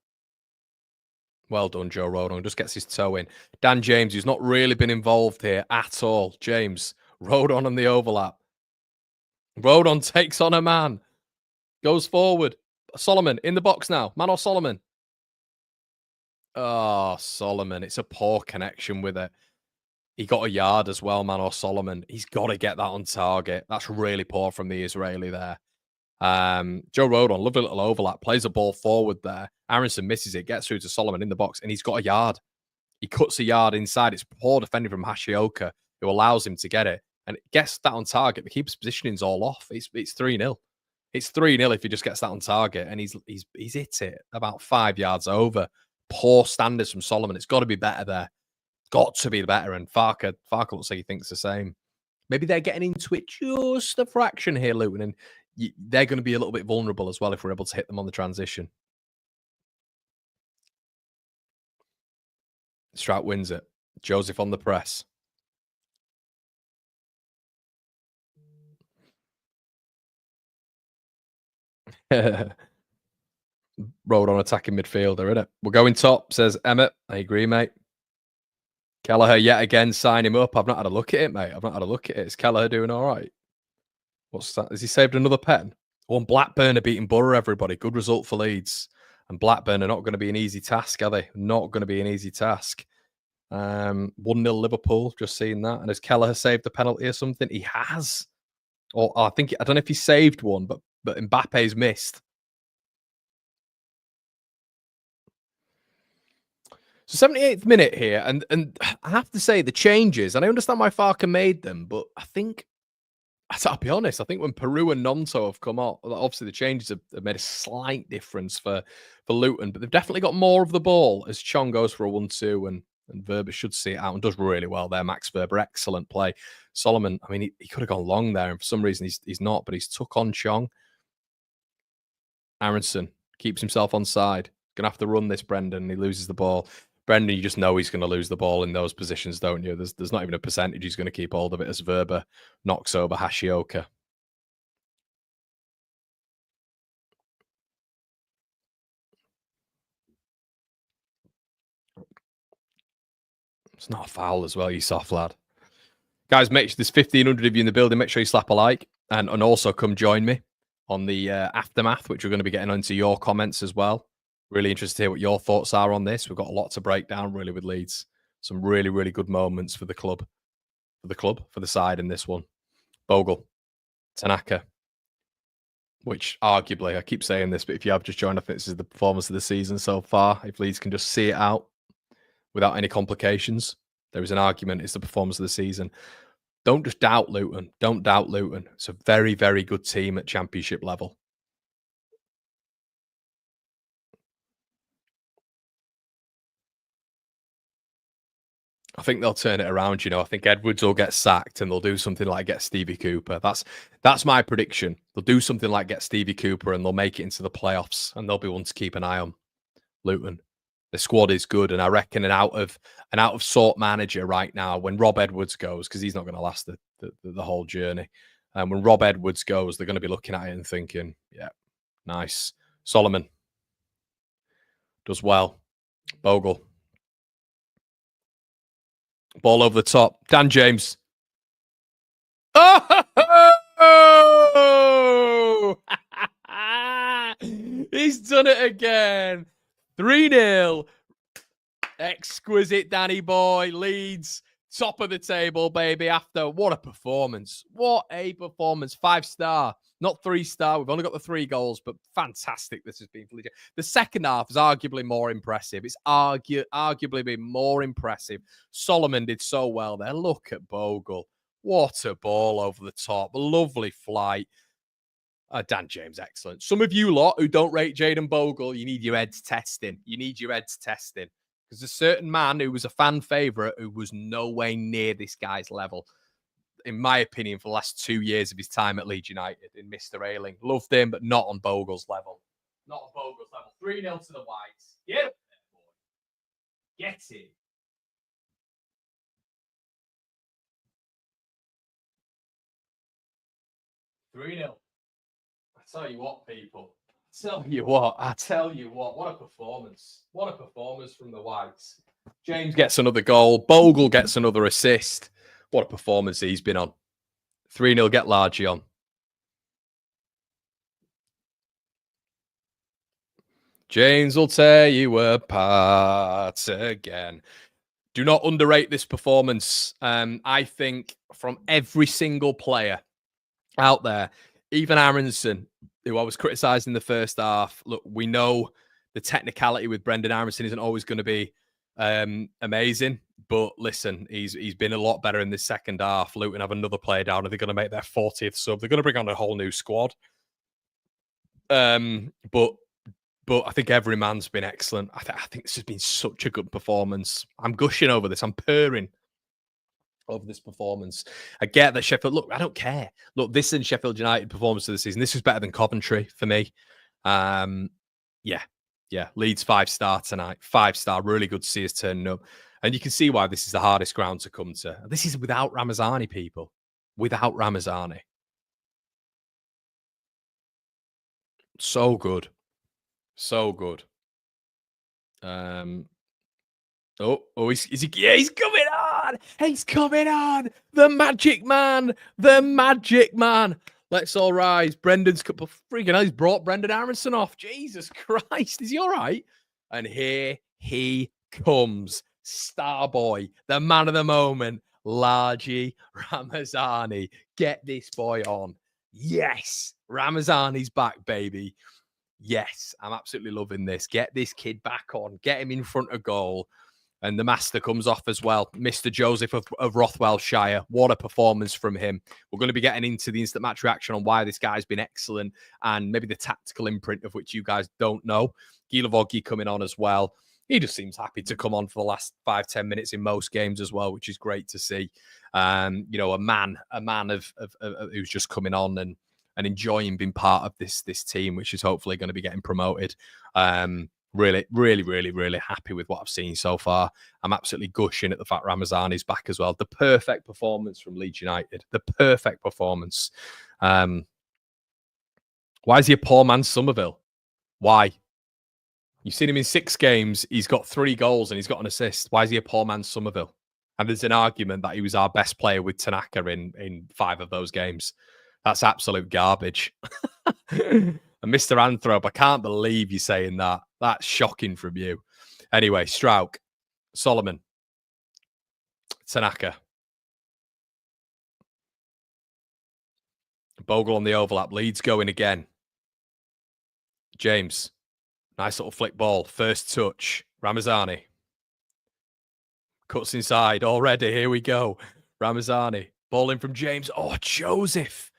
Well done, Joe Rodon. Just gets his toe in. Dan James, who's not really been involved here at all. James. Rodon on the overlap. Rodon takes on a man. Goes forward. Solomon in the box now. Manor Solomon. Oh, Solomon. It's a poor connection with it. He got a yard as well, Manor Solomon. He's got to get that on target. That's really poor from the Israeli there. Joe Rodon, lovely little overlap. Plays a ball forward there. Aronson misses it. Gets through to Solomon in the box. And he's got a yard. He cuts a yard inside. It's poor defending from Hashioka who allows him to get it. And it gets that on target. The keeper's positioning's all off. It's 3-0. It's 3-0 if he just gets that on target. And he's hit it about 5 yards over. Poor standards from Solomon. It's got to be better there. Got to be better. And Farke looks like he thinks the same. Maybe they're getting into it just a fraction here, Luton. And they're going to be a little bit vulnerable as well if we're able to hit them on the transition. Strout wins it. Joseph on the press. Road on attacking midfielder, innit? We're going top, says Emmett. I agree, mate. Kelleher yet again, sign him up. I've not had a look at it, mate. I've not had a look at it. Is Kelleher doing all right? What's that? Has he saved another pen? Oh, and Blackburn are beating Borough, everybody. Good result for Leeds. And Blackburn are not going to be an easy task, are they? Not going to be an easy task. 1-0 Liverpool, just seeing that. And has Kelleher saved the penalty or something? He has. Or I don't know if he saved one, but Mbappe's missed. So 78th minute here, and I have to say the changes, and I understand why Farke made them, but I think, I'll be honest, I think when Peru and Nonto have come out, obviously the changes have made a slight difference for Luton, but they've definitely got more of the ball as Chong goes for a 1-2, and Verber should see it out and does really well there. Max Verber, excellent play. Solomon, I mean, he could have gone long there, and for some reason he's not, but he's took on Chong. Aronson keeps himself on side. Gonna have to run this, Brendan. He loses the ball. Brendan, you just know he's going to lose the ball in those positions, don't you? There's not even a percentage he's going to keep hold of it as Verber knocks over Hashioka. It's not a foul as well, you soft lad. Guys, make sure there's 1,500 of you in the building. Make sure you slap a like and also come join me on the aftermath, which we're going to be getting into your comments as well. Really interested to hear what your thoughts are on this. We've got a lot to break down, really, with Leeds. Some really, really good moments for the club. For the side in this one. Bogle. Tanaka. which arguably, I keep saying this, but if you have just joined, I think this is the performance of the season so far. If Leeds can just see it out without any complications, there is an argument it's the performance of the season. Don't just doubt Luton. Don't doubt Luton. It's a very, very good team at championship level. I think they'll turn it around. I think Edwards will get sacked and they'll do something like get Stevie Cooper. That's my prediction. They'll do something like get Stevie Cooper and they'll make it into the playoffs and they'll be one to keep an eye on. Luton. The squad is good, and I reckon an out of sort manager right now, when Rob Edwards goes, because he's not going to last the whole journey. And when Rob Edwards goes, they're going to be looking at it and thinking, yeah, nice. Solomon does well. Bogle. Ball over the top. Dan James. Oh! He's done it again. 3-0. Exquisite Danny boy. Leeds. Top of the table, baby. After what a performance. What a performance. 5-star. Not 3-star. We've only got the 3 goals, but fantastic this has been for Leeds. The second half is arguably more impressive. It's arguably been more impressive. Solomon did so well there. Look at Bogle. What a ball over the top. Lovely flight. Dan James, excellent. Some of you lot who don't rate Jayden Bogle, you need your heads testing. You need your heads testing. Because a certain man who was a fan favourite who was no way near this guy's level, in my opinion, for the last 2 years of his time at Leeds United, in Mr. Ayling. Loved him, but not on Bogle's level. Not on Bogle's level. 3-0 to the Whites. Get up there, boy. Get it. Three 0. I tell you what, people. I tell you what. What a performance. What a performance from the Whites. James gets another goal. Bogle gets another assist. What a performance he's been on. 3-0, get Largy on. James will tear you apart again. Do not underrate this performance. I think from every single player out there, even Aronson, who I was criticising in the first half. Look, we know the technicality with Brendan Aronson isn't always going to be amazing, but listen, he's been a lot better in this second half. Luton have another player down, and they're going to make their 40th sub. They're going to bring on a whole new squad. But I think every man's been excellent. I think this has been such a good performance. I'm gushing over this. I'm purring over this performance. I get that Sheffield. Look, I don't care. Look, this and Sheffield United performance of the season. This was better than Coventry for me. Yeah. Leeds 5-star tonight. 5-star. Really good to see us turning up. And you can see why this is the hardest ground to come to. This is without Ramazani, people. Without Ramazani. So good. So good. Is he? Yeah, he's coming on. He's coming on. The magic man. The magic man. Let's all rise. Brendan's freaking hell. He's brought Brendan Aronson off. Jesus Christ. Is he all right? And here he comes. Star boy, the man of the moment, Largy Ramazani. Get this boy on. Yes. Ramazani's back, baby. Yes, I'm absolutely loving this. Get this kid back on. Get him in front of goal. And the master comes off as well. Mr. Joseph of Rothwellshire. What a performance from him. We're going to be getting into the instant match reaction on why this guy's been excellent and maybe the tactical imprint of which you guys don't know. Gilavogi coming on as well. He just seems happy to come on for the last 5-10 minutes in most games as well, which is great to see. A man of who's just coming on and enjoying being part of this team, which is hopefully going to be getting promoted. Really, really, really, really happy with what I've seen so far. I'm absolutely gushing at the fact Ramazani's back as well. The perfect performance from Leeds United. The perfect performance. Why is he a poor man's Somerville? Why? You've seen him in 6 games. He's got 3 goals and he's got an assist. Why is he a poor man's Somerville? And there's an argument that he was our best player with Tanaka in 5 of those games. That's absolute garbage. And Mr. Anthrop, I can't believe you're saying that. That's shocking from you. Anyway, Strauch, Solomon, Tanaka. Bogle on the overlap. Leeds going again. James. Nice little flick ball. First touch. Ramazani. Cuts inside already. Here we go. Ramazani. Ball in from James. Oh, Joseph.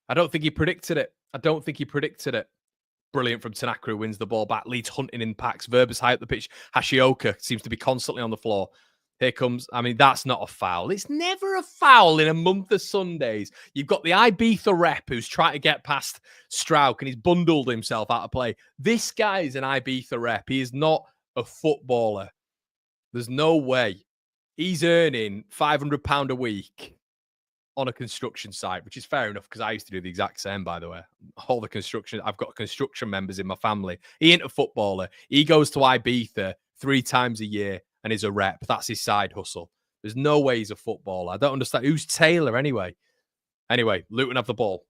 I don't think he predicted it. Brilliant from Tanaka, who wins the ball back. Leeds hunting in packs. Verba's high up the pitch. Hashioka seems to be constantly on the floor. Here comes, I mean, that's not a foul. It's never a foul in a month of Sundays. You've got the Ibiza rep who's trying to get past Strauch and he's bundled himself out of play. This guy is an Ibiza rep. He is not a footballer. There's no way. He's earning £500 a week on a construction site, which is fair enough because I used to do the exact same, by the way. All the construction, I've got construction members in my family. He ain't a footballer. He goes to Ibiza 3 times a year and is a rep. That's his side hustle. There's no way he's a footballer. I don't understand. Who's Taylor anyway? Anyway, Luton have the ball.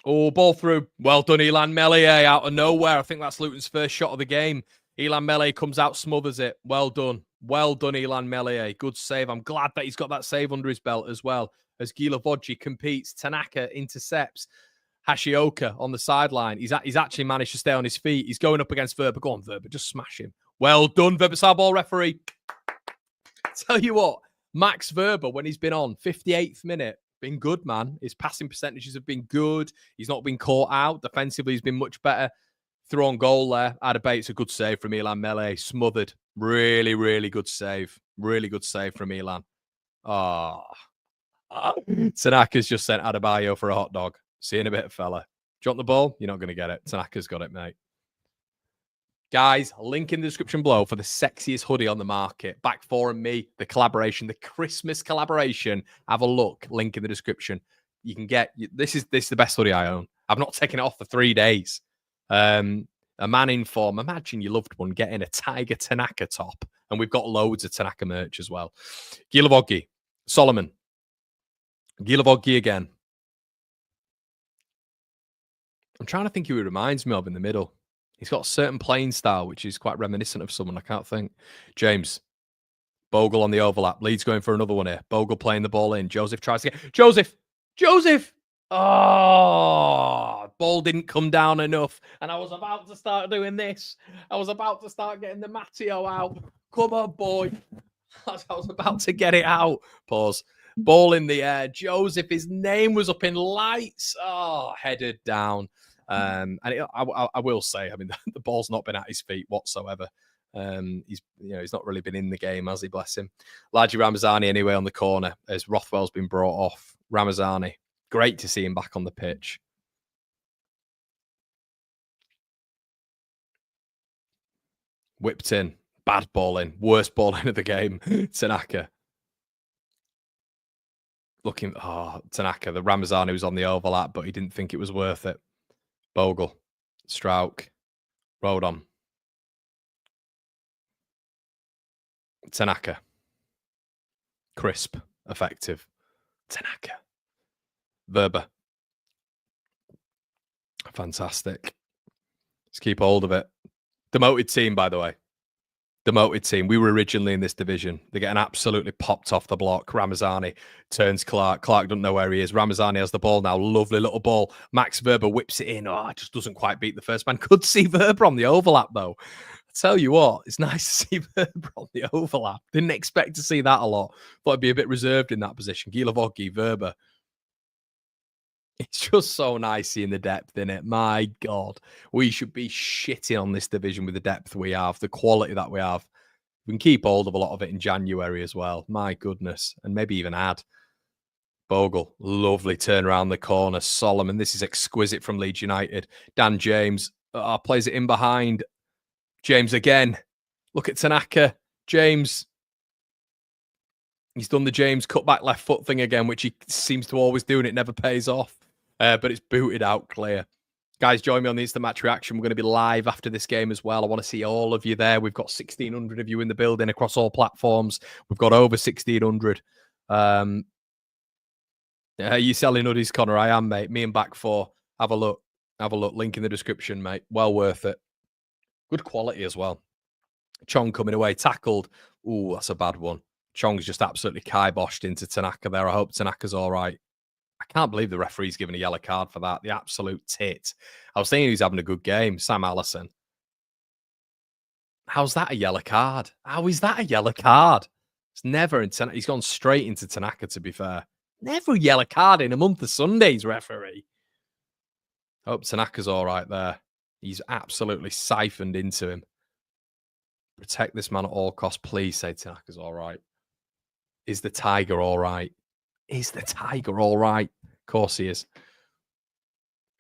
Oh, ball through. Well done, Ilan Meslier, out of nowhere. I think that's Luton's first shot of the game. Ilan Meslier comes out, smothers it. Well done. Well done, Ilan Meslier. Good save. I'm glad that he's got that save under his belt as well. As Gilavodji competes, Tanaka intercepts. Hashioka on the sideline. He's actually managed to stay on his feet. He's going up against Verba. Go on, Verba. Just smash him. Well done, Verba Sarball referee. Tell you what, Max Verba, when he's been on, 58th minute, been good, man. His passing percentages have been good. He's not been caught out. Defensively, he's been much better. Through on goal there. I debate it's a good save from Ilan Meslier. Smothered. Really, really good save. Really good save from Ilan. Oh. Tanaka's just sent Adebayo for a hot dog. See you in a bit, fella. Do you want the ball? You're not going to get it. Tanaka's got it, mate. Guys, link in the description below for the sexiest hoodie on the market. Back 4 and me, the collaboration, the Christmas collaboration. Have a look. Link in the description. You can get this is the best hoodie I own. I've not taken it off for 3 days. A man in form. Imagine your loved one getting a Tiger Tanaka top. And we've got loads of Tanaka merch as well. Gilavodji. Solomon. Gilavodji again. I'm trying to think who he reminds me of in the middle. He's got a certain playing style, which is quite reminiscent of someone. I can't think. James. Bogle on the overlap. Leeds going for another one here. Bogle playing the ball in. Joseph tries to get... Joseph! Oh, ball didn't come down enough. And I was about to start doing this. I was about to start getting the Matteo out. Come on, boy. I was about to get it out. Pause. Ball in the air. Joseph, his name was up in lights. Oh, headed down. I will say, I mean, the ball's not been at his feet whatsoever. He's not really been in the game, has he? Bless him. Laji Ramazani anyway on the corner as Rothwell's been brought off. Ramazani, great to see him back on the pitch. Whipped in, bad ball in, worst ball in of the game. Tanaka. Tanaka, the Ramazani was on the overlap, but he didn't think it was worth it. Bogle, Strauch, Rodon. Tanaka. Crisp, effective. Tanaka. Verba. Fantastic. Let's keep hold of it. Demoted team, by the way. Demoted team. We were originally in this division. They're getting absolutely popped off the block. Ramazani turns Clark. Clark doesn't know where he is. Ramazani has the ball now. Lovely little ball. Max Verba whips it in. Oh, it just doesn't quite beat the first man. Could see Verba on the overlap, though. I tell you what, it's nice to see Verba on the overlap. Didn't expect to see that a lot. Thought I'd be a bit reserved in that position. Gilavodji, Verba. It's just so nice seeing the depth in it. My God, we should be shitting on this division with the depth we have, the quality that we have. We can keep hold of a lot of it in January as well. My goodness. And maybe even add. Bogle, lovely turn around the corner. Solomon, this is exquisite from Leeds United. Dan James plays it in behind. James again. Look at Tanaka. James. He's done the James cutback left foot thing again, which he seems to always do, and it never pays off. But it's booted out clear. Guys, join me on the Instant Match Reaction. We're going to be live after this game as well. I want to see all of you there. We've got 1,600 of you in the building across all platforms. We've got over 1,600. Are you selling hoodies, Connor? I am, mate. Me and back 4. Have a look. Have a look. Link in the description, mate. Well worth it. Good quality as well. Chong coming away. Tackled. Ooh, that's a bad one. Chong's just absolutely kiboshed into Tanaka there. I hope Tanaka's all right. I can't believe the referee's given a yellow card for that. The absolute tit. I was thinking he's having a good game. Sam Allison. How's that a yellow card? How is that a yellow card? It's never in Tanaka. He's gone straight into Tanaka, to be fair. Never a yellow card in a month of Sundays, referee. Hope Tanaka's all right there. He's absolutely siphoned into him. Protect this man at all costs. Please say Tanaka's all right. Is the Tiger all right? Is the Tiger all right? Of course he is.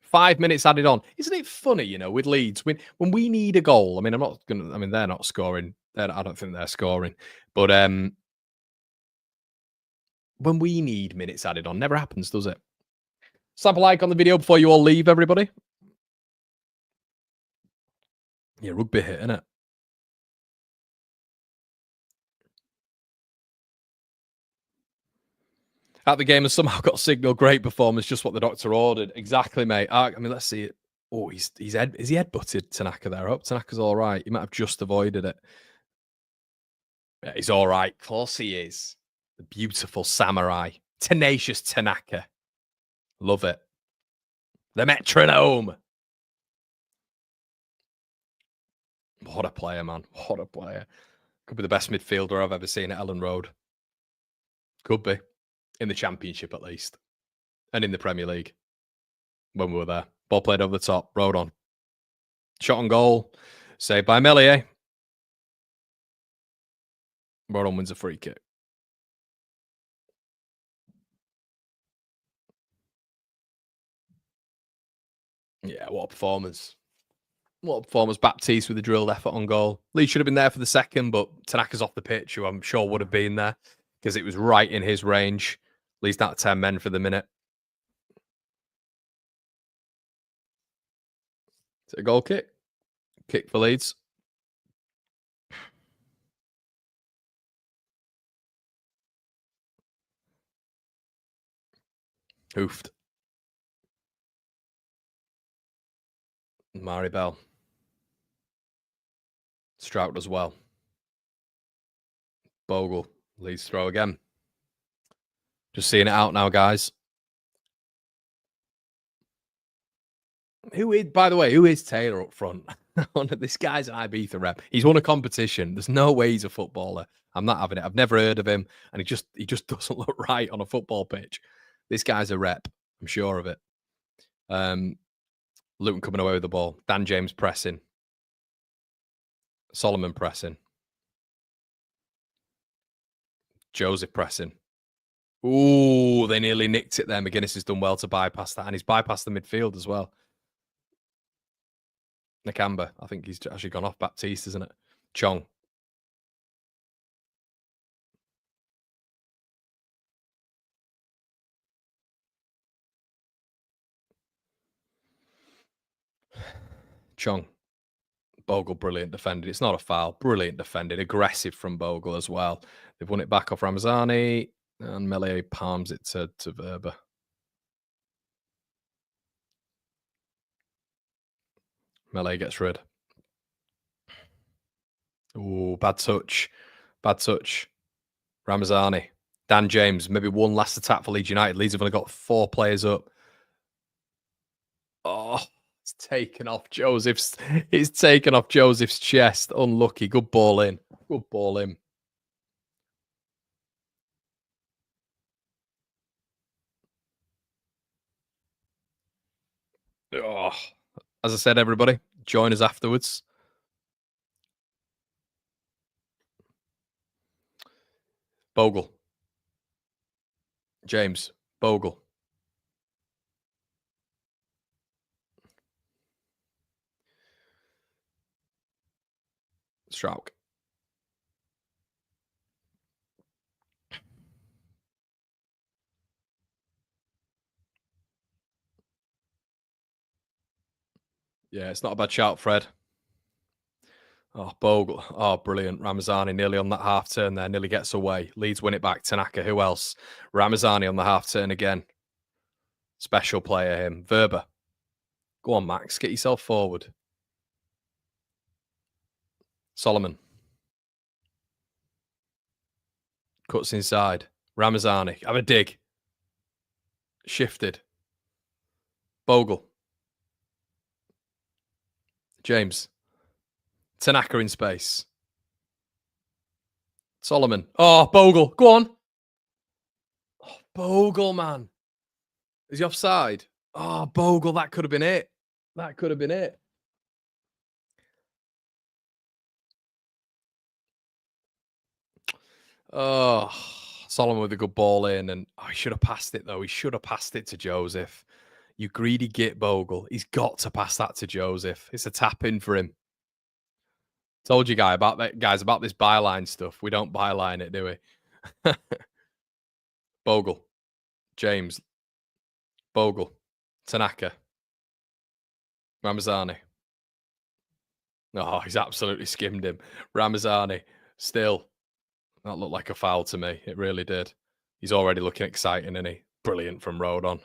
5 minutes added on. Isn't it funny, you know, with Leeds, when we need a goal? I mean, they're not scoring. I don't think they're scoring. But when we need minutes added on, never happens, does it? Slap a like on the video before you all leave, everybody. Yeah, rugby hit, innit? At the game has somehow got signal. Great performance, just what the doctor ordered. Exactly, mate. I mean, let's see it. Oh, is he head-butted Tanaka there? I hope Tanaka's all right. He might have just avoided it. Yeah, he's all right. Of course he is. The beautiful samurai. Tenacious Tanaka. Love it. The metronome. What a player, man. What a player. Could be the best midfielder I've ever seen at Ellen Road. Could be. In the Championship, at least. And in the Premier League. When we were there. Ball played over the top. Road on. Shot on goal. Saved by Meslier. Road on wins a free kick. Yeah, what a performance. What a performance. Baptiste with a drilled effort on goal. Leeds should have been there for the second, but Tanaka's off the pitch, who I'm sure would have been there because it was right in his range. Leeds down to 10 men for the minute. Is it a goal kick? Kick for Leeds. Hoofed. Mari Bell. Strout as well. Bogle. Leeds throw again. Just seeing it out now, guys. By the way, who is Taylor up front? This guy's an Ibiza rep. He's won a competition. There's no way he's a footballer. I'm not having it. I've never heard of him, and he just doesn't look right on a football pitch. This guy's a rep. I'm sure of it. Luton coming away with the ball. Dan James pressing. Solomon pressing. Joseph pressing. Ooh, they nearly nicked it there. McGuinness has done well to bypass that, and he's bypassed the midfield as well. Nakamba, I think he's actually gone off Baptiste, isn't it? Chong. Chong. Bogle, brilliant defending. It's not a foul. Brilliant defending. Aggressive from Bogle as well. They've won it back off Ramazani, and Meslier palms it to Verba. Meslier gets rid. Ooh, bad touch. Bad touch. Ramazani. Dan James, maybe one last attack for Leeds United. Leeds have only got 4 players up. Oh, it's taken off Joseph's. It's taken off Joseph's chest. Unlucky. Good ball in. Good ball in. Oh, as I said, everybody, join us afterwards. Bogle. James. Bogle. Strauk. Yeah, it's not a bad shout, Fred. Oh, Bogle. Oh, brilliant. Ramazani nearly on that half turn there. Nearly gets away. Leeds win it back. Tanaka. Who else? Ramazani on the half turn again. Special player, him. Verba. Go on, Max. Get yourself forward. Solomon. Cuts inside. Ramazani. Have a dig. Shifted. Bogle. James. Tanaka in space. Solomon. Oh, Bogle. Go on. Oh, Bogle, man. Is he offside? Oh, Bogle. That could have been it. That could have been it. Oh, Solomon with a good ball in. And he should have passed it, though. He should have passed it to Joseph. You greedy git, Bogle. He's got to pass that to Joseph. It's a tap in for him. Told you guys about this byline stuff. We don't byline it, do we? Bogle. James. Bogle. Tanaka. Ramazani. Oh, he's absolutely skimmed him. Ramazani. Still. That looked like a foul to me. It really did. He's already looking exciting, isn't he? Brilliant from Rodon.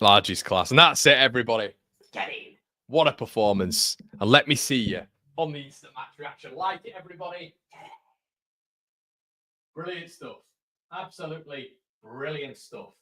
Largest class. And that's it, everybody. Get in. What a performance. And let me see you on the instant match reaction. Like it, everybody. Brilliant stuff. Absolutely brilliant stuff.